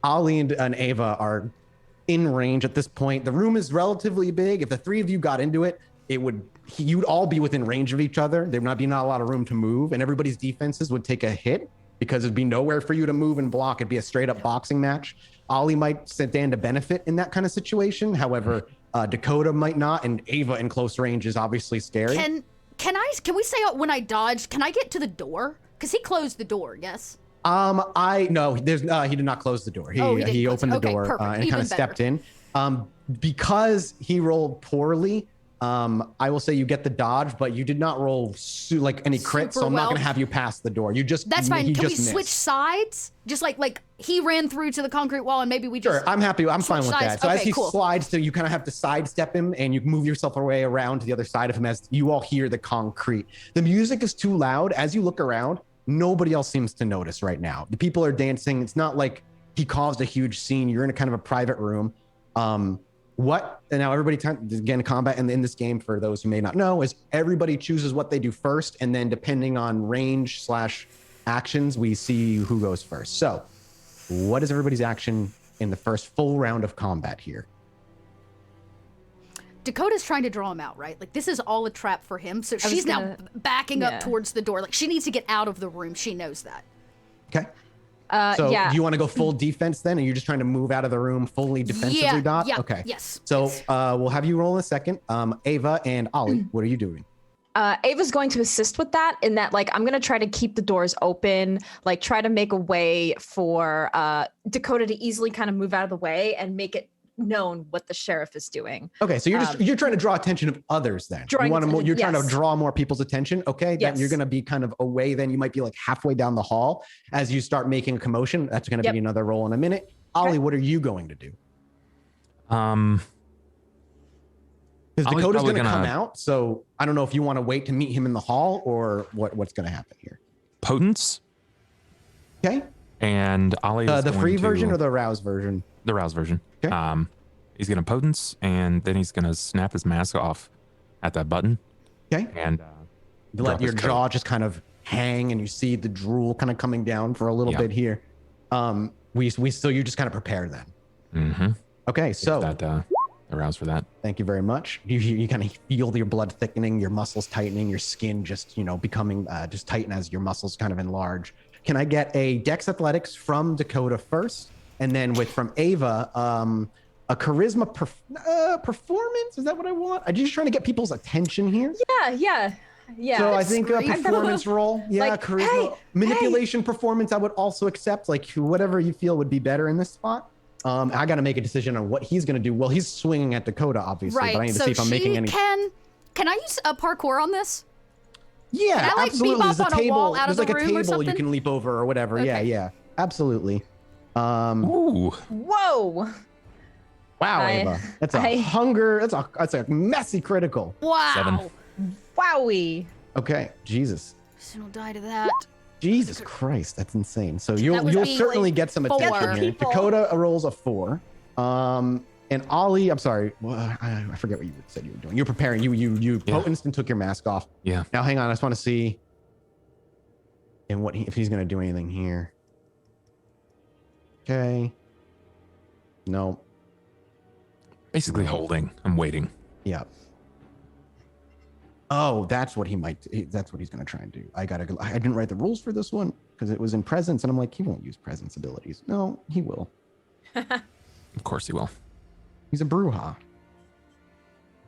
Ollie and Ava are in range at this point. The room is relatively big. If the 3 of you got into it, you'd all be within range of each other. There would not be a lot of room to move, and everybody's defenses would take a hit because there'd be nowhere for you to move and block. It'd be a straight up boxing match. Ollie might stand to benefit in that kind of situation. However, Dakota might not, and Ava in close range is obviously scary. Can we say when I dodged, can I get to the door? Because he closed the door, yes? No, he did not close the door. He opened the door and kind of stepped in. Because he rolled poorly, I will say you get the dodge, but you did not roll like any crits, so I'm not going to have you pass the door. That's fine. Can we missed. switch sides? Just like he ran through to the concrete wall, and maybe we just. Sure, I'm happy. I'm fine with that. So okay, as he cool. slides to, you kind of have to sidestep him, and you move yourself away around to the other side of him as you all hear the concrete. The music is too loud. As you look around, nobody else seems to notice right now. The people are dancing. It's not like he caused a huge scene. You're in a kind of a private room. And now everybody, again, combat in this game, for those who may not know, is everybody chooses what they do first. And then depending on range / actions, we see who goes first. So what is everybody's action in the first full round of combat here? Dakota's trying to draw him out, right? Like, this is all a trap for him. So she's now backing up towards the door. Like, she needs to get out of the room. She knows that. Okay. So do you want to go full defense then? And you're just trying to move out of the room fully defensively, Dot? Yeah. Okay. Yes. So we'll have you roll in a second. Ava and Ollie, what are you doing? Ava's going to assist with that, in that, like, I'm going to try to keep the doors open, like try to make a way for Dakota to easily kind of move out of the way and make known what the sheriff is doing. Okay, so you're trying to draw attention of others then. You're trying to draw more people's attention. Okay, then you're going to be kind of away. Then you might be like halfway down the hall as you start making a commotion. That's going to be another roll in a minute. Ollie, what are you going to do? Because Dakota's going to come out, so I don't know if you want to wait to meet him in the hall or what's going to happen here. Potence. Okay. And Ollie is the free version or the rouse version? The rouse version. Okay. He's going to potence, and then he's going to snap his mask off at that button. Okay. And you let your jaw just kind of hang, and you see the drool kind of coming down for a little bit here. You just kind of prepare then. Mm-hmm. Okay, so that arouse for that. Thank you very much. You kind of feel your blood thickening, your muscles tightening, your skin just becoming just tighten as your muscles kind of enlarge. Can I get a Dex Athletics from Dakota first, and then from Ava, a charisma performance? Is that what I want? I'm just trying to get people's attention here. Yeah. So I think a performance roll. Yeah, charisma, manipulation, performance. I would also accept whatever you feel would be better in this spot. I got to make a decision on what he's going to do. Well, he's swinging at Dakota, obviously, right. but I need to see if I'm making any. Can I use a parkour on this? Yeah, can I, absolutely. There's a table. There's like a table you can leap over or whatever. Okay. Yeah, absolutely. Ooh. Whoa. Wow, Ava. That's a hunger. That's a messy critical. Wow. 7. Wowie. Okay, Jesus. Soon will die to that. Jesus Christ, that's insane. So you'll certainly get some attention here. Dakota rolls a 4. And Ollie, I'm sorry, I forget what you said you were doing. You're preparing. You potenced and took your mask off. Yeah. Now hang on, I just want to see if he's gonna do anything here. Okay. No. Basically holding. I'm waiting. Yeah. Oh, that's what that's what he's going to try and do. I didn't write the rules for this one because it was in presence, and I'm like, he won't use presence abilities. No, he will. Of course he will. He's a Bruja.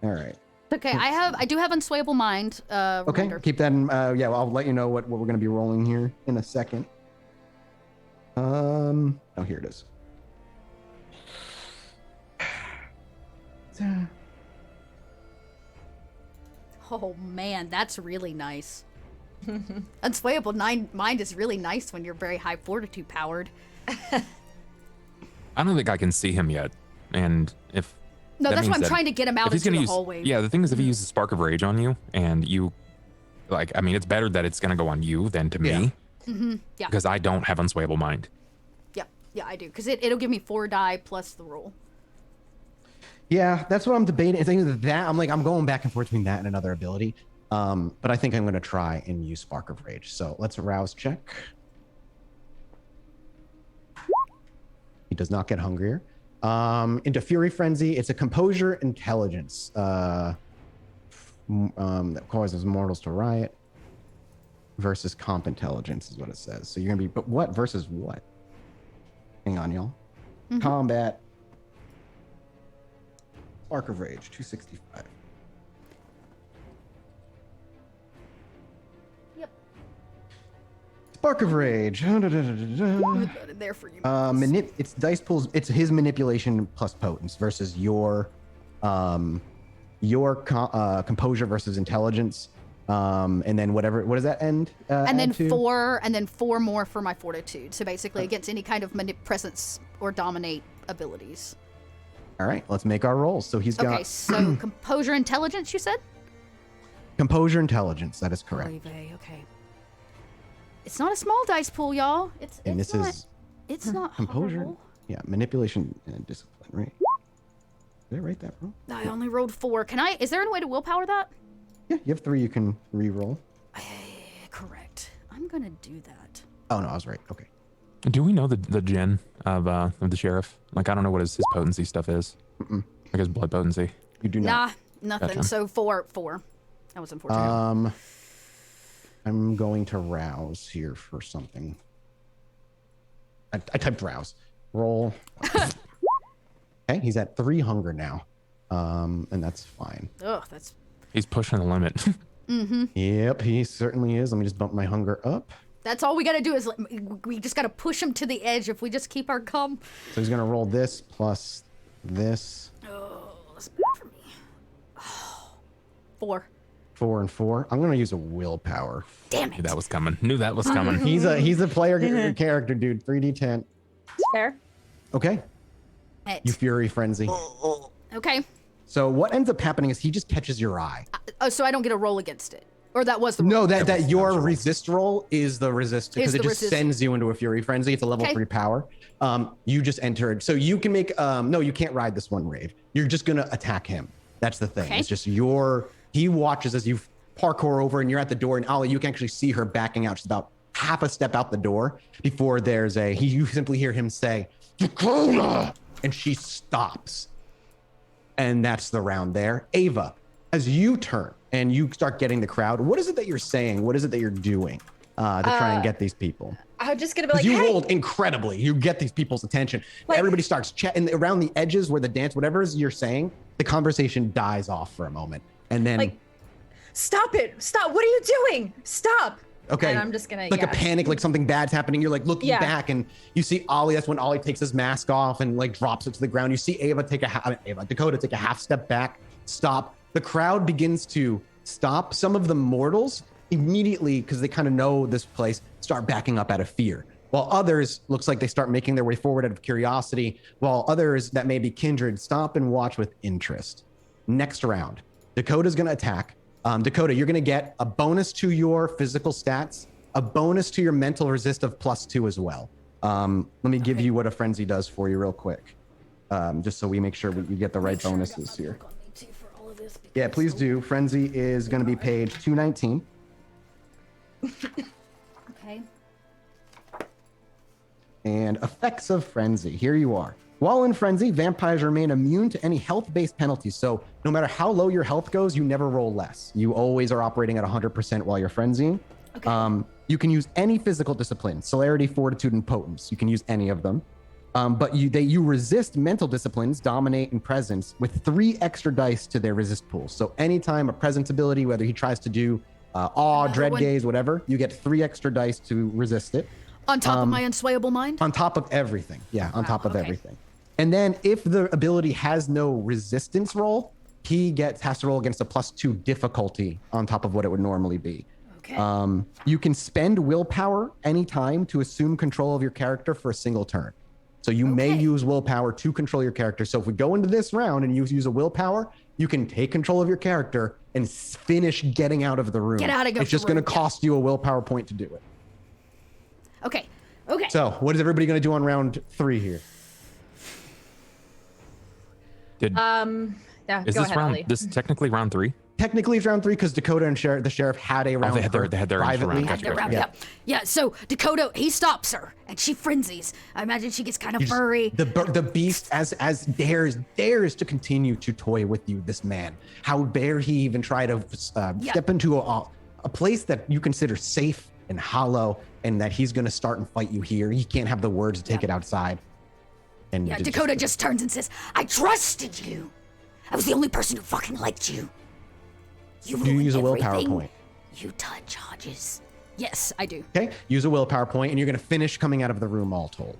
All right. Okay, I do have Unswayable Mind. Okay, reminder. keep that in. Well, I'll let you know what we're going to be rolling here in a second. Oh, here it is. Oh man, that's really nice. Unswayable Mind is really nice when you're very high fortitude powered. I don't think I can see him yet, and if that's why I'm trying to get him out into the hallway. Yeah, the thing is, if he uses Spark of Rage on you, and you, it's better that it's gonna go on you than to me. Mm-hmm. Yeah. Because I don't have Unswayable Mind. Yeah, I do. Because it'll give me 4 die plus the roll. Yeah, that's what I'm debating. I think that I'm going back and forth between that and another ability. But I think I'm going to try and use Spark of Rage. So let's rouse check. He does not get hungrier. Into Fury Frenzy, it's a Composure Intelligence that causes mortals to riot versus Comp Intelligence is what it says. So you're going to be, but what versus what? Hang on, y'all. Mm-hmm. Combat. Spark of Rage, 265. Yep. Spark of Rage. There for you. It's dice pools. It's his manipulation plus potence versus your composure versus intelligence. And then what does that end? And then 4 more for my fortitude. So basically against any kind of presence or dominate abilities. All right, let's make our rolls. So he's got. Okay, so composure intelligence, you said? Composure intelligence, that is correct. Okay. It's not a small dice pool, y'all. It's not composure. horrible. Yeah, manipulation and discipline, right? Did I write that wrong? I only rolled 4. Is there any way to willpower that? Yeah, you have 3 you can re-roll. Correct. I'm gonna do that. Oh no, I was right. Okay. Do we know the gen of the sheriff? I don't know what his potency stuff is. Like his blood potency. You do not. Nah, nothing. Gotcha. So 4. That was unfortunate. I'm going to rouse here for something. I typed rouse. Roll. Okay, he's at 3 hunger now. And that's fine. He's pushing the limit. Mm-hmm. Yep, he certainly is. Let me just bump my hunger up. That's all we gotta do is we just gotta push him to the edge if we just keep our calm. So he's gonna roll this plus this. Oh, that's bad for me. 4. 4 and 4. I'm gonna use a willpower. Damn Knew it. that was coming. Knew that was coming. He's a player character, dude. 3d10. Fair. Okay. You fury frenzy. Okay. So what ends up happening is he just catches your eye. Oh, so I don't get a roll against it, or that was the No, roll. that your resist roll is the resist because Is it the just resist. sends you into a fury frenzy. It's a level Okay. 3 power. You just entered, so you can make. No, you can't ride this one rave. You're just gonna attack him. That's the thing. Okay. It's just he watches as you parkour over and you're at the door, and Ollie, you can actually see her backing out. She's about half a step out the door before you simply hear him say, Dakota! And she stops. And that's the round there. Ava, as you turn and you start getting the crowd, what is it that you're saying? What is it that you're doing to try and get these people? I'm just gonna be 'Cause like, you hey, rolled incredibly. You get these people's attention. Like- Everybody starts chatting around the edges where the dance, whatever it is you're saying, the conversation dies off for a moment. And then, like, stop it! Stop! What are you doing? Stop! okay. And I'm just gonna like a panic, like something bad's happening. You're like looking Yeah. back and you see Ollie. That's when Ollie takes his mask off and like drops it to the ground. You see Dakota take a half step back, stop. The crowd begins to stop. Some of the mortals immediately, because they kind of know this place, start backing up out of fear. While others, looks like they start making their way forward out of curiosity. While others that may be kindred stop and watch with interest. Next round, Dakota's going to attack. Dakota, you're going to get a bonus to your physical stats, a bonus to your mental resist of +2 as well. Let me give you what a frenzy does for you real quick, just so we make sure we get the right bonuses here. Yeah, please do. Frenzy is going to be page 219. Okay. And effects of frenzy. Here you are. While in frenzy, vampires remain immune to any health-based penalties. So no matter how low your health goes, you never roll less. You always are operating at 100% while you're frenzying. Okay. You can use any physical discipline, celerity, fortitude, and potence. You can use any of them. But you resist mental disciplines, dominate, and presence with 3 extra dice to their resist pool. So anytime a presence ability, whether he tries to do awe, Another dread one. gaze, whatever, you get 3 extra dice to resist it. On top of my unswayable mind? On top of everything. Yeah, on top of okay. everything. And then if the ability has no resistance roll, he has to roll against a +2 difficulty on top of what it would normally be. Okay. You can spend willpower anytime to assume control of your character for a single turn. So you may Okay. use willpower to control your character. So if we go into this round and you use a willpower, you can take control of your character and finish getting out of the room. Get out of It's just the going to room, yeah. cost you a willpower point to do it. Okay. Okay. So what is everybody going to do on round 3 here? Yeah, Is go this ahead, round? Ollie. This is technically round 3. Technically, it's round 3 because Dakota and the sheriff had a round. they had their initial privately. round. Had Gotcha, to round yeah. it up. Yeah, so Dakota, he stops her and she frenzies. I imagine she gets kind of furry. The beast as dares to continue to toy with you. This man, how dare he even try to step into a place that you consider safe and hollow, and that he's going to start and fight you here. He can't have the words to take it outside. And Yeah, Dakota just turns and says, I trusted you. I was the only person who fucking liked you. You Do you ruined use a willpower everything point? You touch, Hodges. Yes, I do. Okay, use a willpower point, and you're going to finish coming out of the room all told.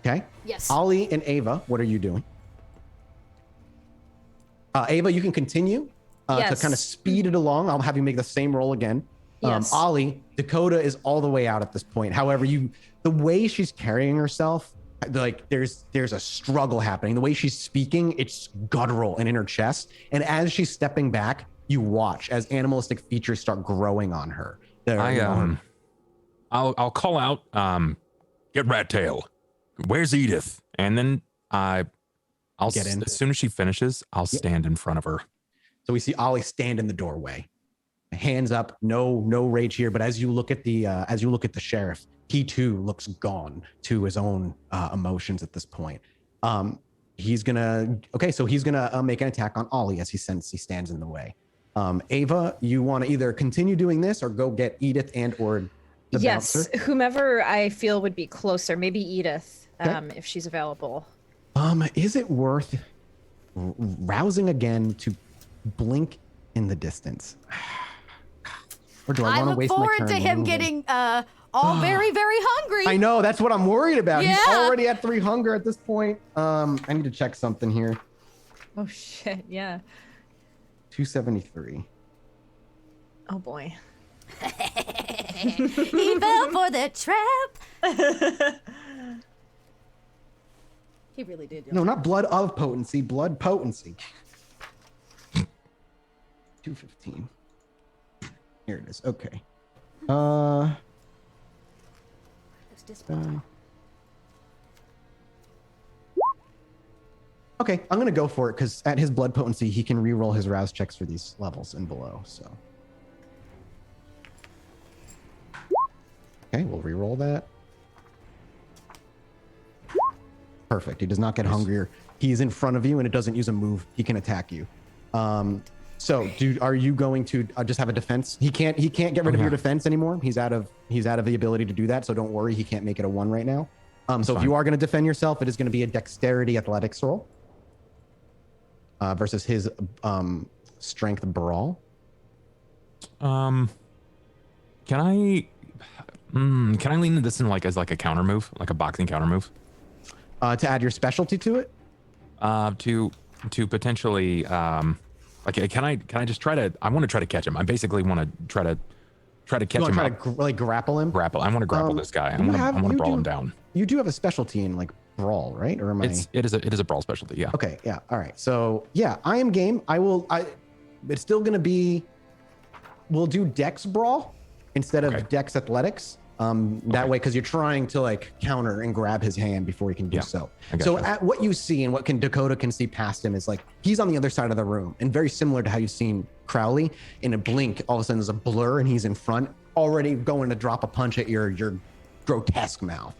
Okay. Yes. Ollie and Ava, what are you doing? Ava, you can continue to Yes. kind of speed it along. I'll have you make the same roll again. Yes. Ollie, Dakota is all the way out at this point. However, the way she's carrying herself, like there's a struggle happening. The way she's speaking, it's guttural and in her chest. And as she's stepping back, you watch as animalistic features start growing on her. I'll call out, get Rat Tail. Where's Edith? And then I'll Get in. as soon as she finishes, I'll stand in front of her. So we see Ollie stand in the doorway, hands up, no rage here. But as you look at the sheriff, he too looks gone to his own emotions at this point. He's gonna make an attack on Ollie as he stands in the way. Ava, you want to either continue doing this or go get Edith or the Yes, bouncer? whomever I feel would be closer. Maybe Edith, Okay. if she's available. Is it worth rousing again to blink in the distance? Or do I I want to look waste my forward turn to him moving? getting all very, very hungry. I know, that's what I'm worried about. He's Yeah. already at 3 hunger at this point. I need to check something here. Oh shit, yeah. 273. Oh boy. He fell for the trap. He really did. No, not blood of potency, blood potency. 215. Here it is. Okay. Okay, I'm gonna go for it because at his blood potency, he can re-roll his rouse checks for these levels and below. So. Okay, we'll re-roll that. Perfect. He does not get hungrier. He is in front of you, and it doesn't use a move. He can attack you. So, dude, are you going to just have a defense? He can't get rid of your defense anymore. He's out of the ability to do that. So don't worry. He can't make it a 1 right now. So if you are going to defend yourself, it is going to be a dexterity athletics roll versus his strength brawl. Can I lean into this in as a counter move, like a boxing counter move? To add your specialty to it? To potentially can I just try to? I want to try to catch him. I basically want to try to catch him. Try to grapple him. Grapple. I want to grapple this guy. I want to brawl him down. You do have a specialty in brawl, right? Or am it is a brawl specialty. Yeah. Okay. Yeah. All right. So yeah, I am game. It's still gonna be. We'll do Dex brawl instead of Dex athletics. That way, because you're trying to counter and grab his hand before he can do so. So at what you see and what Dakota can see past him is he's on the other side of the room, and very similar to how you've seen Crowley. In a blink, all of a sudden there's a blur, and he's in front, already going to drop a punch at your grotesque mouth.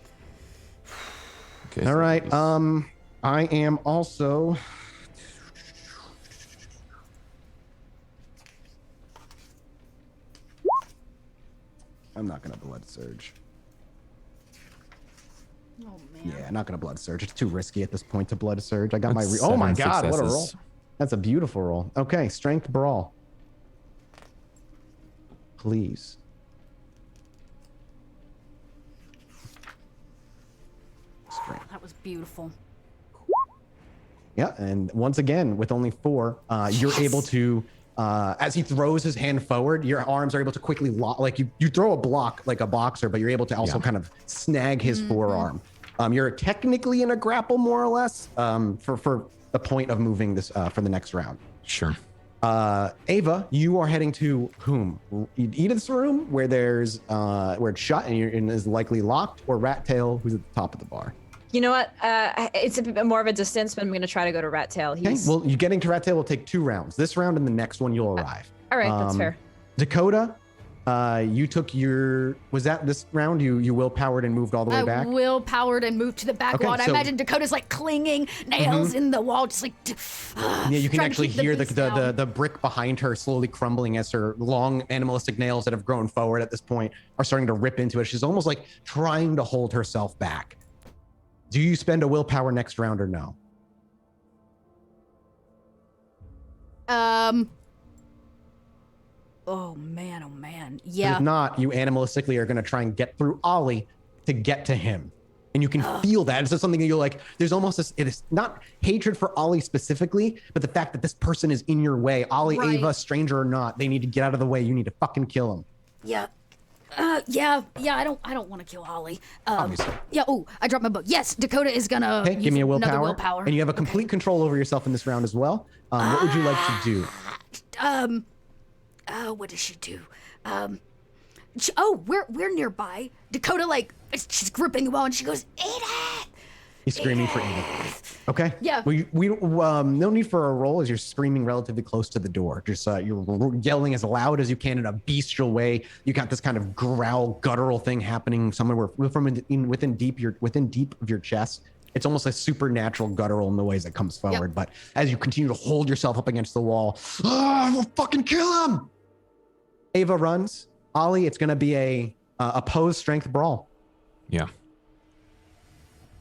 Okay. All right. I am also. I'm not gonna blood surge. Oh man. Yeah, not gonna blood surge. It's too risky at this point to blood surge. I got my. Oh my god! What a roll! That's a beautiful roll. Okay, strength brawl. Please. Strength. That was beautiful. Yeah, and once again, with only 4, you're able to. As he throws his hand forward, your arms are able to quickly lock. You throw a block like a boxer, but you're able to also kind of snag his forearm. You're technically in a grapple, more or less, for the point of moving this for the next round. Sure. Ava, you are heading to whom? Edith's room, where there's where it's shut and is likely locked, or Rat Tail, who's at the top of the bar. You know what? It's a bit more of a distance, but I'm going to try to go to Rat Tail. Okay. Well, you getting to Rat Tail will take 2 rounds. This round and the next one you'll arrive. All right, that's fair. Dakota, you took your. Was that this round? You willpowered and moved all the way back. I willpowered and moved to the back wall. I imagine Dakota's clinging nails in the wall, just yeah, you can actually hear the brick behind her slowly crumbling as her long animalistic nails that have grown forward at this point are starting to rip into it. She's almost trying to hold herself back. Do you spend a willpower next round or no? Oh man. Yeah. If not, you animalistically are going to try and get through Ollie to get to him. And you can feel that. It's just something that you're there's almost this, it is not hatred for Ollie specifically, but the fact that this person is in your way. Ollie, right. Ava, stranger or not, they need to get out of the way. You need to fucking kill him. Yeah. Yeah, I don't want to kill Ollie. Obviously. Yeah, I dropped my book. Yes, Dakota is gonna give me a willpower. Another willpower. And you have a complete control over yourself in this round as well. What would you like to do? What does she do? We're nearby. Dakota, she's gripping the wall and she goes, Edith! He's screaming for Edith. Okay. Yeah. We no need for a roll as you're screaming relatively close to the door. Just you're yelling as loud as you can in a bestial way. You got this kind of growl, guttural thing happening somewhere from within deep of your chest. It's almost a supernatural guttural noise that comes forward. Yep. But as you continue to hold yourself up against the wall, we'll fucking kill him. Ava runs. Ollie, it's going to be a opposed strength brawl. Yeah.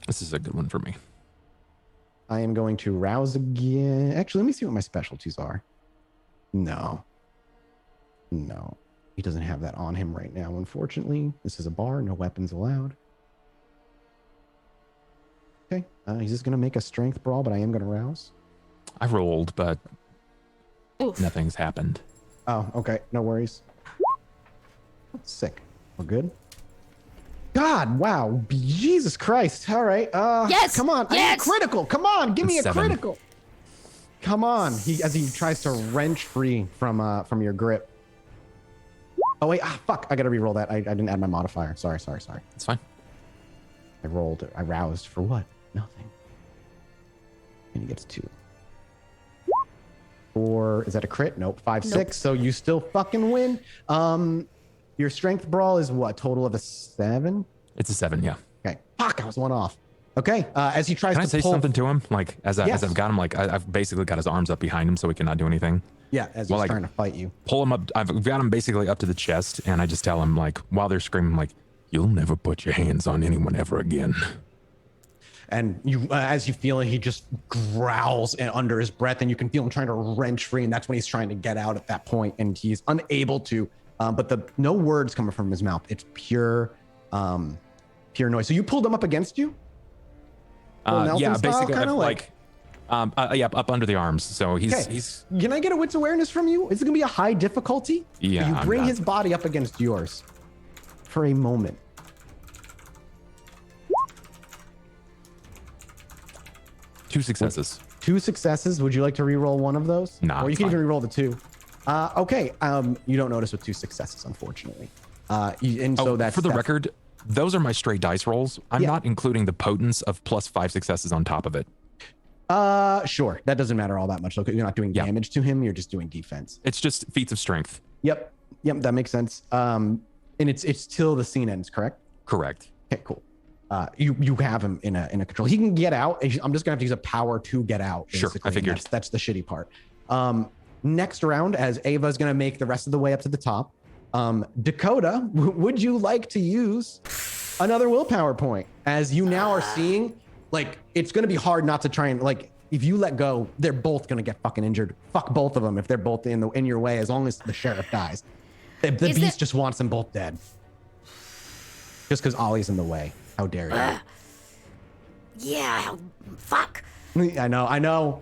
This is a good one for me. I am going to rouse again. Actually, let me see what my specialties are. No. He doesn't have that on him right now, unfortunately. This is a bar, no weapons allowed. Okay, he's just gonna make a strength brawl, but I am gonna rouse. I rolled, but Oof. nothing's happened. Oh, okay, no worries. Sick. We're good. God, wow, Jesus Christ! All right, Yes! come on, I need a Yes! critical. Come on, give me a 7. critical. Come on, as he tries to wrench free from your grip. Oh wait, fuck! I gotta re-roll that. I didn't add my modifier. Sorry. It's fine. I roused for what? Nothing. And he gets 2. 4, is that a crit? Nope. 5, 6. So you still fucking win. Your strength brawl is what? Total of a 7? It's a 7, yeah. Okay. Fuck, I was 1 off. Okay. As he tries Can I to say pull something to him? Like, as Yes. I've got him, like, I've basically got his arms up behind him so he cannot do anything. Yeah, as Well, he's like- trying to fight you. Pull him up. I've got him basically up to the chest, and I just tell him, like, while they're screaming, like, you'll never put your hands on anyone ever again. And you, as you feel it, he just growls under his breath, and you can feel him trying to wrench free, and that's when he's trying to get out at that point, and he's unable to. But no words coming from his mouth. It's pure noise. So you pulled him up against you? Full Nelson Yeah, style, basically, kinda like, yeah, up under the arms. So he's Can I get a wits awareness from you? Is it gonna be a high difficulty? Yeah, You I'm bring not- his body up against yours for a moment. 2 successes. 2 successes. Would you like to re-roll one of those? Nah, Or you it's can fine. even re-roll the 2. Okay. You don't notice with 2 successes, unfortunately. So that's for the that's- record, those are my straight dice rolls. I'm Yeah. not including the potence of plus 5 successes on top of it. Sure. That doesn't matter all that much. Look, you're not doing Yeah. damage to him. You're just doing defense. It's just feats of strength. Yep. That makes sense. And it's till the scene ends, correct? Correct. Okay, cool. You have him in a control. He can get out. I'm just gonna have to use a power to get out. Sure, I basically, and figured. that's the shitty part. Next round, as Ava's gonna make the rest of the way up to the top. Dakota, would you like to use another willpower point? As you now are seeing, like, it's gonna be hard not to try and, like, if you let go, they're both gonna get fucking injured. Fuck both of them if they're both in your way, as long as the sheriff dies. The Is beast it- just wants them both dead. Just because Ollie's in the way. How dare you? Yeah, fuck. I know.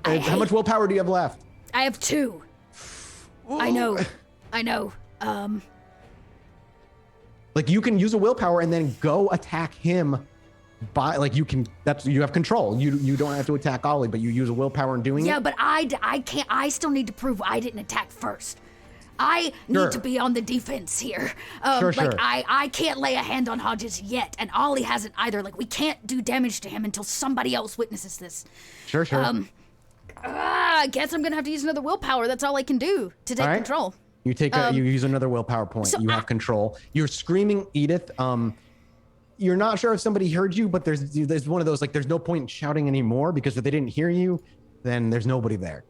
How hate- much willpower do you have left? I have 2. I know. Like, you can use a willpower and then go attack him by, like, you have control. You don't have to attack Ollie, but you use a willpower in doing Yeah, it. but I can't. I still need to prove I didn't attack first. I need Sure. to be on the defense here. Sure. I can't lay a hand on Hodges yet, and Ollie hasn't either. Like, we can't do damage to him until somebody else witnesses this. Sure. I guess I'm gonna have to use another willpower. That's all I can do to take All right. control. You take you use another willpower point. so You I- have control. You're screaming, Edith. You're not sure if somebody heard you, but there's one of those, like, there's no point in shouting anymore, because if they didn't hear you, then there's nobody there.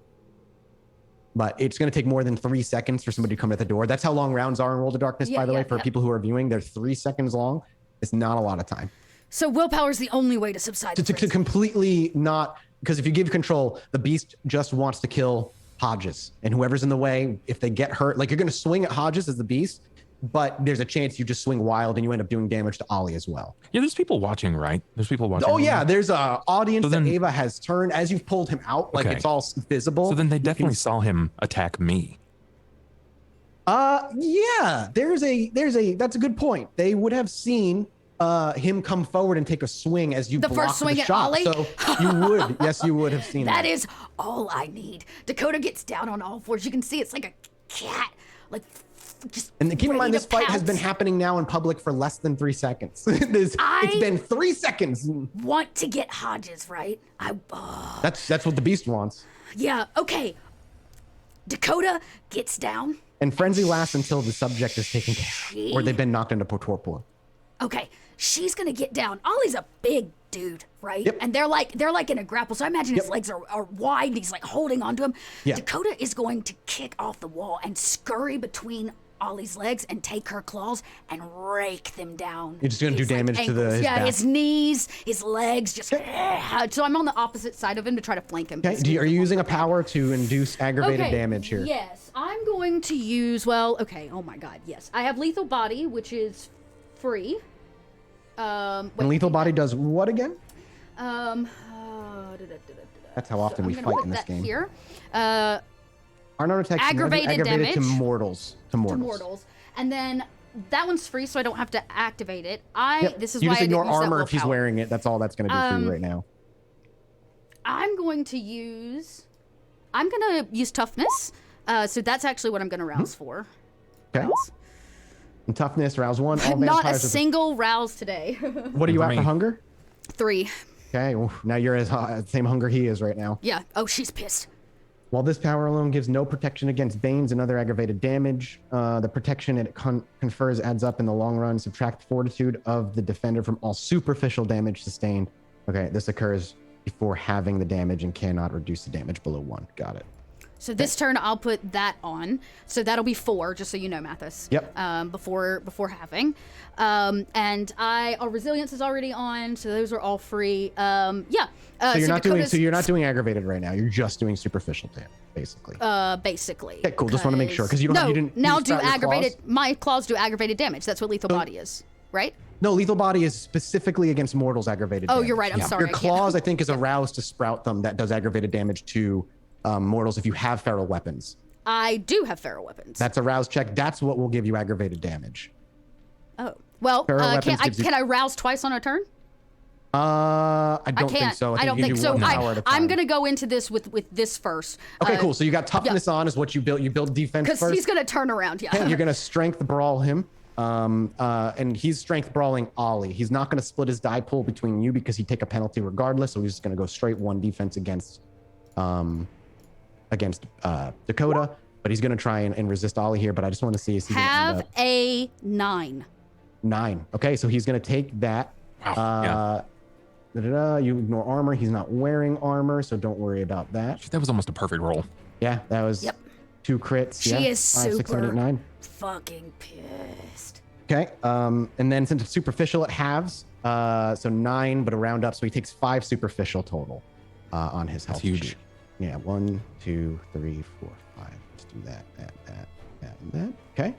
But it's going to take more than 3 seconds for somebody to come at the door. That's how long rounds are in World of Darkness, Yeah, by the way, yeah, for yeah. people who are viewing. They're 3 seconds long. It's not a lot of time. So willpower's the only way to subside. the To frenzy. completely not, because if you give control, the beast just wants to kill Hodges, and whoever's in the way, if they get hurt, like, you're going to swing at Hodges as the beast, but there's a chance you just swing wild and you end up doing damage to Ollie as well. Yeah, there's people watching, right? There's people watching. Oh right yeah, now. there's a audience So then- that Ava has turned as you've pulled him out, like, Okay. it's all visible. So then they You can- definitely saw him attack me. Yeah, there's a that's a good point. They would have seen him come forward and take a swing as you The first blocked swing the at shot. Ollie? So you would, yes, you would have seen That is all I need. Dakota gets down on all fours. You can see it's like a cat, like just. And keep in mind, ready this to fight has been pounce. happening now in public for less than 3 seconds. It's been 3 seconds. Want to get Hodges right? That's what the beast wants. Yeah. Okay. Dakota gets down. And frenzy lasts until the subject is taken care of, or they've been knocked into torpor. Okay, she's gonna get down. Ollie's a big dude, right? Yep. And they're like in a grapple. So I imagine his Yep. legs are wide. And he's like holding onto him. Yeah. Dakota is going to kick off the wall and scurry between Ollie's legs and take her claws and rake them down. You're just gonna do his, like, damage to ankles. his back. His knees, his legs, just. So I'm on the opposite side of him to try to flank him. Okay. Are you using a power to induce aggravated damage here? Yes, I'm going to use. Well, okay. Oh my God. Yes, I have lethal body, which is free. And lethal body does what again? That's how often we fight in this game. Here. Arnold attacks Aggravated to damage. mortals. To mortals. To mortals. And then that one's free, so I don't have to activate it. This is you why just I ignore didn't use that armor if he's willpower. wearing it. That's all that's going to do for you right now. I'm going to use toughness. So that's actually what I'm going to rouse for. Okay. Rouse. And toughness, rouse 1. All Not a vampires single rouse today. What are you at for hunger? 3. Okay, well, now you're as same hunger he is right now. Yeah. Oh, she's pissed. While this power alone gives no protection against banes and other aggravated damage, the protection it confers adds up in the long run. Subtract fortitude of the defender from all superficial damage sustained. Okay, this occurs before having the damage and cannot reduce the damage below 1. Got it. So this turn I'll put that on. So that'll be 4, just so you know, Mathis. Yep. Before having, and our resilience is already on, so those are all free. So you're not doing aggravated right now. You're just doing superficial damage, basically. Basically. Okay, cool. Just want to make sure because you didn't. Now you do start your aggravated. claws. My claws do aggravated damage. That's what lethal body is, right? No, lethal body is specifically against mortals aggravated damage. Oh, you're right. I'm sorry. Your claws, I think, is a rouse to sprout them that does aggravated damage to mortals if you have feral weapons. I do have feral weapons. That's a rouse check. That's what will give you aggravated damage. Oh. Well, can I rouse twice on a turn? I don't think so. I don't think so. I'm gonna go into this with this first. Okay, cool. So you got toughness on is what you built. You build defense first. Because he's gonna turn around. Yeah. Okay, you're gonna strength brawl him. And he's strength brawling Ollie. He's not gonna split his die pool between you because he'd take a penalty regardless. So he's just gonna go straight 1 defense against Dakota. But he's gonna try and resist Ollie here. But I just want to see if he's have gonna end up a 9. 9. Okay, so he's gonna take that. Wow. You ignore armor. He's not wearing armor, so don't worry about that. That was almost a perfect roll. Yeah, that was 2 crits. She is 5, 6, 7, 8, 9. fucking pissed. Okay, and then since it's superficial, it halves. So 9, but a round up, so he takes 5 superficial total on his health. That's huge. sheet. Yeah, 1, 2, 3, 4, 5. Let's do that, and that. Okay.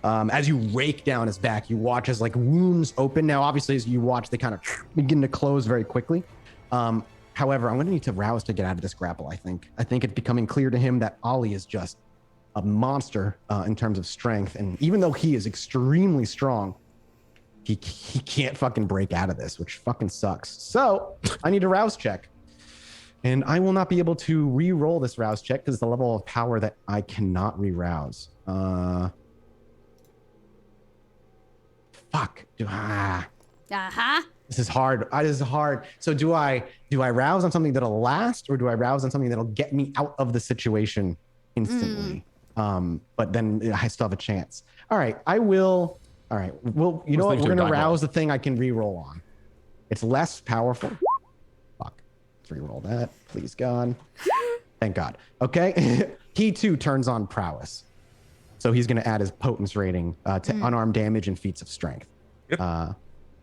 As you rake down his back, you watch as like wounds open. Now, obviously, as you watch, they kind of begin to close very quickly. However, I'm going to need to rouse to get out of this grapple, I think. I think it's becoming clear to him that Ollie is just a monster in terms of strength. And even though he is extremely strong, he can't fucking break out of this, which fucking sucks. So I need a rouse check. And I will not be able to re-roll this rouse check because it's the level of power that I cannot re-rouse. Fuck. This is hard. This is hard. So do I rouse on something that'll last, or do I rouse on something that'll get me out of the situation instantly? But then I still have a chance. All right, I will. All right. Well, you know what? We're gonna rouse the thing I can re-roll on. It's less powerful. Fuck. Let's re-roll that, please, God. Thank God. Okay. He too turns on prowess. So he's going to add his potence rating to unarmed damage and feats of strength. Yep.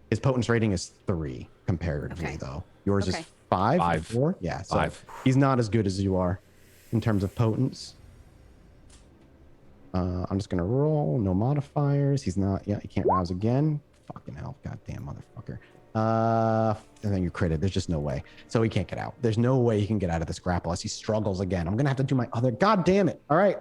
His potence rating is 3 comparatively, though. Yours is 5? 4? Yeah, so 5. He's not as good as you are in terms of potence. I'm just going to roll. No modifiers. He's not. Yeah, he can't rouse again. Fucking hell. Goddamn motherfucker. And then you critted. There's just no way. So he can't get out. There's no way he can get out of this grapple as he struggles again. I'm going to have to do my other. God damn it. All right.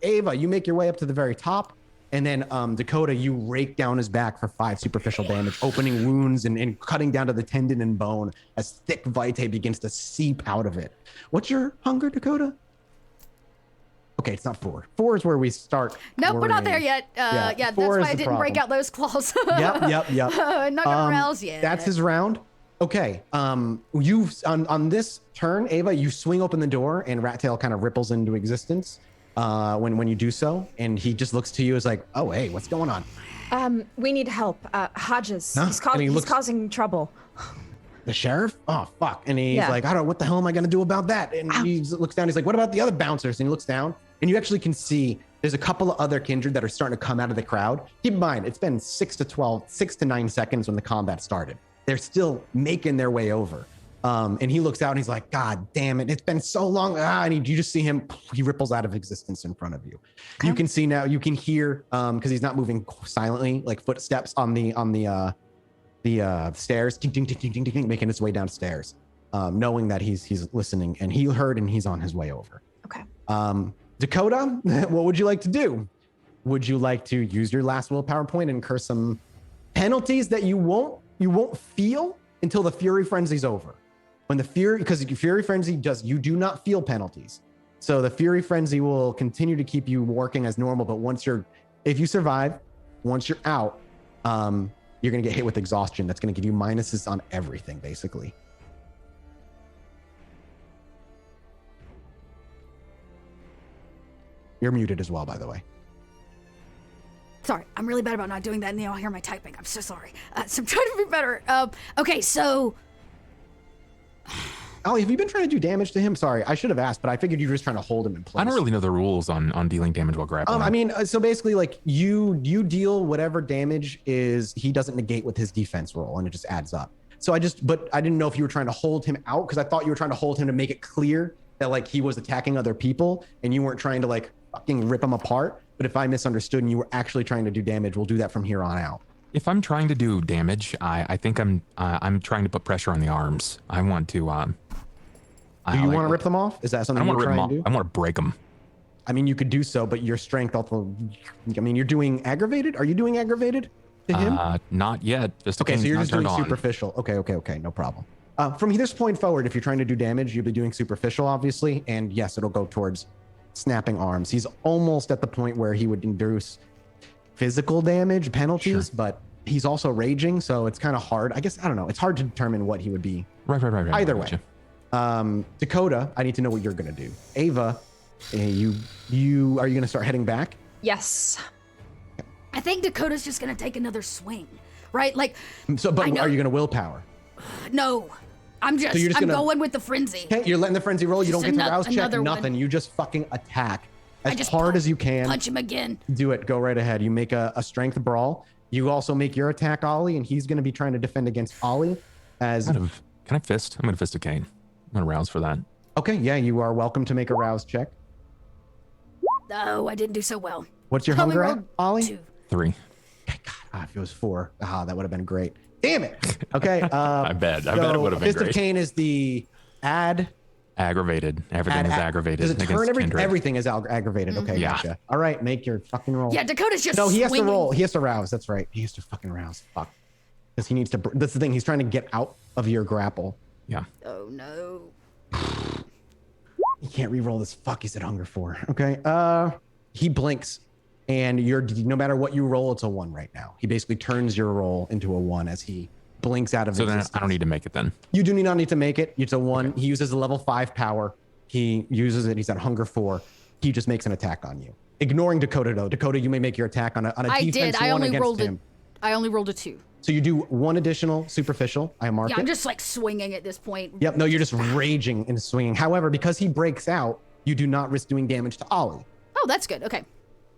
Ava, you make your way up to the very top, and then Dakota, you rake down his back for 5 superficial damage, opening wounds and cutting down to the tendon and bone as thick vitae begins to seep out of it. What's your hunger, Dakota? Okay, it's not 4. 4 is where we start. Nope, we're not there yet. Yeah, that's why I didn't break out those claws. Yep. Not gonna rouse yet. That's his round. Okay. You on this turn, Ava, you swing open the door and Rattail kind of ripples into existence. When you do so, and he just looks to you as like, oh, hey, what's going on? We need help. Hodges, Huh? he's causing trouble. the sheriff? Oh, fuck. And he's Yeah. like, I don't know, what the hell am I going to do about that? And he looks down. He's like, what about the other bouncers? And he looks down and you actually can see there's a couple of other kindred that are starting to come out of the crowd. Keep in mind, it's been 6 to 9 seconds when the combat started. They're still making their way over. And he looks out and he's like, God damn it. It's been so long. And you just see him, he ripples out of existence in front of you. You can see now, you can hear, cause he's not moving silently, like footsteps on the stairs, ding, ding, ding, ding, ding, ding, making his way downstairs, knowing that he's listening and he heard and he's on his way over. Okay. Dakota, what would you like to do? Would you like to use your last willpower point and incur some penalties that you won't feel until the Fury Frenzy's over? When the Fury Frenzy you do not feel penalties. So the Fury Frenzy will continue to keep you working as normal, but if you survive, once you're out, you're going to get hit with exhaustion. That's going to give you minuses on everything, basically. You're muted as well, by the way. Sorry, I'm really bad about not doing that, and then I'll hear my typing. I'm so sorry. So I'm trying to be better. Okay, so... Ollie, have you been trying to do damage to him? Sorry, I should have asked, but I figured you were just trying to hold him in place. I don't really know the rules on dealing damage while grappling. I mean, so basically, like you deal whatever damage he doesn't negate with his defense roll, and it just adds up. So but I didn't know if you were trying to hold him out, because I thought you were trying to hold him to make it clear that like he was attacking other people, and you weren't trying to like fucking rip him apart. But if I misunderstood and you were actually trying to do damage, we'll do that from here on out. If I'm trying to do damage, I think I'm trying to put pressure on the arms. I want to. Do you want to rip them off? Is that something you're trying to do? I want to break them. I mean, you could do so, but your strength also. I mean, you're doing aggravated. Are you doing aggravated to him? Not yet. Just okay. So you're just doing on. superficial. Okay. No problem. From this point forward, if you're trying to do damage, you'll be doing superficial, obviously, and yes, it'll go towards snapping arms. He's almost at the point where he would induce physical damage penalties, sure. But he's also raging, so it's kind of hard. I guess I don't know. It's hard to determine what he would be. Right. Either way. Dakota, I need to know what you're gonna do. Ava, are you gonna start heading back? Yes. I think Dakota's just gonna take another swing, right? Like, So, but are you gonna willpower? no, I'm going with the frenzy. Okay, you're letting the frenzy roll. You don't Just get to rouse check, another nothing. one. You just fucking attack as just hard as you can. Punch him again. Do it. Go right ahead. You make a strength brawl. You also make your attack, Ollie, and he's gonna be trying to defend against Ollie. Can I fist? I'm gonna fist a cane. I'm gonna rouse for that. Okay, yeah, you are welcome to make a rouse check. Oh, I didn't do so well. What's your I only hunger at, rolled Ollie? 2. 3. God, if it was 4, that would have been great. Damn it. Okay. I bet it would have been Fist great. of Cain is the aggravated. Everything is aggravated. Does it turn against kindred. everything is aggravated? Okay, Yeah. gotcha. All right, make your fucking roll. Yeah, Dakota's just No, he has to swinging. roll. He has to rouse. That's right. He has to fucking rouse. Fuck. Because he needs to. That's the thing. He's trying to get out of your grapple. Yeah. Oh no. You can't re-roll this. Fuck. He said hunger 4. Okay. He blinks, and no matter what you roll, it's a 1 right now. He basically turns your roll into a 1 as he blinks out of So then existence. I don't need to make it then. You do not need to make it. It's a 1. Okay. He uses a level 5 power. He uses it. He's at hunger 4. He just makes an attack on you. Ignoring Dakota though. Dakota, you may make your attack on a I defense did. I 1 only against rolled him. I only rolled a 2. So you do 1 additional superficial. I mark Yeah, it. I'm just like swinging at this point. Yep. No, you're just raging and swinging. However, because he breaks out, you do not risk doing damage to Ollie. Oh, that's good. Okay.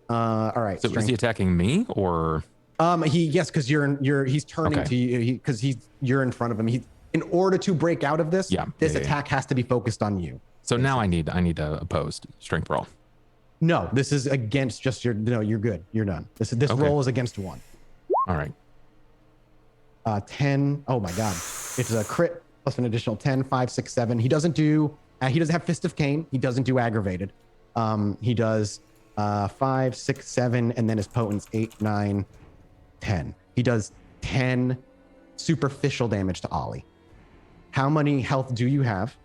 All right. So is he attacking me or? Yes, because he's turning Okay. to you because you're in front of him. In order to break out of this, this attack has to be focused on you. So now I need a opposed strength roll. No, this is against just your. No, you're good. You're done. This Okay. roll is against 1. All right. 10. Oh my God. It's a crit plus an additional 10, 5, 6, 7. He doesn't have Fist of Cain. He doesn't do aggravated. He does 5, 6, 7, and then his potence 8, 9, 10. He does 10 superficial damage to Ollie. How many health do you have?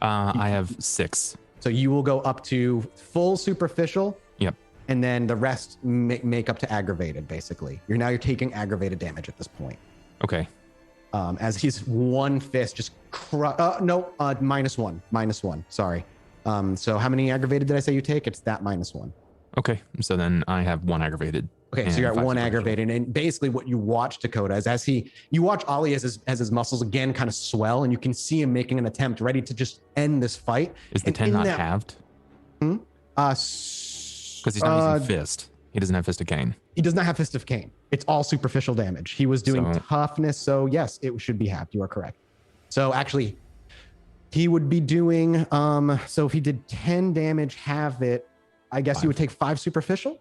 I have 6. So you will go up to full superficial. Yep. And then the rest make up to aggravated, basically. You're taking aggravated damage at this point. Okay. As his one fist just -1. Sorry. So how many aggravated did I say you take? It's that -1. Okay. So then I have 1 aggravated. Okay, so you're at 5 1 superficial. aggravated, and basically what you watch, Dakota, is you watch Ollie as his muscles again kind of swell, and you can see him making an attempt, ready to just end this fight. Is the And 10 in not that- halved? Because Because he's not using fist. He doesn't have Fist of Cain. He does not have Fist of Cain. It's all superficial damage. He was doing So- toughness, so yes, it should be halved. You are correct. So actually, he would be doing, so if he did 10 damage, halve it, I guess he would take 5 superficial?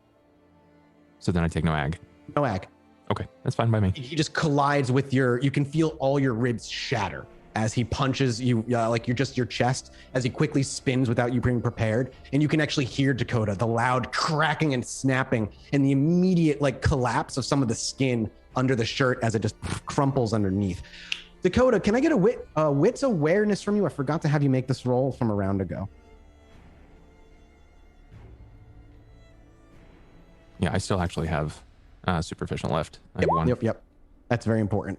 So then I take no ag. No ag. Okay, that's fine by me. He just collides with you can feel all your ribs shatter as he punches you, like your chest, as he quickly spins without you being prepared. And you can actually hear, Dakota, the loud cracking and snapping and the immediate like collapse of some of the skin under the shirt as it just crumples underneath. Dakota, can I get a wits awareness from you? I forgot to have you make this roll from a round ago. Yeah, I still actually have superficial left. I have 1. Yep. That's very important.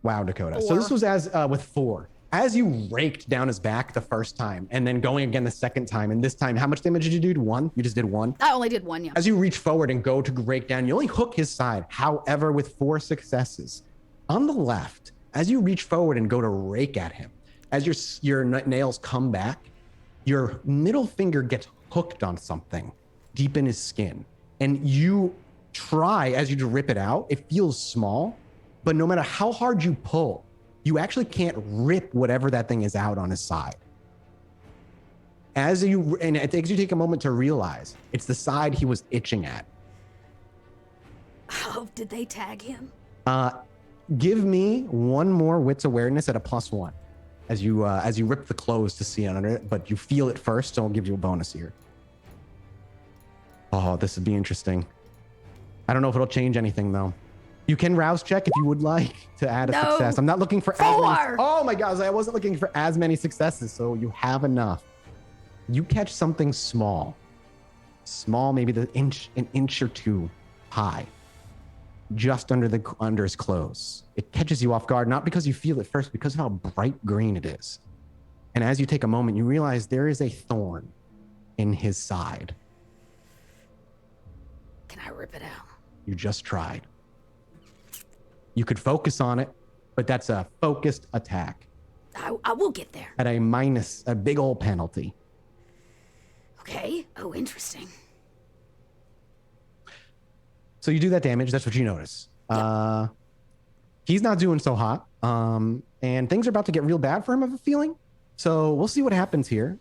Wow, Dakota. So this was as with 4. As you raked down his back the first time, and then going again the second time, and this time, how much damage did you do? 1? You just did 1? I only did 1, yeah. As you reach forward and go to rake down, you only hook his side. However, with 4 successes. On the left, as you reach forward and go to rake at him, as your nails come back, your middle finger gets hooked on something deep in his skin. And you try, as you rip it out, it feels small, but no matter how hard you pull, you actually can't rip whatever that thing is out on his side. And it takes you take a moment to realize it's the side he was itching at. Oh, did they tag him? Give me 1 more wits awareness at a +1 as you rip the clothes to see under it, but you feel it first, so I'll give you a bonus here. Oh, this would be interesting. I don't know if it'll change anything though. You can rouse check if you would like to add a success. I'm not looking for as many. Oh my God, I wasn't looking for as many successes, so you have enough. You catch something small, maybe an inch or 2 high, just under his clothes. It catches you off guard, not because you feel it first, because of how bright green it is. And as you take a moment, you realize there is a thorn in his side. Can I rip it out? You just tried. You could focus on it, but that's a focused attack I will get there. at a big old penalty. Okay. Oh, interesting. So you do that damage. That's what you notice. He's not doing so hot. And things are about to get real bad for him, I have a feeling. So we'll see what happens here.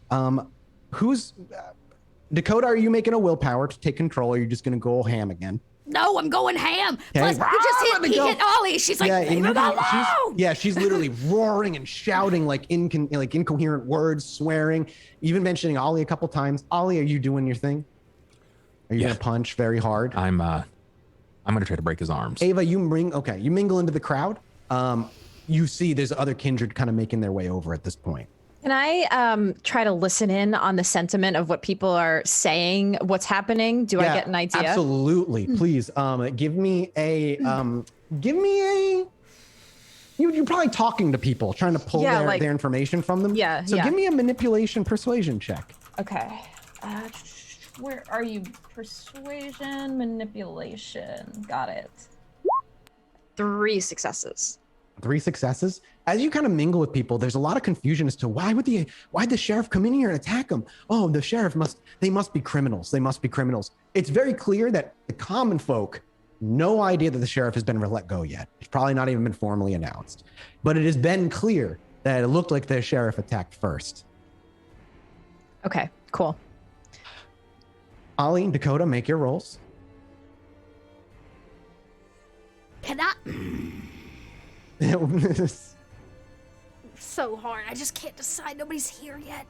Dakota, are you making a willpower to take control, or are you just going to go ham again? No, I'm going ham. Okay. Plus, he hit Ollie. She's like, leave him alone. She's literally roaring and shouting like incoherent words, swearing, even mentioning Ollie a couple times. Ollie, are you doing your thing? Are you going to punch very hard? I'm going to try to break his arms. Ava, you mingle into the crowd. You see there's other kindred kind of making their way over at this point. Can I try to listen in on the sentiment of what people are saying, what's happening? Do I get an idea? Absolutely. Please give me a you're probably talking to people, trying to pull their information from them. Yeah. So give me a manipulation persuasion check. Okay. Where are you? Persuasion, manipulation. Got it. 3 successes. 3 successes. As you kind of mingle with people, there's a lot of confusion as to why'd the sheriff come in here and attack him? Oh, the sheriff must be criminals. They must be criminals. It's very clear that the common folk, no idea that the sheriff has been let go yet. It's probably not even been formally announced. But it has been clear that it looked like the sheriff attacked first. Okay, cool. Ollie and Dakota, make your rolls. Can I? So hard. I just can't decide. Nobody's here yet.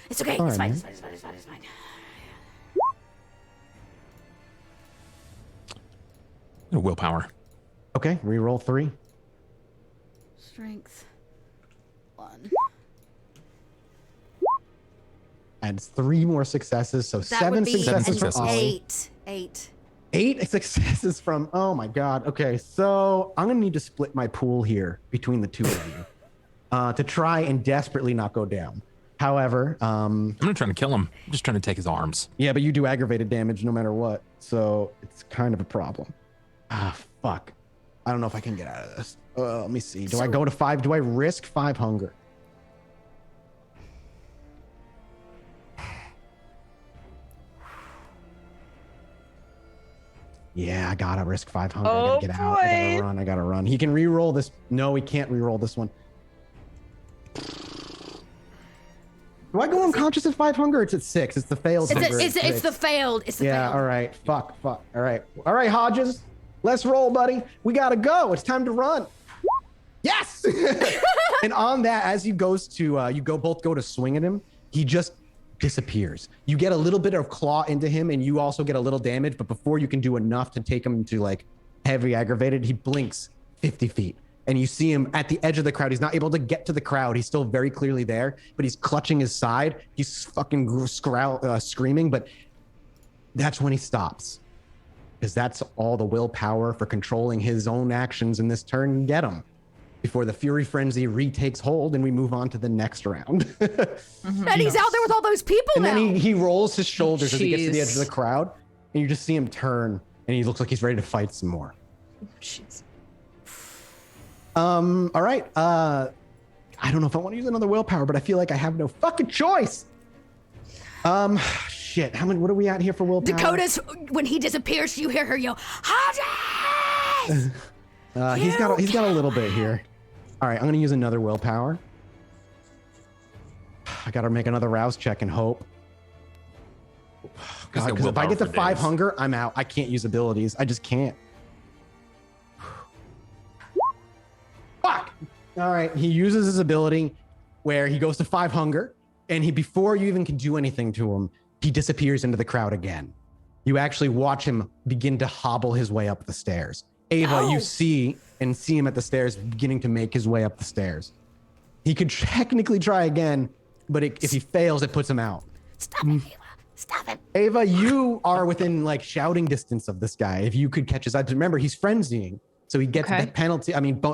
It's okay. It's fine. It's fine. It's fine. It's fine. It's fine. Willpower. Okay, re-roll 3. Strength. 1. Adds 3 more successes, so That 7 would be successes from successes. Ollie. 8. 8 successes from, oh my God. Okay, so I'm gonna need to split my pool here between the two of you to try and desperately not go down. However, I'm not trying to kill him. I'm just trying to take his arms. yeah, but you do aggravated damage no matter what, so it's kind of a problem. Ah, fuck. I don't know if I can get out of this. Let me see. Do I go to 5? Do I risk 5 hunger? Yeah, I gotta risk 5 hunger. I gotta get out. I gotta run. He can re-roll this. No, he can't re-roll this one. Do I go unconscious at 5 hunger? It's at 6. It's the failed hunger. It's the failed. It's the yeah, failed. all right. Fuck. All right, Hodges. Let's roll, buddy. We gotta go. It's time to run. Yes. And on that, as he goes to, you both go to swing at him. He just disappears. You get a little bit of claw into him, and you also get a little damage. But before you can do enough to take him to like heavy aggravated, he blinks 50 feet. And you see him at the edge of the crowd. He's not able to get to the crowd. He's still very clearly there, but he's clutching his side. He's fucking screaming, but that's when he stops. Because that's all the willpower for controlling his own actions in this turn can get him. Before the Fury Frenzy retakes hold and we move on to the next round. And he's out there with all those people and now. then he rolls his shoulders as he gets to the edge of the crowd. And you just see him turn, and he looks like he's ready to fight some more. Jeez. All right. I don't know if I want to use another willpower, but I feel like I have no fucking choice. Shit. What are we at here for willpower? Dakota's, when he disappears, you hear her yell, Hodges! He's got a little bit here. All right, I'm gonna use another willpower. I gotta make another rouse check and hope. God, because if I get to 5 hunger, I'm out. I can't use abilities. I just can't. Fuck! All right, he uses his ability where he goes to 5 hunger, and before you even can do anything to him, he disappears into the crowd again. You actually watch him begin to hobble his way up the stairs. Ava, you see him at the stairs beginning to make his way up the stairs. He could technically try again, but if he fails, it puts him out. Stop it, Ava. Stop it. Ava, you are within like shouting distance of this guy. If you could catch his eye, remember he's frenzying, so he gets the penalty.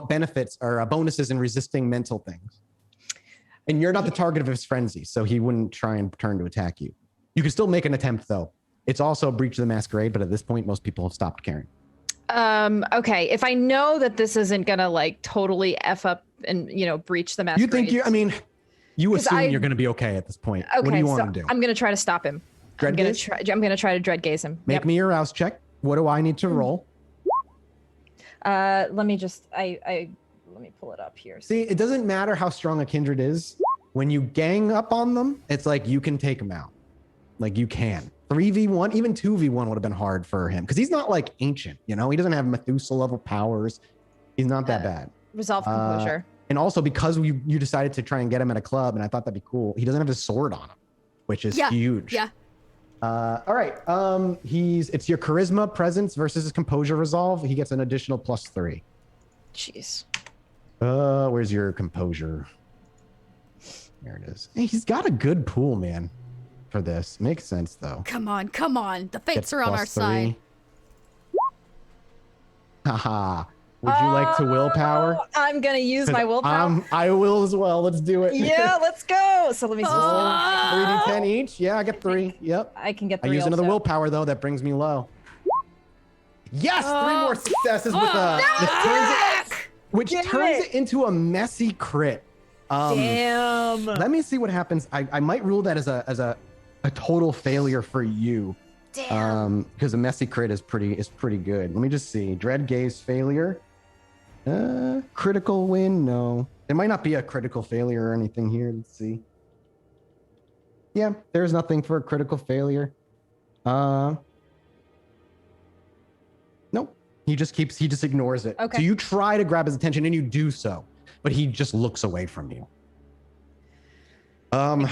Benefits or bonuses in resisting mental things. And you're not the target of his frenzy, so he wouldn't try and turn to attack you. You can still make an attempt though. It's also a breach of the masquerade, but at this point, most people have stopped caring. Okay. If I know that this isn't gonna like totally F up and breach the masquerade. You assume you're gonna be okay at this point. Okay, what do you want to do? I'm gonna try to stop him. I'm gonna try to dread gaze him. Make me your rouse check. What do I need to roll? Let me pull it up here. See, it doesn't matter how strong a kindred is. When you gang up on them, it's like you can take them out. Like you can. 3v1, even 2v1 would have been hard for him because he's not like ancient, he doesn't have Methuselah level powers. He's not that bad. Resolve composure. And also because you decided to try and get him at a club, and I thought that'd be cool. He doesn't have his sword on him, which is huge. Yeah. All right. It's your charisma presence versus his composure resolve. He gets an additional +3. Jeez. Where's your composure? There it is. Hey, he's got a good pool, man. For this makes sense though. Come on. The fates are on our side. Haha. Would you like to willpower? I'm gonna use my willpower. I will as well. Let's do it. Yeah, let's go. So let me see. 3d10 each. Yeah, I get 3. Yep. I can get 3. I use another willpower though. That brings me low. Yes, 3 more successes which turns it into a messy crit. Damn. Let me see what happens. I might rule that as a total failure for you. Damn. Because a messy crit is pretty good. Let me just see. Dread gaze failure. Critical win. No, there might not be a critical failure or anything here. Let's see. Yeah, there's nothing for a critical failure. Nope. He just ignores it. Okay. So you try to grab his attention and you do so, but he just looks away from you. All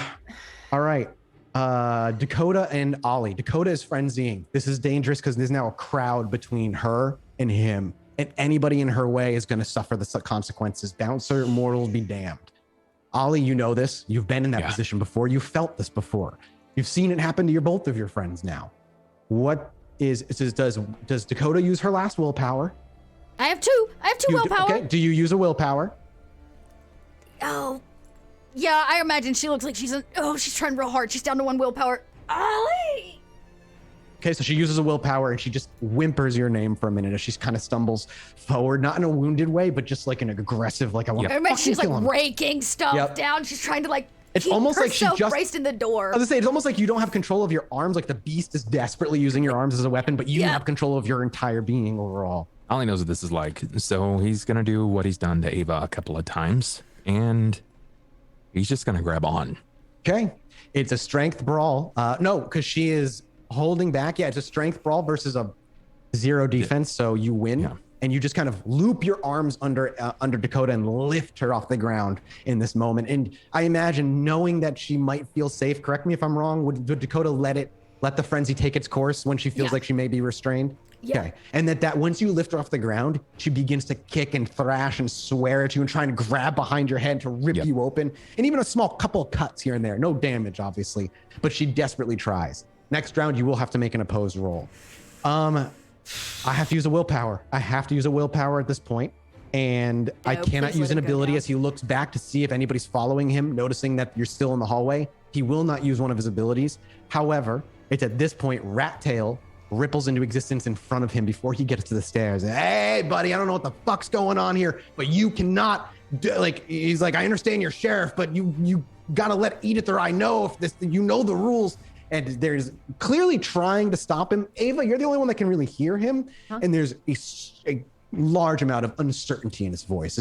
right. Dakota and Ollie. Dakota is frenzying. This is dangerous because there's now a crowd between her and him, and anybody in her way is going to suffer the consequences. Bouncer, mortals be damned. Ollie, you know this. You've been in that position before. You've felt this before. You've seen it happen to both of your friends now. Does Dakota use her last willpower? I have two willpower. Okay. Do you use a willpower? Oh, Yeah, I imagine she looks like she's trying real hard. She's down to 1 willpower. Ollie! Okay, so she uses a willpower and she just whimpers your name for a minute as she kind of stumbles forward, not in a wounded way, but just like an aggressive, like I want to I imagine fucking she's like kill him. raking stuff down. She's trying to like It's keep almost like she herself just braced in the door. I was gonna say, it's almost like you don't have control of your arms, like the beast is desperately using your arms as a weapon, but you have control of your entire being overall. Ollie knows what this is like, so he's gonna do what he's done to Ava a couple of times, and he's just gonna grab on. Okay, it's a strength brawl. No, because she is holding back. Yeah, it's a strength brawl versus a 0 defense, so you win. Yeah. And you just kind of loop your arms under Dakota and lift her off the ground in this moment. And I imagine, knowing that she might feel safe, correct me if I'm wrong, would Dakota let the frenzy take its course when she feels like she may be restrained? Yeah. Okay. And that once you lift her off the ground, she begins to kick and thrash and swear at you and try and grab behind your head to rip you open. And even a small couple of cuts here and there. No damage, obviously, but she desperately tries. Next round, you will have to make an opposed roll. I have to use a willpower. I have to use a willpower at this point. And I cannot please use let an it go ability now. as he looks back to see if anybody's following him, noticing that you're still in the hallway. He will not use one of his abilities. However, it's at this point, Rat Tail ripples into existence in front of him before he gets to the stairs. Hey, buddy, I don't know what the fuck's going on here, but you cannot he's like, I understand you're sheriff, but you gotta let Edith or I know if this, you know the rules. And there's clearly trying to stop him. Ava, you're the only one that can really hear him. And there's a large amount of uncertainty in his voice.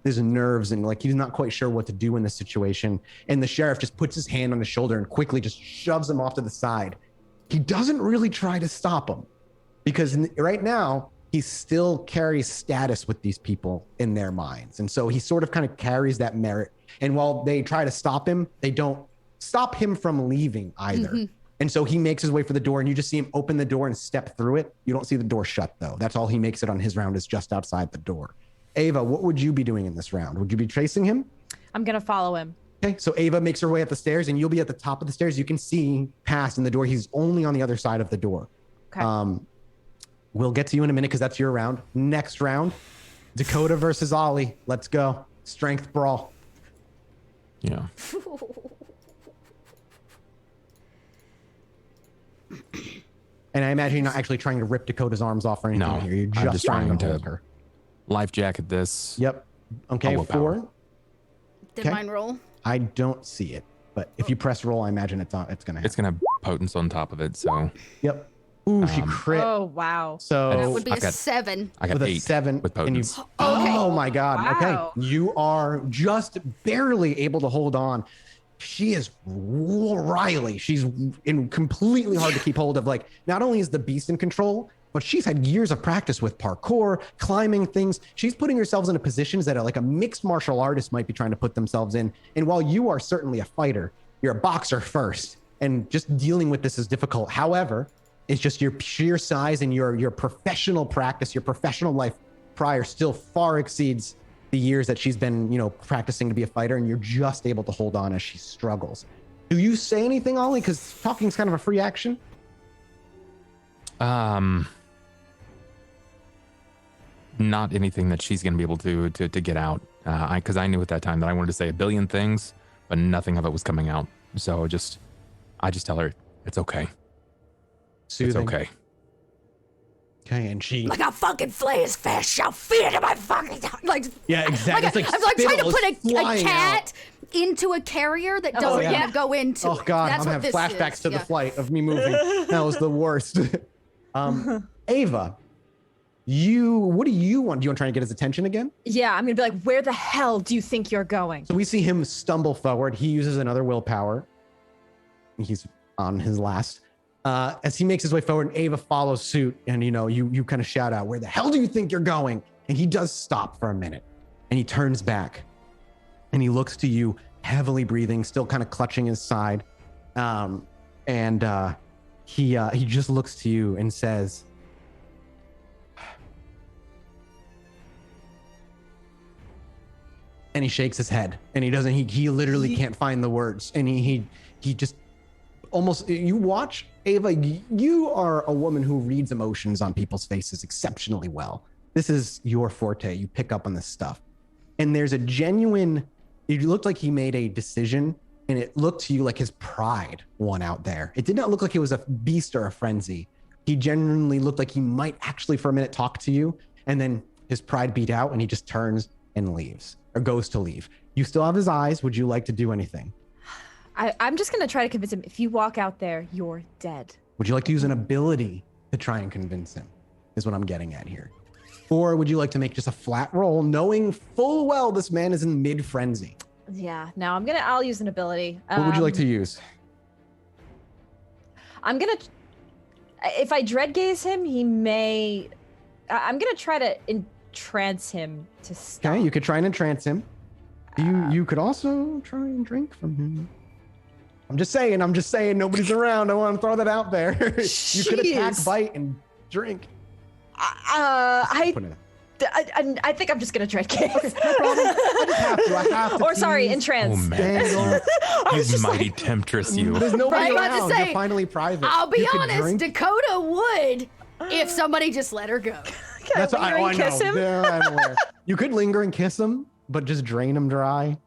There's nerves and like he's not quite sure what to do in this situation. And the sheriff just puts his hand on his shoulder and quickly just shoves him off to the side. He doesn't really try to stop him because right now he still carries status with these people in their minds. And so he sort of kind of carries that merit. And while they try to stop him, they don't stop him from leaving either. And so he makes his way for the door and you just see him open the door and step through it. You don't see the door shut though. That's all he makes it on his round, is just outside the door. Ava, what would you be doing in this round? Would you be chasing him? I'm gonna follow him. Okay, so Ava makes her way up the stairs and you'll be at the top of the stairs. You can see past in the door. He's only on the other side of the door. Okay. We'll get to you in a minute because that's your round. Next round, Dakota versus Ollie. Let's go. Strength brawl. Yeah. And I imagine you're not actually trying to rip Dakota's arms off or anything No, here. You're I'm just just trying trying to to hold her. Life jacket this. Yep. Okay, willpower. 4. Did Okay. mine roll? I don't see it, but if you press roll, I imagine it's gonna happen. It's gonna have potence on top of it, so Yep. Ooh, she crit. Oh wow. So That would be I've a got- 7. I got with a 8 7 with and you potence. oh my god. Wow. Okay, you are just barely able to hold on. She is Riley. She's completely hard to keep hold of. Like, not only is the beast in control, but she's had years of practice with parkour, climbing things. She's putting herself in a positions that like a mixed martial artist might be trying to put themselves in. And while you are certainly a fighter, you're a boxer first, and just dealing with this is difficult. However, it's just your sheer size and your professional practice, your professional life prior still far exceeds the years that she's been, practicing to be a fighter, and you're just able to hold on as she struggles. Do you say anything, Ollie? Because talking is kind of a free action. Not anything that she's gonna be able to get out. Because I knew at that time that I wanted to say a billion things, but nothing of it was coming out. So I just tell her it's okay. Soothing. It's okay. Okay, and she. Like I'll fucking flay his fast, shall feed it in my fucking Like, Yeah, exactly. It's I'm like trying to spittle put is a flying cat into a carrier that doesn't yeah. want to go into. Oh God, That's I'm what having this flashbacks is. to the Yeah. flight of me moving. That was the worst. Ava, what do you want? Do you want to try and get his attention again? Yeah, I'm gonna be like, where the hell do you think you're going? So we see him stumble forward. He uses another willpower. He's on his last. As he makes his way forward, and Ava follows suit, and you kind of shout out, "Where the hell do you think you're going?" And he does stop for a minute, and he turns back, and he looks to you, heavily breathing, still kind of clutching his side, and he just looks to you and says, and he shakes his head, and he literally can't find the words, and he just almost, you watch Ava, you are a woman who reads emotions on people's faces exceptionally well. This is your forte. You pick up on this stuff. And there's a genuine it looked like he made a decision, and it looked to you like his pride won out there. It did not look like it was a beast or a frenzy. He genuinely looked like he might actually for a minute talk to you, and then his pride beat out and he just turns and leaves, or goes to leave. You still have his eyes. Would you like to do anything? I'm just going to try to convince him, if you walk out there, you're dead. Would you like to use an ability to try and convince him, is what I'm getting at here? Or would you like to make just a flat roll, knowing full well this man is in mid-frenzy? Yeah, no, I'll use an ability. What would you like to use? I'm going to, if I dread gaze him, I'm going to try to entrance him to stop. Okay, you could try and entrance him. You could also try and drink from him. I'm just saying, nobody's around. I want to throw that out there. You could attack, bite, and drink. I think I'm just gonna dread gaze. Okay, no problem. I have to. Or sorry, entrance. Oh man, you mighty temptress, you. There's nobody Right, about to around. say, You're finally private. I'll be You could honest, drink. Dakota would if somebody just let her go. That's linger and kiss him? Yeah, I'm aware. You could linger and kiss him, but just drain him dry.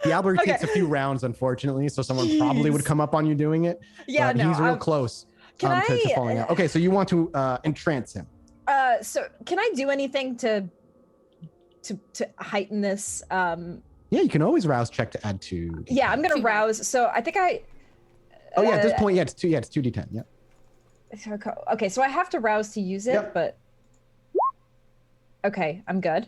The Albert takes a few rounds, unfortunately, so someone probably would come up on you doing it. Yeah, but no, he's real close to falling out. Okay, so you want to entrance him. So can I do anything to heighten this? Yeah, you can always rouse check to add 2. Yeah, I'm gonna rouse. So I think I. Oh yeah, at this point, it's 2. Yeah, it's 2d10. Yeah. Okay, so I have to rouse to use it, Yep. but. Okay, I'm good.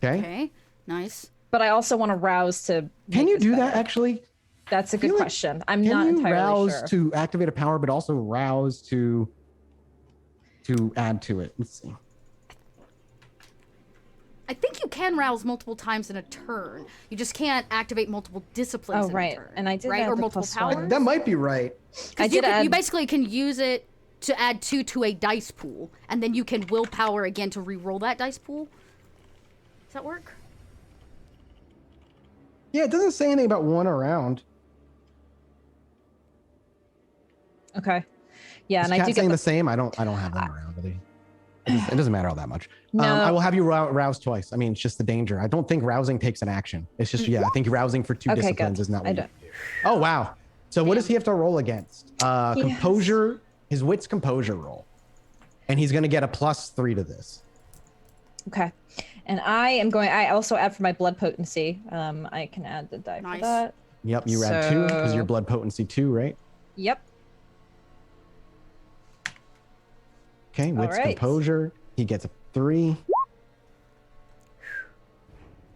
Okay. Okay, nice. But I also want to rouse to. Can make you this do better. that actually? That's a good feel like- question. I'm Can not you entirely rouse sure. to activate a power, but also rouse to add to it? Let's see. I think you can rouse multiple times in a turn. You just can't activate multiple disciplines Oh, in right. a turn. And I did right? add Or the multiple +1. powers. That might be right. I did add. You basically can use it to add 2 to a dice pool, and then you can willpower again to re-roll that dice pool. Does that work? Yeah, it doesn't say anything about one around. Okay. Yeah, Is and I Kat do saying get the same. I don't have them around really. It doesn't matter all that much. No. I will have you rouse twice. I mean, it's just the danger. I don't think rousing takes an action. It's just I think rousing for 2 Okay, disciplines good. is not I what. don't. Oh wow. So what does he have to roll against? Composure. His wit's composure roll, and he's gonna get a +3 to this. Okay. And I also add for my blood potency. I can add the die Nice. for that. Yep, you add 2 because So- your blood potency 2, right? Yep. Okay, wit's right. composure. He gets a 3. All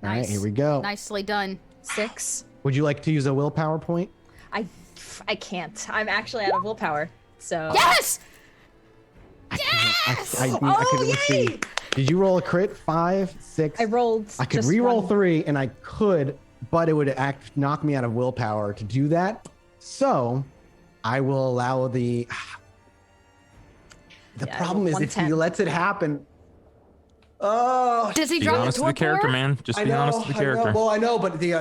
right, Nice. here we go. Nicely done. 6. Would you like to use a willpower point? I can't. I'm actually out of willpower. So. Yes! Yes! Let's yay! see. Did you roll a crit? 5, 6? I rolled. I could just re-roll one. 3, and I could, but it would knock me out of willpower to do that. So I will allow the. The Yeah, problem is if 110. he lets it happen. Oh, Does he Be drop the honest with the character, torpor? man. Just be honest with the character. Well, I know, but the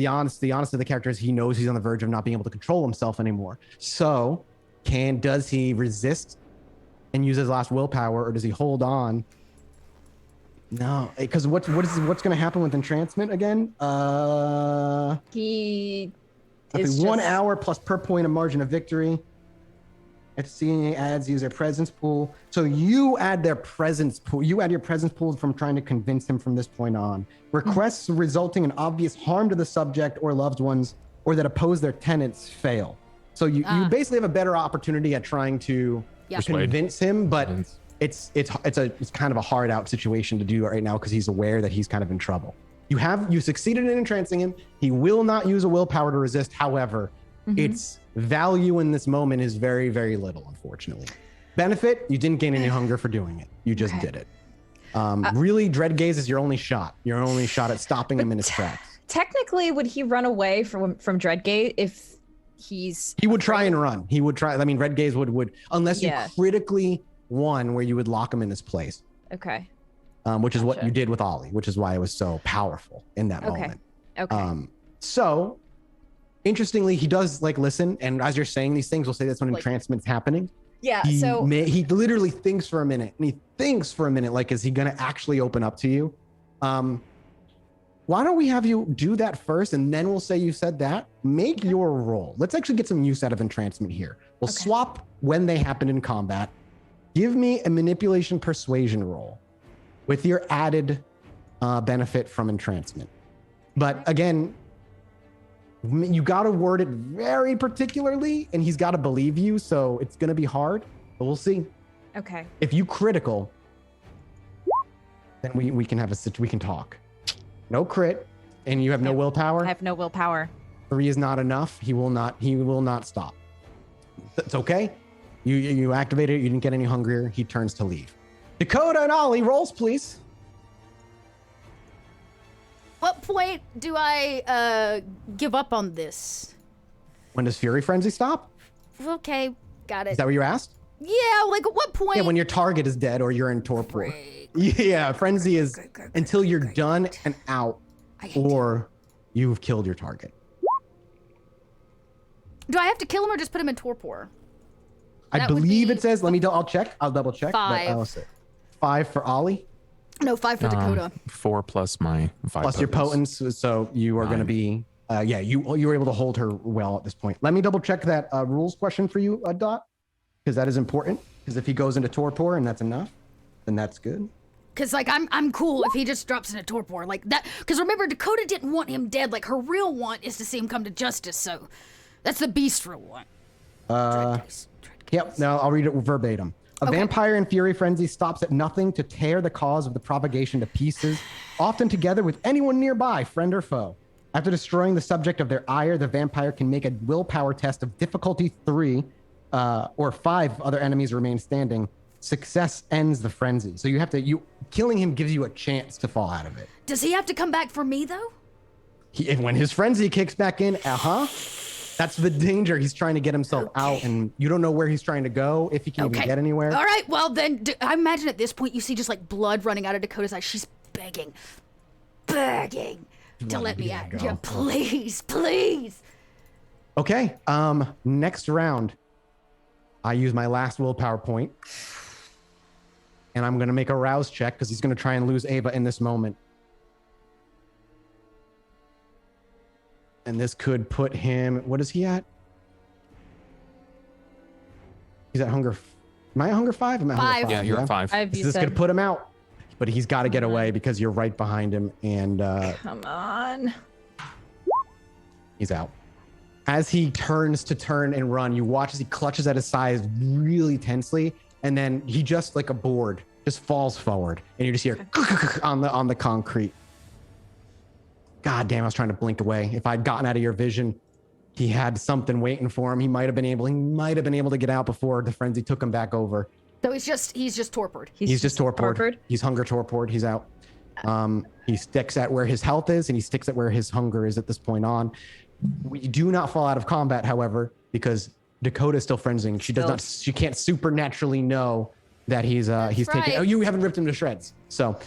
honesty of the character is he knows he's on the verge of not being able to control himself anymore. So, does he resist and use his last willpower, or does he hold on? No, because what's going to happen with entrancement again? He I is think 1 just- hour plus per point of margin of victory. If seeing ads use their presence pool. So you add their presence pool. You add your presence pool from trying to convince him from this point on. Requests resulting in obvious harm to the subject or loved ones or that oppose their tenants fail. So you basically have a better opportunity at trying to convince him, but it's kind of a hard out situation to do right now because he's aware that he's kind of in trouble. You succeeded in entrancing him. He will not use a willpower to resist. However, its value in this moment is very, very little, unfortunately. Benefit, you didn't gain any hunger for doing it. You just did it. Really, Dread Gaze is your only shot. Your only shot at stopping him in his tracks. Technically, would he run away from Dreadgate if he's? He would try and run. He would try. I mean, Red Gaze would unless you critically won where you would lock him in his place. Okay. Which is what you did with Ollie, which is why it was so powerful in that moment. Okay. So interestingly, he does listen, and as you're saying these things, we'll say that's when entrancement happening. Yeah. He literally thinks for a minute, and he thinks for a minute, is he gonna actually open up to you? While why don't we have you do that first, and then we'll say you said that. Make your roll. Let's actually get some use out of entrancement here. We'll swap when they happen in combat. Give me a manipulation persuasion roll with your added benefit from entrancement. But again, you got to word it very particularly, and he's got to believe you, so it's going to be hard, but we'll see. Okay. If you critical, then we can we can talk. No crit, and you have no willpower. I have no willpower. 3 is not enough. He will not stop. It's okay. You activated it. You didn't get any hungrier. He turns to leave. Dakota and Ollie, rolls, please. What point do I give up on this? When does Fury Frenzy stop? Okay, got Is it. that what you asked? Yeah, like at what point? Yeah, when your target is dead or you're in torpor. Yeah, Frenzy is until you're done and out, or you've killed your target. Do I have to kill him or just put him in torpor? I That would believe be- it says, I'll check. I'll double check. 5. But I'll say 5 for Ollie. No, 5 for Dakota. 4 plus my 5 Plus your potence, so you are going to be, you were able to hold her well at this point. Let me double check that rules question for you, Dot, because that is important. Because if he goes into torpor and that's enough, then that's good. Cause like I'm cool if he just drops into torpor like that. Cause remember Dakota didn't want him dead. Like her real want is to see him come to justice. So that's the beast real want. Yep. Now I'll read it verbatim. A vampire in fury frenzy stops at nothing to tear the cause of the propagation to pieces, often together with anyone nearby, friend or foe. After destroying the subject of their ire, the vampire can make a willpower test of difficulty 3, or 5 other enemies remain standing. Success ends the frenzy. So killing him gives you a chance to fall out of it. Does he have to come back for me though? When his frenzy kicks back in, that's the danger. He's trying to get himself out, and you don't know where he's trying to go, if he can even get anywhere. All right, well then, I imagine at this point you see just like blood running out of Dakota's eyes. She's begging to let me out. Yeah, please. Okay, next round, I use my last willpower point, and I'm going to make a rouse check because he's going to try and lose Ava in this moment. And this could put him, what is he at? He's at hunger. Am I at hunger 5? I'm at 5. hunger 5. Yeah, you're at 5. This is going to put him out, but he's got to get away because you're right behind him, and Come on. he's out. As he turns to turn and run, you watch as he clutches at his sides really tensely, and then he just like a board just falls forward, and you just hear on the concrete. God damn, I was trying to blink away. If I'd gotten out of your vision, he had something waiting for him. He might have been able to get out before the frenzy took him back over. So he's just torpored. He's just torpored. He's hunger torpored. He's out. He sticks at where his health is, and he sticks at where his hunger is at this point on. We do not fall out of combat, however, because Dakota is still frenzying. She can't supernaturally know that he's taking. Oh, you haven't ripped him to shreds. So,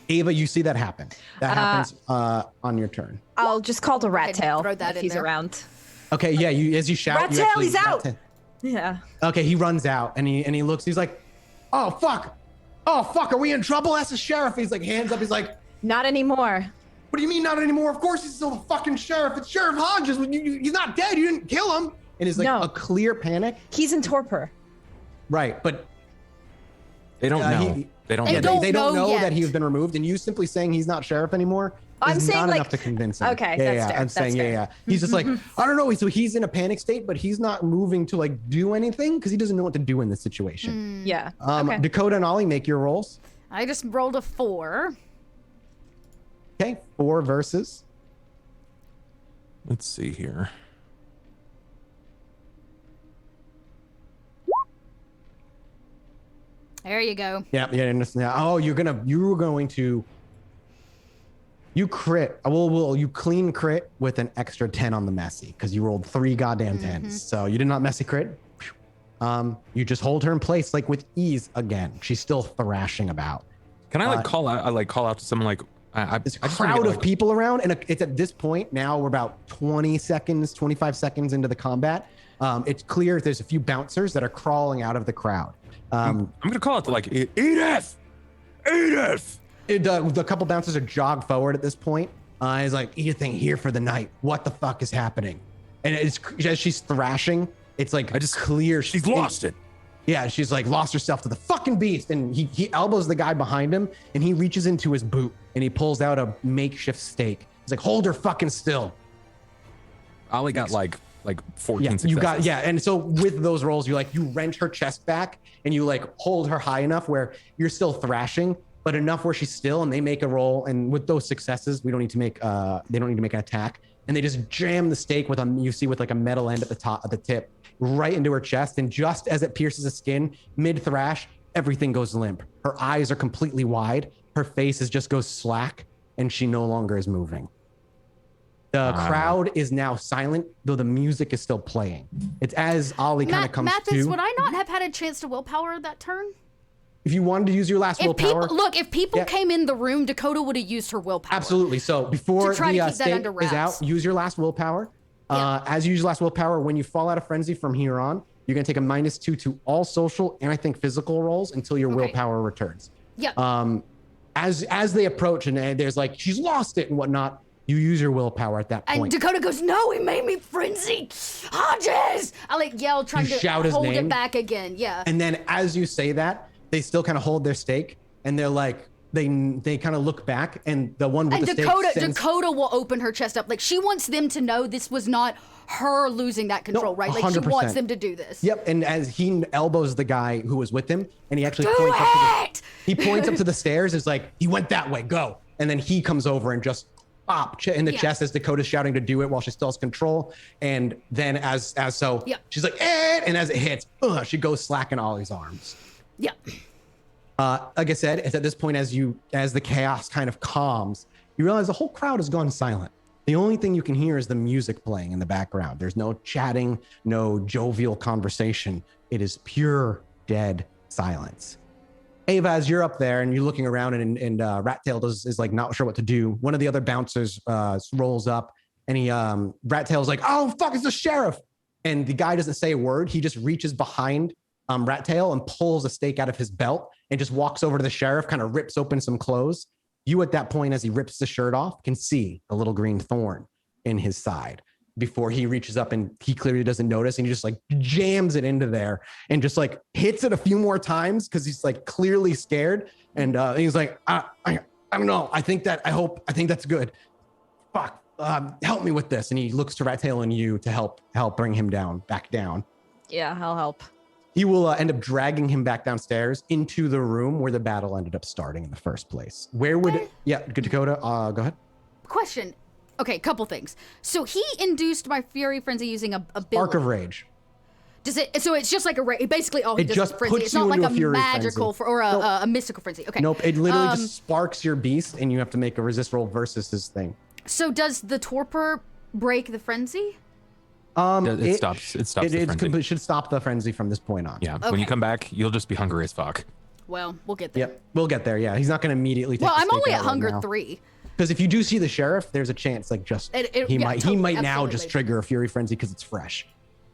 Ava, you see that happen. That happens on your turn. I'll just call to Rat Tail throw that if in he's there. around. Okay, yeah. As you shout, Rat you Tail, actually- he's out. Yeah. Okay, he runs out and he looks. He's like, "Oh fuck! Oh fuck! Are we in trouble?" That's the sheriff. He's like, hands up. He's like, Not anymore. "What do you mean not anymore? Of course he's still the fucking sheriff. It's Sheriff Hodges. He's not dead. You didn't kill him." And it's like No. a clear panic. He's in torpor. Right, but They don't know. They don't know. they don't know yet. that he's been removed, and you simply saying he's not sheriff anymore I'm is saying, not like- enough to convince him. Okay, yeah, that's yeah. fair, I'm saying, that's yeah, fair. yeah. He's just like, I don't know. So he's in a panic state, but he's not moving to like do anything because he doesn't know what to do in this situation. Yeah. Okay. Dakota and Ollie, make your rolls. I just rolled a 4. Okay, 4 versus. Let's see here. There you go. Yeah. Oh, you were going to. You crit. You clean crit with an extra 10 on the messy because you rolled 3 goddamn 10s. So you did not messy crit. You just hold her in place like with ease again. She's still thrashing about. Can I call out? I call out to someone like There's a I just wanna crowd get, of people around, and it's at this point now we're about 25 seconds into the combat. It's clear there's a few bouncers that are crawling out of the crowd. I'm gonna call out to like Edith. The couple bouncers are jog forward at this point. He's like, anything here for the night? What the fuck is happening? And it's as she's thrashing, it's like clear. She's lost it. Yeah, she's like lost herself to the fucking beast. And he elbows the guy behind him and he reaches into his boot and he pulls out a makeshift stake. He's like, hold her fucking still. Ollie got like 14 yeah, successes. You got, yeah. And so with those rolls, you wrench her chest back and you like hold her high enough where you're still thrashing, but enough where she's still, and they make a roll. And with those successes, they don't need to make an attack. And they just jam the stake with with like a metal end at the tip, right into her chest. And just as it pierces the skin, mid thrash, everything goes limp. Her eyes are completely wide. Her face just goes slack, and she no longer is moving. The crowd is now silent, though the music is still playing. It's as Ollie kind of comes Mathis, to. would I not have had a chance to willpower that turn? If you wanted to use your last willpower. If people came in the room, Dakota would have used her willpower. Absolutely. So before the stake is wraps. out, use your last willpower. As you use your last willpower, when you fall out of frenzy from here on, you're going to take a -2 to all social and I think physical rolls until your willpower returns. Yeah. As they approach and there's like, she's lost it and whatnot, you use your willpower at that point. And Dakota goes, no, he made me frenzied. Hodges! I like yell, trying to shout his hold name. it back again. Yeah. And then as you say that, they still kind of hold their stake and they're like, they kind of look back and the one with the stake Dakota will open her chest up. Like she wants them to know this was not her losing that control, right? Like 100%. She wants them to do this. Yep. And as he elbows the guy who was with him and he actually he points up to the stairs, it's like, he went that way, go. And then he comes over and just in the chest as Dakota's shouting to do it while she still has control. And then she's like, and as it hits, she goes slack in Ollie's arms. Yeah. Like I said, it's at this point as the chaos kind of calms, you realize the whole crowd has gone silent. The only thing you can hear is the music playing in the background. There's no chatting, no jovial conversation. It is pure dead silence. Ava, as you're up there and you're looking around and Rattail is like not sure what to do. One of the other bouncers rolls up and Rattail's like, oh fuck, it's the sheriff. And the guy doesn't say a word. He just reaches behind Rattail and pulls a stake out of his belt and just walks over to the sheriff, kind of rips open some clothes. You at that point, as he rips the shirt off, can see the little green thorn in his side before he reaches up and he clearly doesn't notice. And he just like jams it into there and just like hits it a few more times because he's like clearly scared. And he's like, I don't know. I think that's good. Fuck, help me with this. And he looks to Rattail and you to help bring him back down. Yeah, I'll help. He will end up dragging him back downstairs into the room where the battle ended up starting in the first place. Where would good Dakota, go ahead. Question. Okay, couple things. So he induced my fury frenzy using a ability. Spark of rage. Does it? So it's just like basically all he does is frenzy. It's not like a magical a mystical frenzy. Okay. Nope. It literally just sparks your beast, and you have to make a resist roll versus his thing. So does the torpor break the frenzy? It stops the frenzy. It should stop the frenzy from this point on. Yeah. Okay. When you come back, you'll just be hungry as fuck. Well, we'll get there. Yep, we'll get there. Yeah, he's not going to immediately. Well, I'm only at hunger 3. Because if you do see the sheriff, there's a chance he might now just trigger a fury frenzy because it's fresh.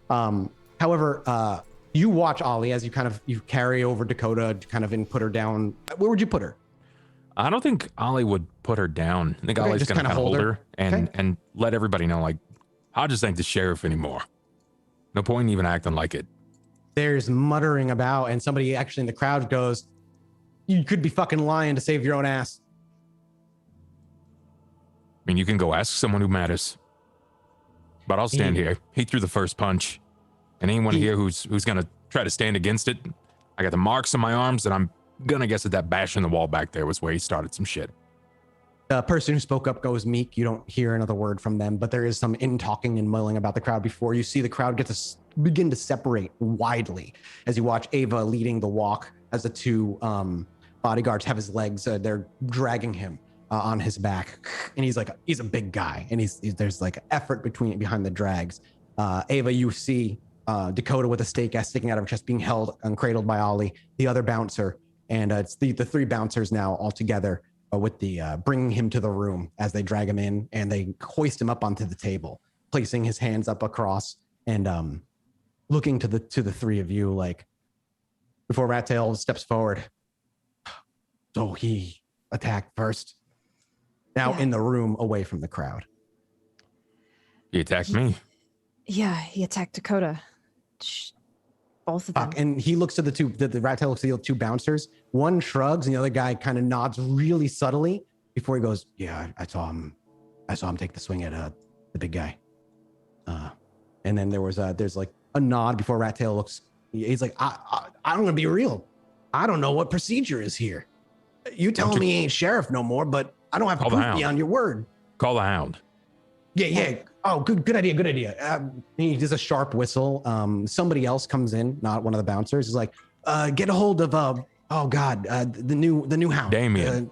However, you watch Ollie as you carry over Dakota and put her down. Where would you put her? I don't think Ollie would put her down. I think Ollie's gonna kind of hold her and let everybody know, like, Hodges ain't the sheriff anymore. No point in even acting like it. There's muttering about, and somebody actually in the crowd goes, "You could be fucking lying to save your own ass." I mean, you can go ask someone who matters. But I'll stand here. He threw the first punch. And anyone here who's gonna try to stand against it, I got the marks on my arms, and I'm gonna guess that bash in the wall back there was where he started some shit. The person who spoke up goes meek. You don't hear another word from them, but there is some in-talking and mulling about the crowd before you see the crowd begin to separate widely as you watch Ava leading the walk as the two bodyguards have his legs. They're dragging him on his back, and he's a big guy, and there's like effort behind the drags. Ava, you see Dakota with a stake sticking out of her chest, being held and cradled by Ollie, the other bouncer, and it's the 3 bouncers now all together with the bringing him to the room as they drag him in, and they hoist him up onto the table, placing his hands up across and looking to the 3 of you, like, before Rattail steps forward. So he attacked first. Now in the room away from the crowd. He attacked me. Yeah, he attacked Dakota. Both of them. And he looks to the rat tail looks to the two bouncers. One shrugs and the other guy kind of nods really subtly before he goes, yeah, I saw him take the swing at the big guy. And then there's like a nod before Rat Tail looks. He's like, I'm gonna be real. I don't know what procedure is here. You telling me he ain't sheriff no more, but I don't have to proof beyond your word. Call the hound. Yeah. Oh, good idea. He does a sharp whistle. Somebody else comes in, not one of the bouncers. He's like, get a hold of the new hound. Damien.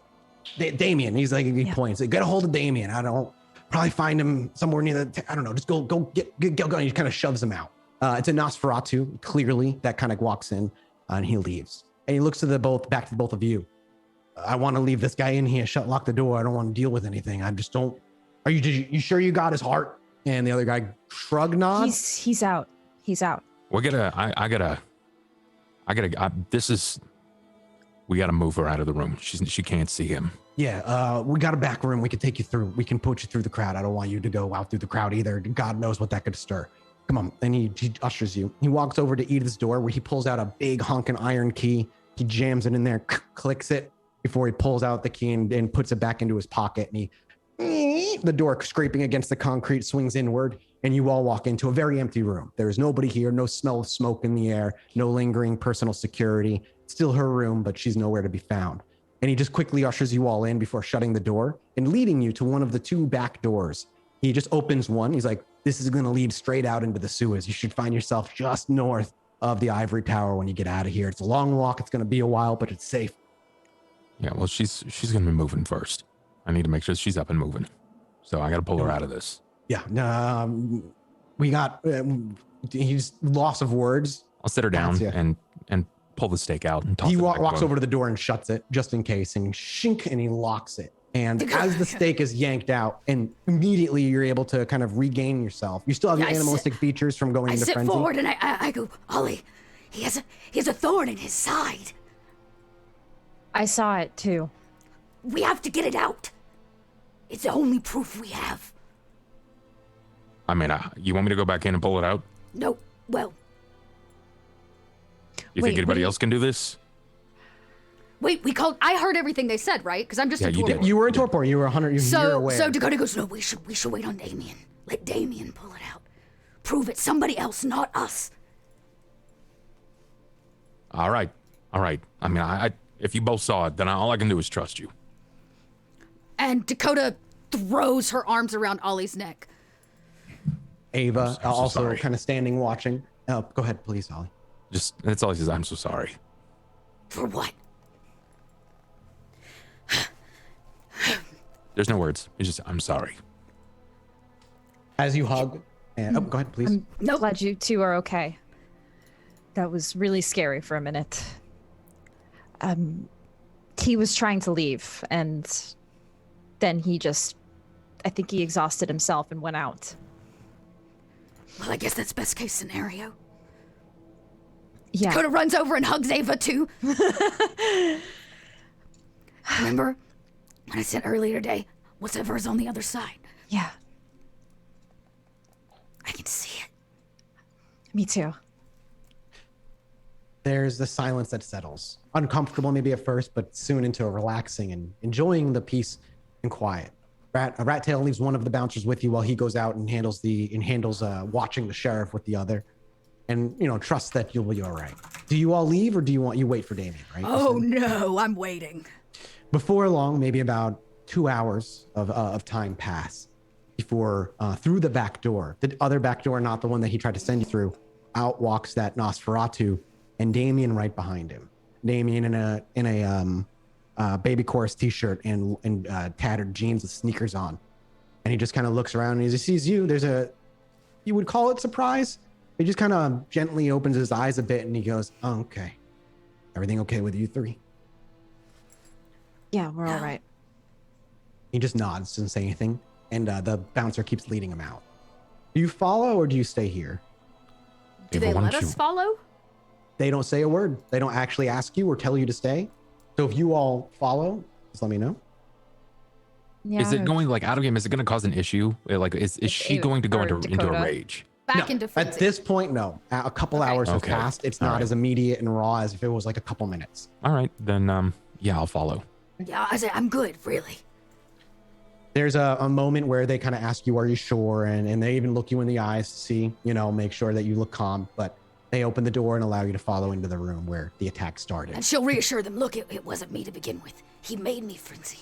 Damien. He's like, he points. Get a hold of Damien. I don't probably find him somewhere near I don't know. Just go get going. He kind of shoves him out. It's a Nosferatu, clearly, that kind of walks in and he leaves. And he looks to back to both of you. I want to leave this guy in here, lock the door. I don't want to deal with anything. I just don't. Are you sure you got his heart? And the other guy shrug nods. He's out. He's out. We gotta move her out of the room. She can't see him. Yeah, we got a back room. We can take you through. We can put you through the crowd. I don't want you to go out through the crowd either. God knows what that could stir. Come on. And he ushers you. He walks over to Edith's door where he pulls out a big honking iron key. He jams it in there, clicks it before he pulls out the key and puts it back into his pocket. And the door scraping against the concrete swings inward, and you all walk into a very empty room. There is nobody here, no smell of smoke in the air, no lingering personal security. It's still her room, but she's nowhere to be found. And he just quickly ushers you all in before shutting the door and leading you to one of the two back doors. He just opens one. He's like, this is going to lead straight out into the sewers. You should find yourself just north of the ivory tower when you get out of here. It's a long walk. It's going to be a while, but it's safe. Yeah, well, she's going to be moving first. I need to make sure she's up and moving. So I got to pull her out of this. Yeah. We got, he's loss of words. I'll sit her down and pull the stake out and toss he it. He walks over to the door and shuts it just in case, and shink, and he locks it. And as the stake is yanked out, and immediately you're able to kind of regain yourself. You still have your animalistic features from going into frenzy. I sit forward and I go, Ollie, he has a thorn in his side. I saw it too. We have to get it out. It's the only proof we have. I mean, you want me to go back in and pull it out? No, well. You think anybody else can do this? Wait, I heard everything they said, right? Because I'm just a torpor. You were a torpor. You were 100. You're aware. So Dakota goes, no, we should wait on Damien. Let Damien pull it out. Prove it's somebody else, not us. All right. I mean, if you both saw it, then all I can do is trust you. And Dakota throws her arms around Ollie's neck. Ava also kind of standing watching. Go ahead, please, Ollie. That's all he says. I'm so sorry. For what? There's no words. It's just, I'm sorry. As you hug, and go ahead, please. I'm glad you two are okay. That was really scary for a minute. He was trying to leave, and then I think he exhausted himself and went out. Well, I guess that's best case scenario. Yeah. Dakota runs over and hugs Ava too. Remember when I said earlier today, whatever's on the other side? Yeah. I can see it. Me too. There's the silence that settles. Uncomfortable maybe at first, but soon into a relaxing and enjoying the peace and quiet. Rat Tail leaves one of the bouncers with you while he goes out and handles watching the sheriff with the other. And, trust that you'll be all right. Do you all leave or do you wait for Damien, right? Oh, no, I'm waiting. Before long, maybe about 2 hours of time pass before through the back door, the other back door, not the one that he tried to send you through, out walks that Nosferatu and Damien right behind him. Damien in a baby chorus t-shirt and tattered jeans with sneakers on. And he just kind of looks around and he sees you. You would call it surprise. He just kind of gently opens his eyes a bit and he goes, oh, okay. Everything okay with you three? Yeah, we're all right. He just nods, doesn't say anything. And the bouncer keeps leading him out. Do you follow or do you stay here? Do they let us follow? They don't say a word. They don't actually ask you or tell you to stay. So if you all follow, Just let me know. Yeah. Is it going like out of game? Is it going to cause an issue? Like, is she going to go into a Dakota. rage? Back No, into at frenzy. this point, no. A couple hours have Okay. passed. It's All not right. as immediate and raw as if it was like a couple minutes. All right, then yeah, I'll follow. Yeah, I say I'm good, really. There's a moment where they kind of ask you, are you sure? And they even look you in the eyes to see, make sure that you look calm. But they open the door and allow you to follow into the room where the attack started. And she'll reassure them, look, it wasn't me to begin with. He made me frenzy.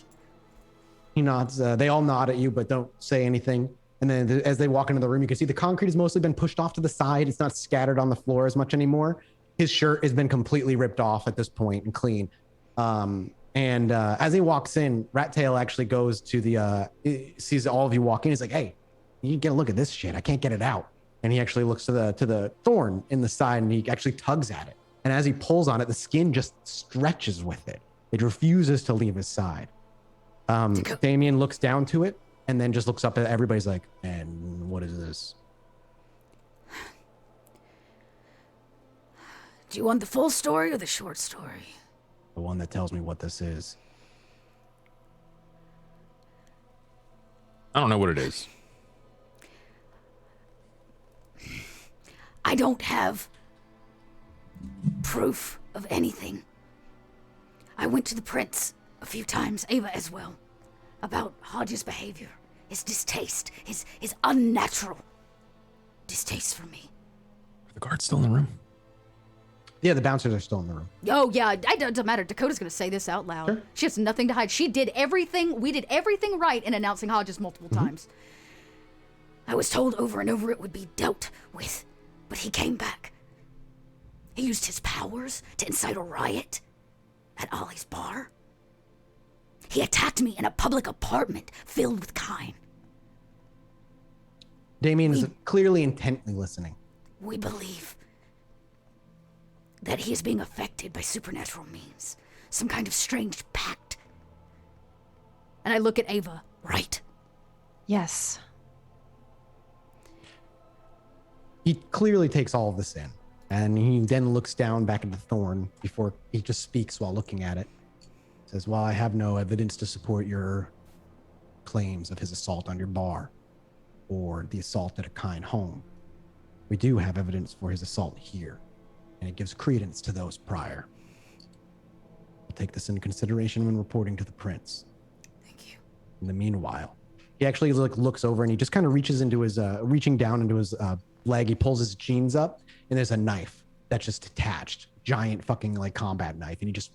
He nods. They all nod at you, but don't say anything. And then as they walk into the room, you can see the concrete has mostly been pushed off to the side. It's not scattered on the floor as much anymore. His shirt has been completely ripped off at this point and clean. And as he walks in, Rat Tail actually goes to sees all of you walk in. He's like, hey, you get a look at this shit. I can't get it out. And he actually looks to the thorn in the side and he actually tugs at it. And as he pulls on it, the skin just stretches with it. It refuses to leave his side. Damien looks down to it and then just looks up at everybody's like, and what is this? Do you want the full story or the short story? The one that tells me what this is. I don't know what it is. I don't have proof of anything. I went to the prince a few times, Ava as well, about Hodge's behavior, his distaste, his unnatural distaste for me. Are the guards still in the room? Yeah, the bouncers are still in the room. Oh, yeah, it doesn't matter. Dakota's going to say this out loud. Sure. She has nothing to hide. We did everything right in announcing Hodges multiple times. I was told over and over it would be dealt with, but he came back. He used his powers to incite a riot at Ollie's bar. He attacked me in a public apartment filled with kine. Damien is clearly intently listening. We believe that he is being affected by supernatural means, some kind of strange pact. And I look at Ava. Right. Yes. He clearly takes all of this in. And he then looks down back at the thorn before he just speaks while looking at it. Says, well, I have no evidence to support your claims of his assault on your bar or the assault at a kind home. We do have evidence for his assault here, and it gives credence to those prior. We'll take this into consideration when reporting to the prince. Thank you. In the meanwhile, he actually looks over and he just kind of reaches into his, reaching down into his leg. He pulls his jeans up and there's a knife that's just attached, giant fucking like combat knife. And he just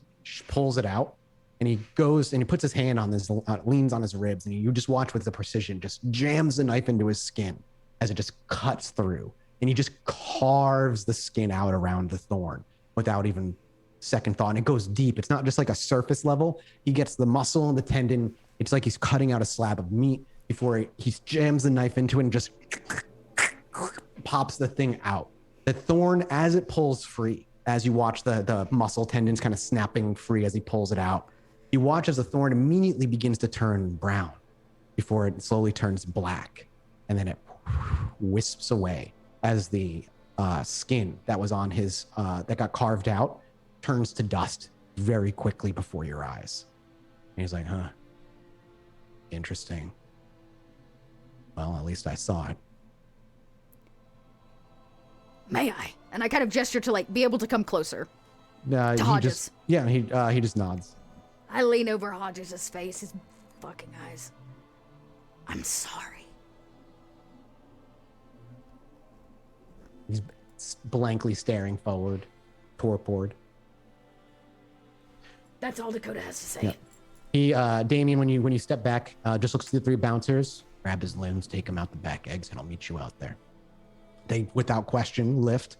pulls it out and he goes and he puts his hand on this, leans on his ribs, and you just watch with the precision, just jams the knife into his skin as it just cuts through. And he just carves the skin out around the thorn without even second thought. And it goes deep. It's not just like a surface level. He gets the muscle and the tendon. It's like he's cutting out a slab of meat before he jams the knife into it and just pops the thing out. The thorn, as it pulls free, as you watch the muscle tendons kind of snapping free as he pulls it out, you watch as the thorn immediately begins to turn brown before it slowly turns black. And then it wisps away as the skin that was on his, that got carved out, turns to dust very quickly before your eyes. And he's like, huh, interesting. Well, at least I saw it. May I? And I kind of gesture to like be able to come closer. He Hodges. he just nods. I lean over Hodges' face, his fucking eyes. I'm sorry. He's blankly staring forward, torpored. That's all Dakota has to say. Yeah. He, Damien, when you step back, just looks at the three bouncers, grab his limbs, take him out the back eggs, and I'll meet you out there. They, without question, lift,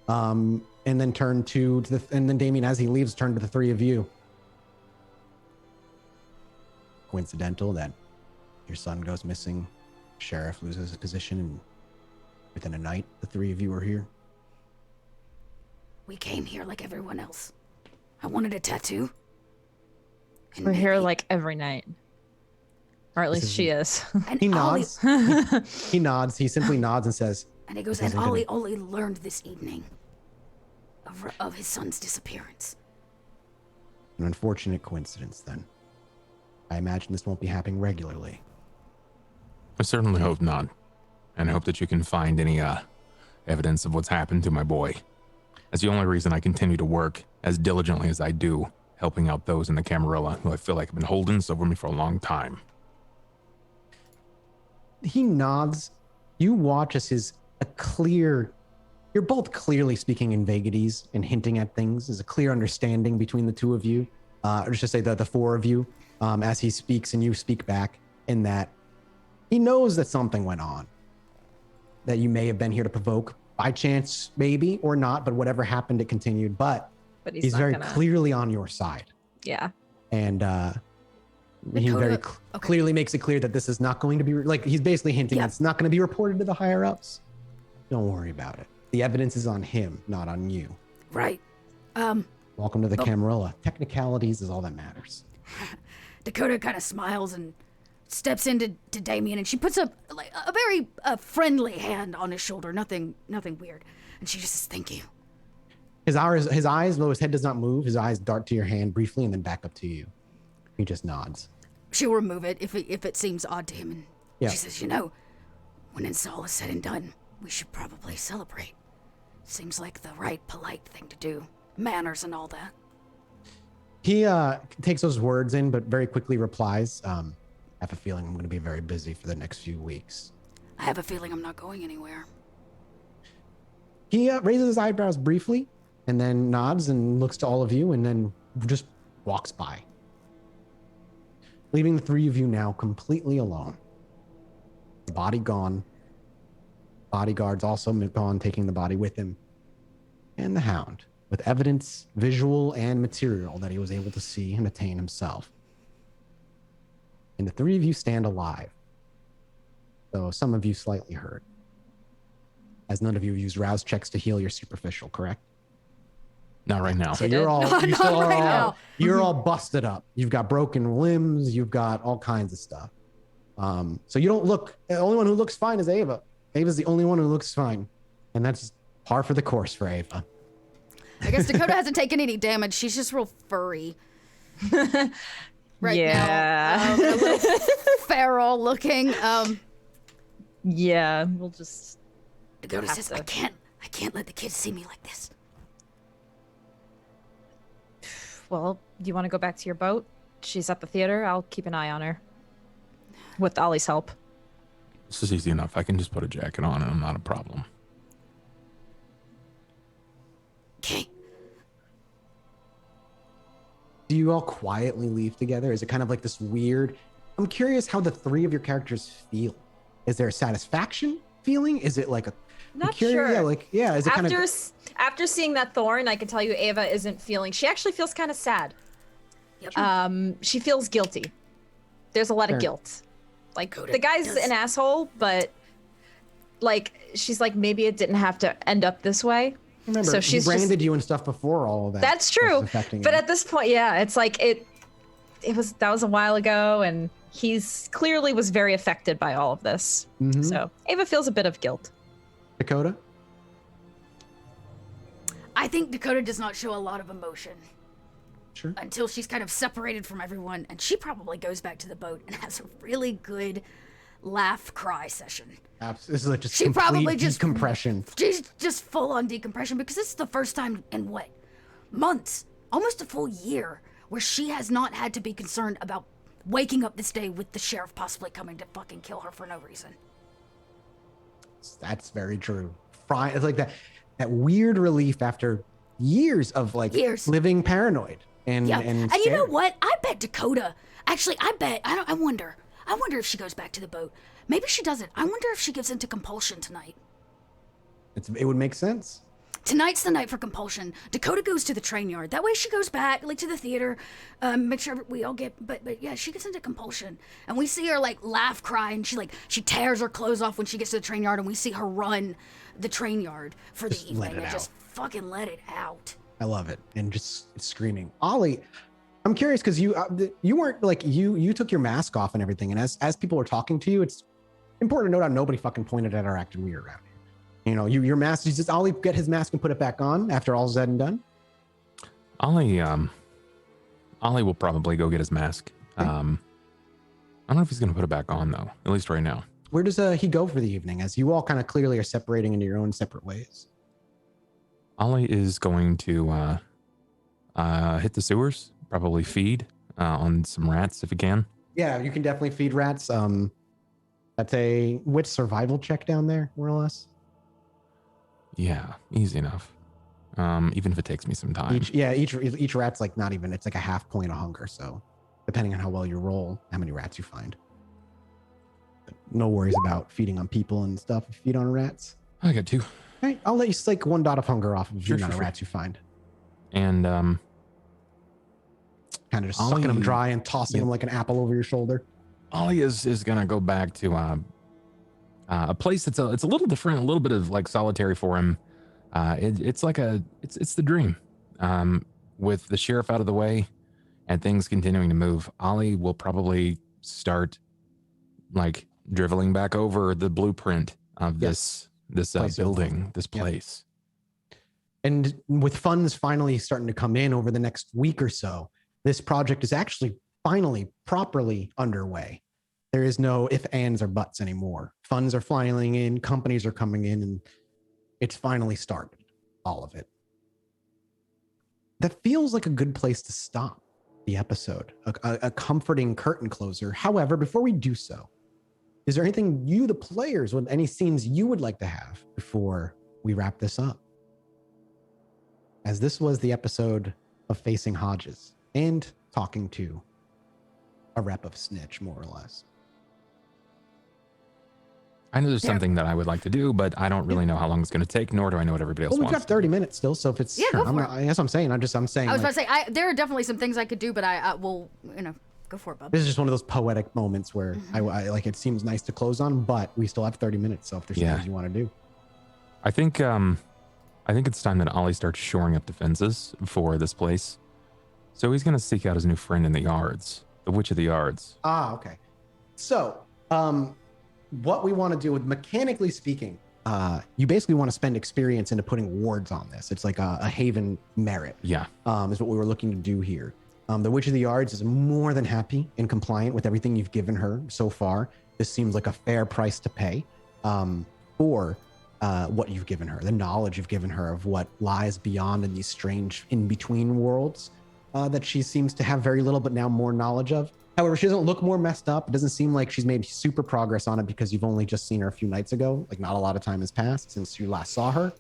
and then turn and then Damien, as he leaves, turn to the three of you. Coincidental that your son goes missing, sheriff loses his position, and within a night, the three of you are here. We came here like everyone else. I wanted a tattoo. And We're here maybe- like every night. Or at least she is. and He Ollie- nods. He nods. He simply nods and says, And he goes, This and isn't Ollie learned this evening of his son's disappearance. an unfortunate coincidence then. I imagine this won't be happening regularly. I certainly hope not. And I hope that you can find any evidence of what's happened to my boy. That's the only reason I continue to work as diligently as I do, helping out those in the Camarilla who I feel like have been holding this over me for a long time. He nods. You watch as you're both clearly speaking in vagaries and hinting at things. There's a clear understanding between the two of you, or just say the four of you, as he speaks and you speak back, in that he knows that something went on, that you may have been here to provoke by chance, maybe, or not, but whatever happened, it continued. But he's very clearly on your side. Yeah. And he very clearly makes it clear that this is not going to be, he's basically hinting it's not going to be reported to the higher ups. Don't worry about it. The evidence is on him, not on you. Right. Welcome to the Camarilla. Technicalities is all that matters. Dakota kind of smiles and steps into Damien, and she puts a very friendly hand on his shoulder. Nothing weird. And she just says, "Thank you." His eyes, though his head does not move, his eyes dart to your hand briefly and then back up to you. He just nods. She'll remove it if it seems odd to him, and she says, when it's all is said and done, we should probably celebrate. Seems like the right, polite thing to do. Manners and all that. He takes those words in, but very quickly replies, I have a feeling I'm going to be very busy for the next few weeks. I have a feeling I'm not going anywhere. He raises his eyebrows briefly and then nods and looks to all of you and then just walks by, leaving the three of you now completely alone. The body gone. Bodyguards also gone, taking the body with him. And the Hound, with evidence, visual and material, that he was able to see and attain himself. And the three of you stand alive, though some of you slightly hurt, as none of you used rouse checks to heal your superficial, correct? Not right now. So you're all busted up. You've got broken limbs. You've got all kinds of stuff. So you don't look. The only one who looks fine is Ava. Ava's the only one who looks fine, and that's par for the course for Ava. I guess Dakota hasn't taken any damage. She's just real furry. Right now. A little feral looking. Yeah, we'll just. Dakota says, I can't let the kids see me like this. Well, do you want to go back to your boat? She's at the theater. I'll keep an eye on her. With Ollie's help. This is easy enough. I can just put a jacket on and I'm not a problem. Okay. Do you all quietly leave together? Is it kind of like this weird? I'm curious how the three of your characters feel. Is there a satisfaction feeling? Is it like a? Not sure. Yeah. Is it kind of? After seeing that Thorn, I can tell you Ava isn't feeling. She actually feels kind of sad. Yep. She feels guilty. There's a lot of guilt. Like the guy's an asshole, but like she's like maybe it didn't have to end up this way. Remember, so she branded you and stuff before all of that. That's true. But at this point, yeah, it's like that was a while ago, and he's clearly was very affected by all of this. Mm-hmm. So Ava feels a bit of guilt. Dakota? I think Dakota does not show a lot of emotion. Sure. Until she's kind of separated from everyone, and she probably goes back to the boat and has a really good laugh-cry session. This is like just she probably just decompression. She's just full on decompression because this is the first time in what? Months, almost a full year, where she has not had to be concerned about waking up this day with the sheriff possibly coming to fucking kill her for no reason. That's very true. It's like that weird relief after years of living paranoid. And you know what? I bet Dakota. Actually, I wonder if she goes back to the boat. Maybe she doesn't. I wonder if she gives into compulsion tonight. It would make sense. Tonight's the night for compulsion. Dakota goes to the train yard. That way she goes back, to the theater, make sure we all get, but yeah, she gets into compulsion. And we see her, laugh, cry, and she tears her clothes off when she gets to the train yard, and we see her run the train yard for the evening and just fucking let it out. I love it. And just screaming. Ollie, I'm curious because you weren't you took your mask off and everything. And as people were talking to you, it's important to note how nobody fucking pointed at or acted weird around you. You know, your mask, just Ollie get his mask and put it back on after all's said and done? Ollie will probably go get his mask. Okay. don't know if he's going to put it back on, though, at least right now. Where does he go for the evening, as you all kind of clearly are separating into your own separate ways? Ollie is going to hit the sewers, probably feed on some rats if he can. Yeah, you can definitely feed rats. That's a wit survival check down there, more or less. Yeah, easy enough. Even if it takes me some time. Each rat's like not even, it's like a half point of hunger. So depending on how well you roll, how many rats you find. But no worries about feeding on people and stuff. If you feed on rats. I got 2. Okay, I'll let you slake 1 dot of hunger off of the amount of rats you find. And kind of just sucking them dry and tossing them like an apple over your shoulder. Ollie is gonna go back to a place that's it's a little different, a little bit of like solitary for him. It's the dream. With the sheriff out of the way and things continuing to move, Ollie will probably start like driveling back over the blueprint of this building, this place. And with funds finally starting to come in over the next week or so, this project is actually finally properly underway. There is no ifs, ands, or buts anymore. Funds are flying in, companies are coming in, and it's finally started, all of it. That feels like a good place to stop the episode, a comforting curtain closer. However, before we do so, is there anything you, the players, any scenes you would like to have before we wrap this up? As this was the episode of Facing Hodges and talking to a rep of Snitch, more or less. I know there's something that I would like to do, but I don't really know how long it's going to take, nor do I know what everybody else Well, wants. we've got 30 minutes still, so if it's... Yeah, go for it. That's what I'm saying. I'm saying... I was about to say, there are definitely some things I could do, but I will, go for it, bub. This is just one of those poetic moments where I like, it seems nice to close on, but we still have 30 minutes, so if there's things you want to do. I think it's time that Ollie starts shoring up defenses for this place. So he's going to seek out his new friend in the yards, the Witch of the Yards. Ah, okay. So, what we want to do with, mechanically speaking, you basically want to spend experience into putting wards on this. It's like a haven merit. Yeah. Is what we were looking to do here. The Witch of the Yards is more than happy and compliant with everything you've given her so far. This seems like a fair price to pay for what you've given her, the knowledge you've given her of what lies beyond in these strange in-between worlds that she seems to have very little, but now more knowledge of. However, she doesn't look more messed up. It doesn't seem like she's made super progress on it because you've only just seen her a few nights ago. Like, not a lot of time has passed since you last saw her.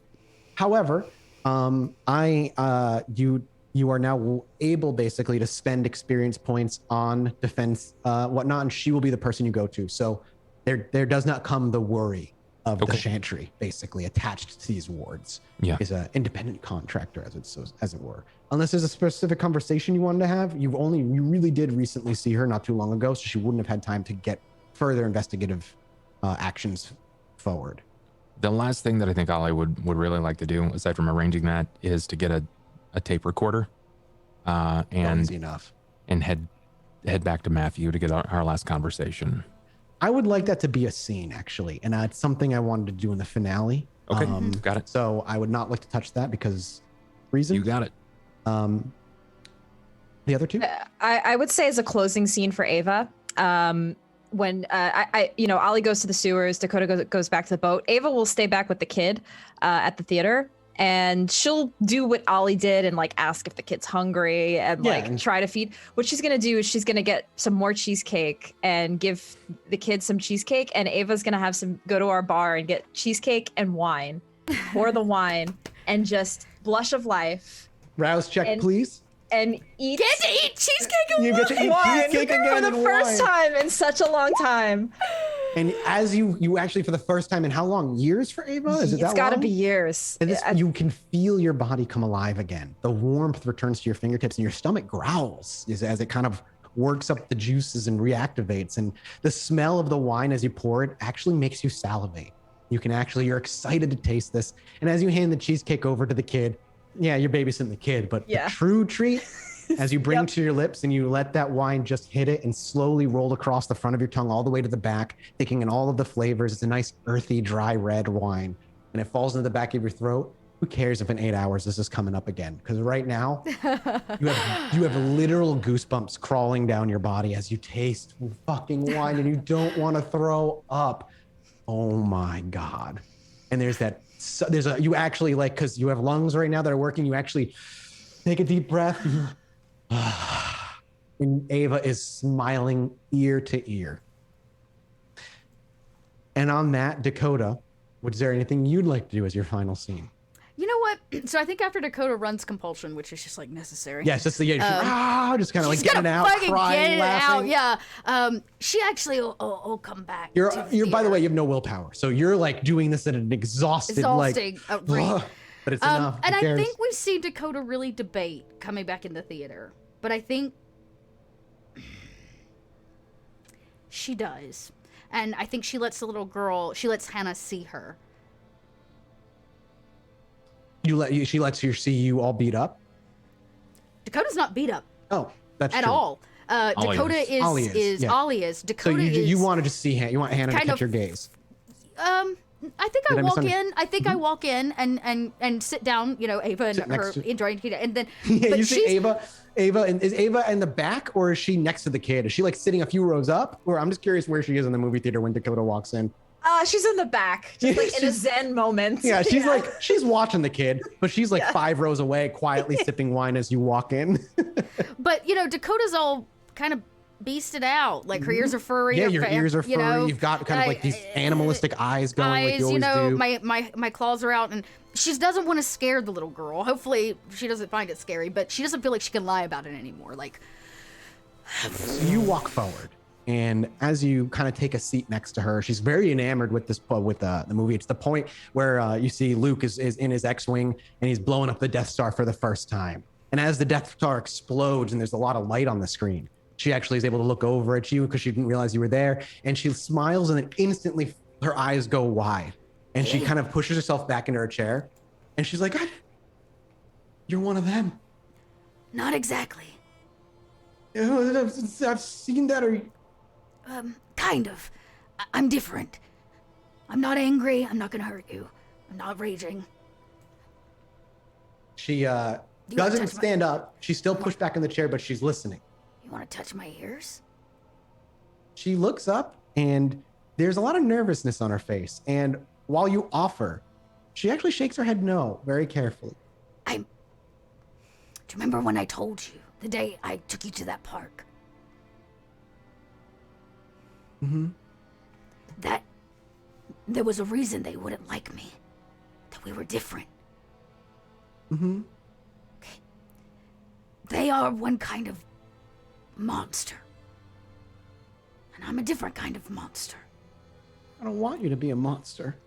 However, you are now able basically to spend experience points on defense, whatnot, and she will be the person you go to. So there does not come the worry of the Chantry basically attached to these wards. Yeah. Is an independent contractor, as it were. Unless there's a specific conversation you wanted to have, you really did recently see her not too long ago, so she wouldn't have had time to get further investigative actions forward. The last thing that I think Ollie would really like to do, aside from arranging that, is to get a tape recorder and easy enough, and head back to Matthew to get our last conversation. I would like that to be a scene, actually, and it's something I wanted to do in the finale. Okay, got it. So I would not like to touch that because reasons. You got it. The other two? I would say as a closing scene for Ava, when Ollie goes to the sewers, Dakota goes back to the boat. Ava will stay back with the kid at the theater, and she'll do what Ollie did and like ask if the kid's hungry and try to feed. What she's gonna do is she's gonna get some more cheesecake and give the kid some cheesecake, and Ava's gonna go to our bar and get cheesecake and wine, pour the wine, and just blush of life. Rouse check, please. And eat. Get to eat cheesecake and You get to eat wine cheesecake again for the first time in such a long time. And as you actually, for the first time in how long? Years for Ava? Is it that long? It's got to be years. And you can feel your body come alive again. The warmth returns to your fingertips and your stomach growls as it kind of works up the juices and reactivates. And the smell of the wine as you pour it actually makes you salivate. You're excited to taste this. And as you hand the cheesecake over to the kid, yeah, you're babysitting the kid, but the true treat, as you bring to your lips and you let that wine just hit it and slowly roll across the front of your tongue all the way to the back, taking in all of the flavors. It's a nice earthy, dry red wine, and it falls into the back of your throat. who cares if in 8 hours this is coming up again? Because right now, you have literal goosebumps crawling down your body as you taste fucking wine and you don't want to throw up. Oh my God. And you actually like, because you have lungs right now that are working, you actually take a deep breath. And Ava is smiling ear to ear. And on that, Dakota, was there anything you'd like to do as your final scene? You know what? So I think after Dakota runs compulsion, which is just like necessary. Yeah, it's just just kind of like getting it out, crying, laughing. Yeah. She actually will come back. You're by the way, you have no willpower, so you're like doing this at an exhausting rate. But it's enough. And I think we see Dakota really debate coming back in the theater, but I think she does, and I think she lets Hannah see her. She lets you see you all beat up? Dakota's not beat up. Oh, that's at true. all. Dakota is Ollie is. Dakota so is. You want to just see Hannah. You want Hannah to catch your gaze. I think I walk in and sit down, Ava and her enjoying Dakota, and then you see Ava and is Ava in the back or is she next to the kid? Is she like sitting a few rows up? Or I'm just curious where she is in the movie theater when Dakota walks in. She's in the back, just like in a zen moment. Yeah, she's watching the kid, but she's like 5 rows away, quietly sipping wine as you walk in. But Dakota's all kind of beasted out. Like her ears are furry. Yeah, your ears are furry. You've got kind of like these animalistic eyes going. Like you always do. My claws are out, and she doesn't want to scare the little girl. Hopefully, she doesn't find it scary, but she doesn't feel like she can lie about it anymore. Like, so you walk forward. And as you kind of take a seat next to her, she's very enamored with the movie. It's the point where you see Luke is in his X-Wing and he's blowing up the Death Star for the first time. And as the Death Star explodes and there's a lot of light on the screen, she actually is able to look over at you because she didn't realize you were there. And she smiles and then instantly her eyes go wide. And she kind of pushes herself back into her chair. And she's like, "You're one of them." Not exactly. I've seen that. Kind of. I'm different. I'm not angry. I'm not gonna hurt you. I'm not raging. She doesn't stand up. She's still pushed back in the chair, but she's listening. You want to touch my ears? She looks up, and there's a lot of nervousness on her face. And while you offer, she actually shakes her head no, very carefully. Do you remember when I told you the day I took you to that park? Mm-hmm. That there was a reason they wouldn't like me. That we were different. Mm-hmm. Okay. They are one kind of monster. And I'm a different kind of monster. I don't want you to be a monster.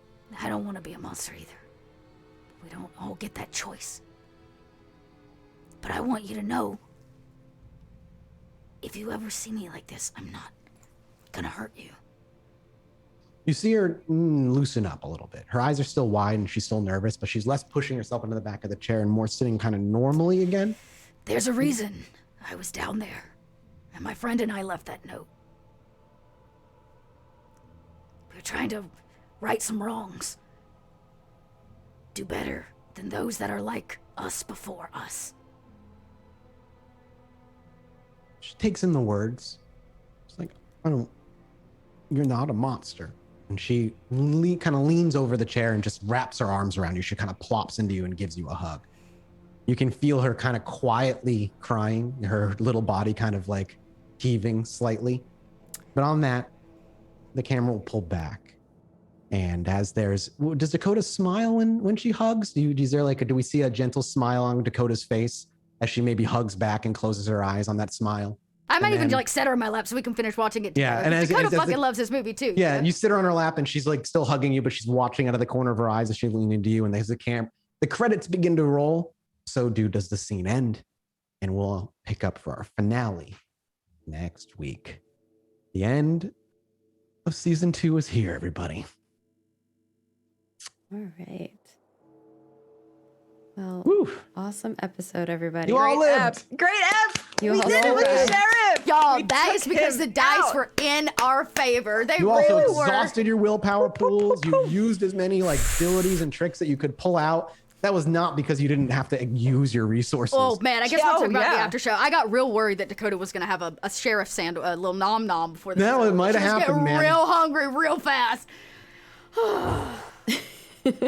I don't want to be a monster either. We don't all get that choice. But I want you to know, if you ever see me like this, I'm not gonna hurt you. You see her loosen up a little bit. Her eyes are still wide and she's still nervous, but she's less pushing herself into the back of the chair and more sitting kind of normally again. There's a reason I was down there, and my friend and I left that note. We were trying to right some wrongs. Do better than those that are like us before us. She takes in the words. She's like, you're not a monster. And she kind of leans over the chair and just wraps her arms around you. She kind of plops into you and gives you a hug. You can feel her kind of quietly crying, her little body kind of like heaving slightly. But on that, the camera will pull back. And does Dakota smile when she hugs? Do we see a gentle smile on Dakota's face as she maybe hugs back and closes her eyes on that smile? I might even like set her in my lap so we can finish watching it together. Yeah, and Dakota fucking loves this movie too. Yeah, you sit her on her lap and she's like still hugging you, but she's watching out of the corner of her eyes as she leans into you. And there's the credits begin to roll. So does the scene end, and we'll pick up for our finale next week. The end of season 2 is here, everybody. All right. Well, Woo. Awesome episode, everybody. You all lived. Great app. You We all did it with the lived. sheriff. Y'all, We that is took because the him dice out. were in our favor. They You also really were. exhausted your willpower pools. You used as many like abilities and tricks that you could pull out that was not because you didn't have to use your resources. Oh man, I guess we'll talk about the yeah. after show. I got real worried that Dakota was gonna have a sheriff sandwich, a little nom nom before the No, show. it might have She was happened, getting man. real hungry, real fast.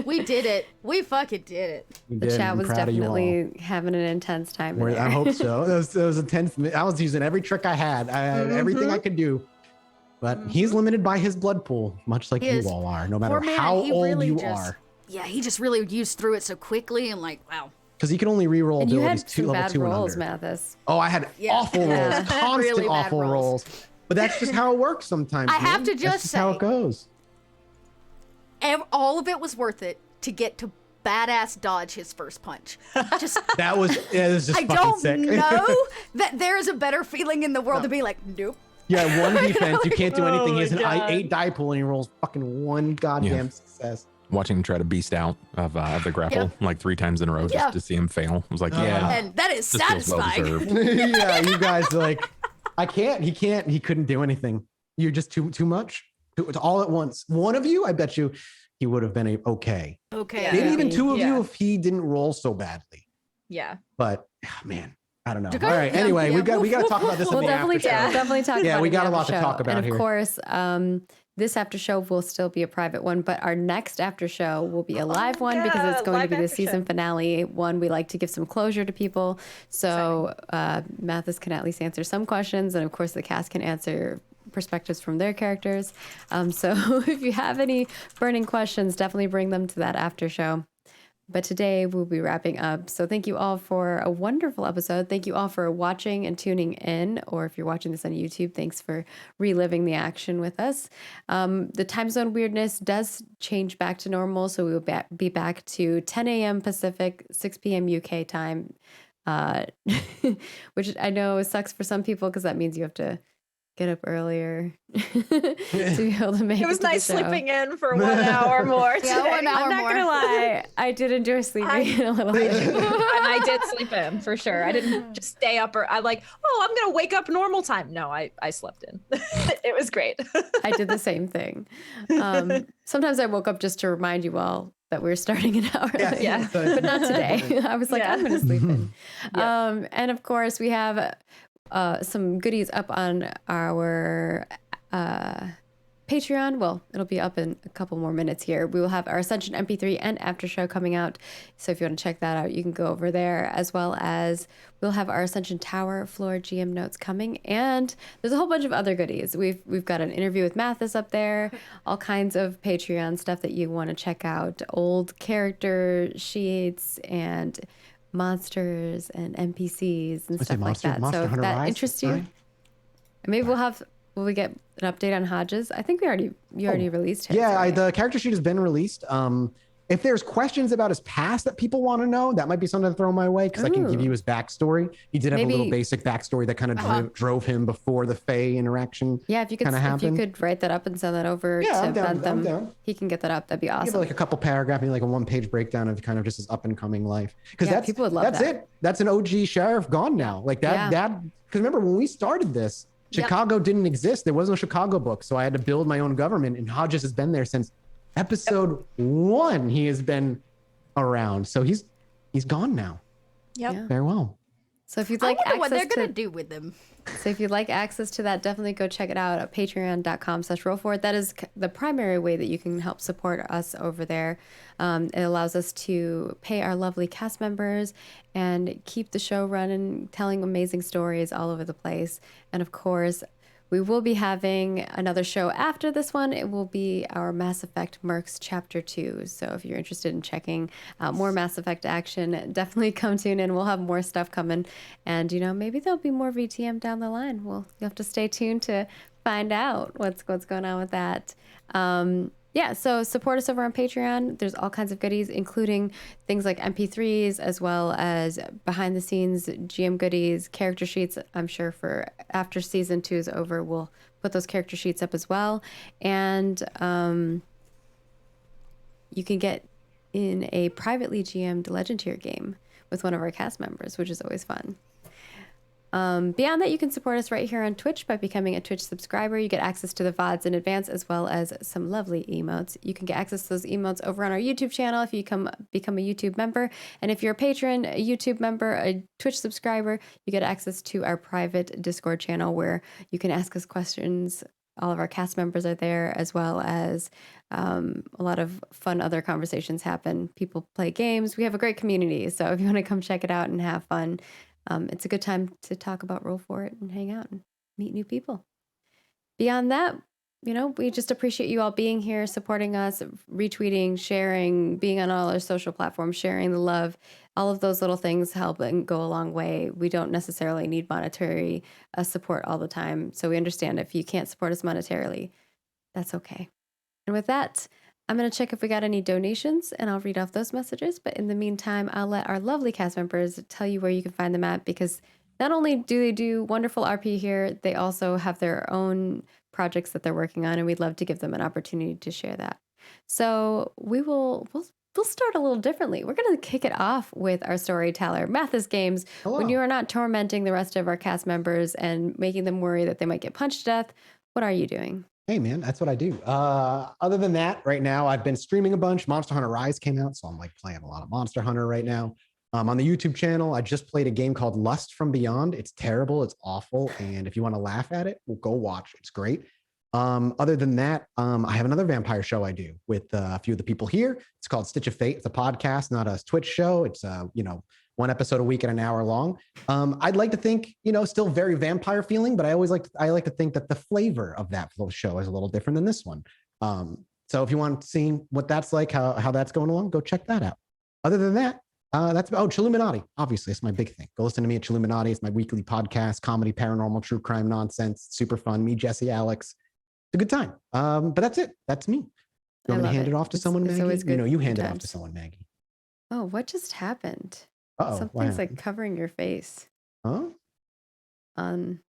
We did it. We fucking did it. You The did, chat I'm was proud of you all. definitely having an intense time. in I there. hope so. It was intense. I was using every trick I had. I had everything I could do. But he's limited by his blood pool, much like He you is. all are, no matter Poor man, how he old really you just- are. Yeah, he just really used through it so quickly and like, wow. Because he can only re-roll And you abilities had some level bad 2 and rolls, under. Mathis. Oh, I had Yeah. awful Yeah. rolls, constant Really bad awful rolls. rolls. But that's just how it works sometimes. I have man. to That's just how say- it goes. All of it was worth it to get to badass dodge his first punch. Just That was just I fucking don't sick. know that there is a better feeling in the world to be like, nope. Yeah, one defense, you can't do anything. He has an my God. 8 die pool and he rolls fucking one goddamn success. Watching him try to beast out of the grapple like 3 times in a row just Yeah. to see him fail. I was like, yeah, And that is this feels well satisfying. deserved. Yeah, you guys like, I can't. He couldn't do anything. You're just too much. It's all at once. One of you, I bet you, he would have been okay. Okay. Yeah. Maybe even 2 of Yeah. you if he didn't roll so badly. Yeah. But man, I don't know. Dakota- All right. yeah, Anyway, yeah. we got to talk about this in We'll the definitely, after show. definitely talk Yeah, about we it in got the a lot to after talk show. about and here. of course, this after show will still be a private one, but our next after show will be a live one because it's yeah, going to live be the after season show. finale one. We like to give some closure to people. So Mathis can at least answer some questions. And of course, the cast can answer perspectives from their characters. So if you have any burning questions, definitely bring them to that after show. But today we'll be wrapping up. So thank you all for a wonderful episode. Thank you all for watching and tuning in. Or if you're watching this on YouTube, thanks for reliving the action with us. The time zone weirdness does change back to normal. So we will be back to 10 a.m. Pacific, 6 p.m. UK time, which I know sucks for some people because that means you have to get up earlier to be able to make it. It was to the nice show. sleeping in for 1 hour more today. Yeah, 1 hour I'm not more. gonna lie, I did enjoy sleeping in a little bit. And I did sleep in for sure. I didn't just stay up or I like, oh, I'm gonna wake up normal time. No, I slept in. It was great. I did the same thing. Sometimes I woke up just to remind you all that we were starting an hour late, Yeah. but not today. I was like, Yeah. I'm going to sleep in. Yeah. And of course, we have some goodies up on our Patreon. Well, it'll be up in a couple more minutes here. We will have our Ascension MP3 and After Show coming out. So if you want to check that out, you can go over there, as well as we'll have our Ascension Tower floor GM notes coming. And there's a whole bunch of other goodies. We've got an interview with Mathis up there, all kinds of Patreon stuff that you want to check out, old character sheets and monsters and NPCs and Let's say stuff like that. Monster So if Hunter that Rise, interests you, right? maybe will we get an update on Hodges? I think you already released his. Yeah, right? the character sheet has been released. If there's questions about his past that people want to know, that might be something to throw my way because I can give Ooh. you his backstory. He did have a little Maybe- basic backstory that kind of drove him before the Fae interaction. Yeah, if you kinda could happened. write that up and send that over Yeah, to I'm down, I'm Bentham, down. he can get that up. That'd be Give awesome. like a couple paragraph, maybe like a 1-page breakdown of kind of just his up and coming life. Because Yeah, that's people would love that's that. it. That's an OG sheriff gone now. Like that Yeah. because remember when we started this, Yep. Chicago didn't exist. There was no Chicago book, so I had to build my own government. And Hodges has been there since episode 1. He has been around, so he's gone now. Yep. Yeah. Farewell. So if you'd I like wonder what they're access gonna to, do with them. so if you'd like access to that, definitely go check it out at patreon.com/rollforward. That is the primary way that you can help support us over there. It allows us to pay our lovely cast members and keep the show running, telling amazing stories all over the place. And of course, we will be having another show after this one. It will be our Mass Effect Mercs Chapter 2. So if you're interested in checking out more Mass Effect action, definitely come tune in. We'll have more stuff coming. And, maybe there'll be more VTM down the line. Well, you'll have to stay tuned to find out what's going on with that. Yeah, so support us over on Patreon. There's all kinds of goodies, including things like MP3s, as well as behind the scenes GM goodies, character sheets. I'm sure for after season 2 is over, we'll put those character sheets up as well. And you can get in a privately GM'd Legend Tier game with one of our cast members, which is always fun. Beyond that, you can support us right here on Twitch by becoming a Twitch subscriber. You get access to the VODs in advance, as well as some lovely emotes. You can get access to those emotes over on our YouTube channel if you become a YouTube member. And if you're a patron, a YouTube member, a Twitch subscriber, you get access to our private Discord channel where you can ask us questions. All of our cast members are there, as well as a lot of fun other conversations happen. People play games. We have a great community. So if you want to come check it out and have fun, it's a good time to talk about Roll For It and hang out and meet new people. Beyond that, we just appreciate you all being here, supporting us, retweeting, sharing, being on all our social platforms, sharing the love. All of those little things help and go a long way. We don't necessarily need monetary support all the time. So we understand if you can't support us monetarily, that's okay. And with that, I'm going to check if we got any donations, and I'll read off those messages. But in the meantime, I'll let our lovely cast members tell you where you can find them at, because not only do they do wonderful RP here, they also have their own projects that they're working on, and we'd love to give them an opportunity to share that. So we'll start a little differently. We're going to kick it off with our storyteller, Mathis Games. Hello. When you are not tormenting the rest of our cast members and making them worry that they might get punched to death, what are you doing? Hey, man, that's what I do. Other than that, right now, I've been streaming a bunch. Monster Hunter Rise came out, so I'm like playing a lot of Monster Hunter right now. On the YouTube channel, I just played a game called Lust from Beyond. It's terrible. It's awful. And if you want to laugh at it, well, go watch. It's great. Other than that, I have another vampire show I do with a few of the people here. It's called Stitch of Fate. It's a podcast, not a Twitch show. It's, one episode a week and an hour long. I'd like to think, still very vampire feeling, but I like to think that the flavor of that show is a little different than this one. So if you want to see what that's like, how that's going along, go check that out. Other than that, that's Chilluminati. Obviously, it's my big thing. Go listen to me at Chilluminati. It's my weekly podcast, comedy, paranormal, true crime nonsense. Super fun. Me, Jesse, Alex. It's a good time. But that's it. That's me. You want me to hand it off to someone, Maggie? Always good. You hand it off to someone, Maggie. Oh, what just happened? Uh-oh. Something's like covering your face. Huh? On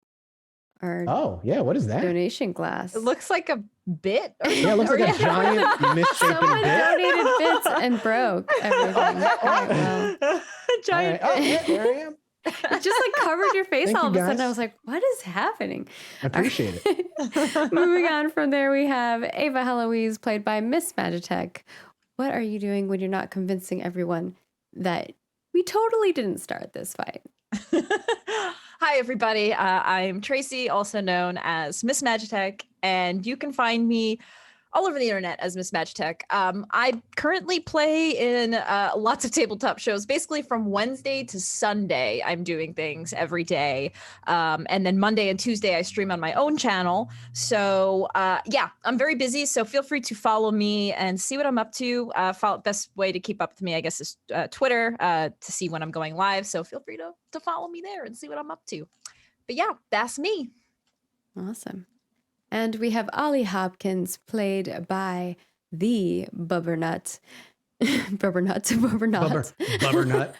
our what is that? donation glass. It looks like a bit. Yeah, it looks like a giant misshapen Someone bit. donated bits and broke everything. All right, well, Giant. All right. Oh, yeah, there I am. it just like covered your face Thank all you, of a sudden. guys. I was like, what is happening? I appreciate it. Moving on from there, we have Ava Heloise, played by Miss Magitech. What are you doing when you're not convincing everyone that we totally didn't start this fight? Hi, everybody. I'm Tracy, also known as Miss Magitech, and you can find me all over the internet as Miss Magitech. I currently play in lots of tabletop shows. Basically, from Wednesday to Sunday, I'm doing things every day. And then Monday and Tuesday, I stream on my own channel. So I'm very busy. So feel free to follow me and see what I'm up to. Best way to keep up with me, I guess, is Twitter to see when I'm going live. So feel free to follow me there and see what I'm up to. But yeah, that's me. Awesome. And we have Ollie Hopkins, played by the Bubbernut. Bubbernut. Bubbernut.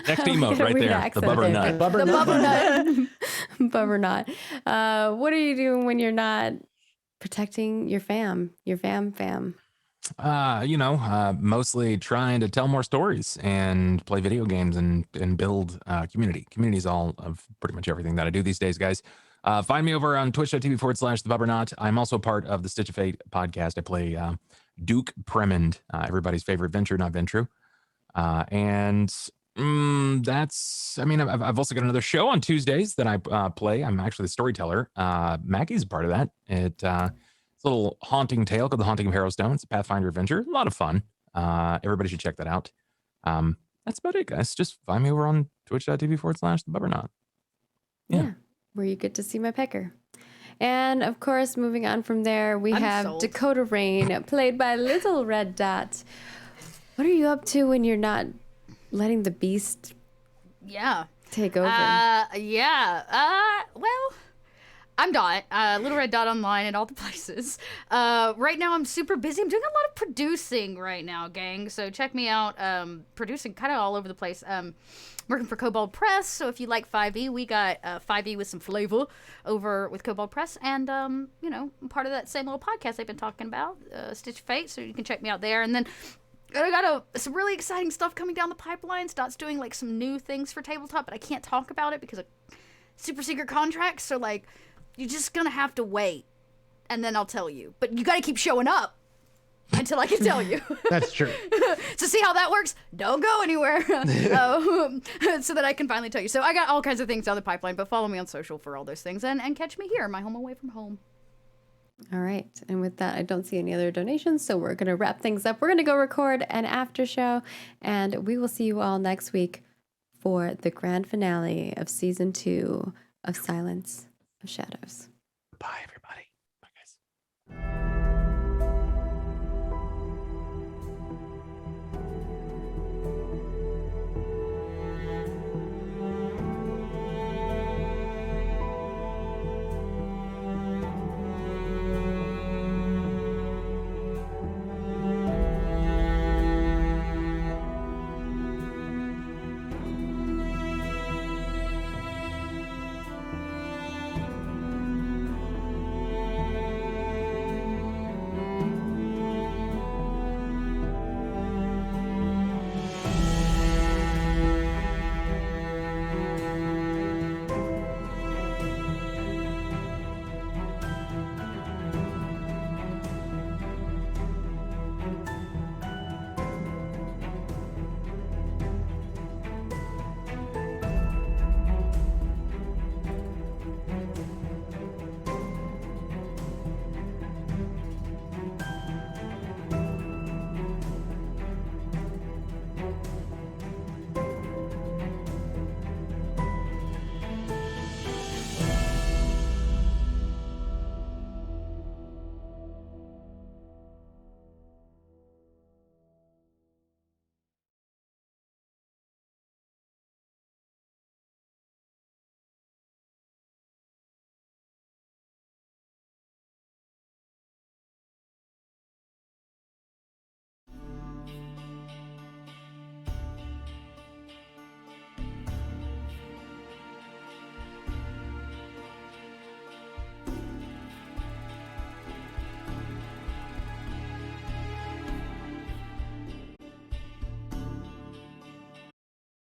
Next emote right there. The Bubbernut. The Bubbernut. Bubbernut. What are you doing when you're not protecting your fam? Your fam? Mostly trying to tell more stories and play video games and build community. Community is all of pretty much everything that I do these days, guys. Find me over on twitch.tv/thebubbernot. I'm also part of the Stitch of Fate podcast. I play Duke Premind, everybody's favorite Ventrue, not Ventrue. I've also got another show on Tuesdays that I play. I'm actually the storyteller. Maggie's a part of that. It's a little haunting tale called The Haunting of Harrowstone. It's a Pathfinder adventure. A lot of fun. Everybody should check that out. That's about it, guys. Just find me over on twitch.tv/thebubbernot. Yeah. Where you get to see my pecker. And of course, moving on from there, we I'm have sold. Dakota Rain, played by Little Red Dot. What are you up to when you're not letting the beast take over? Well, I'm Dot, Little Red Dot online at all the places. Right now I'm super busy. I'm doing a lot of producing right now, gang. So check me out. Producing kind of all over the place. Working for Kobold Press. So if you like 5e, we got 5e with some flavor over with Kobold Press. And, I'm part of that same little podcast I've been talking about, Stitch of Fate. So you can check me out there. And then I got some really exciting stuff coming down the pipeline. Stott's doing like some new things for tabletop, but I can't talk about it because of super secret contracts. So like, you're just gonna have to wait, and then I'll tell you. But you gotta keep showing up until I can tell you. That's true. So see how that works? Don't go anywhere. So that I can finally tell you. So I got all kinds of things down the pipeline, but follow me on social for all those things, and catch me here, my home away from home. All right. And with that, I don't see any other donations. So we're going to wrap things up. We're going to go record an after show. And we will see you all next week for the grand finale of season 2 of Silence of Shadows. Bye, everyone.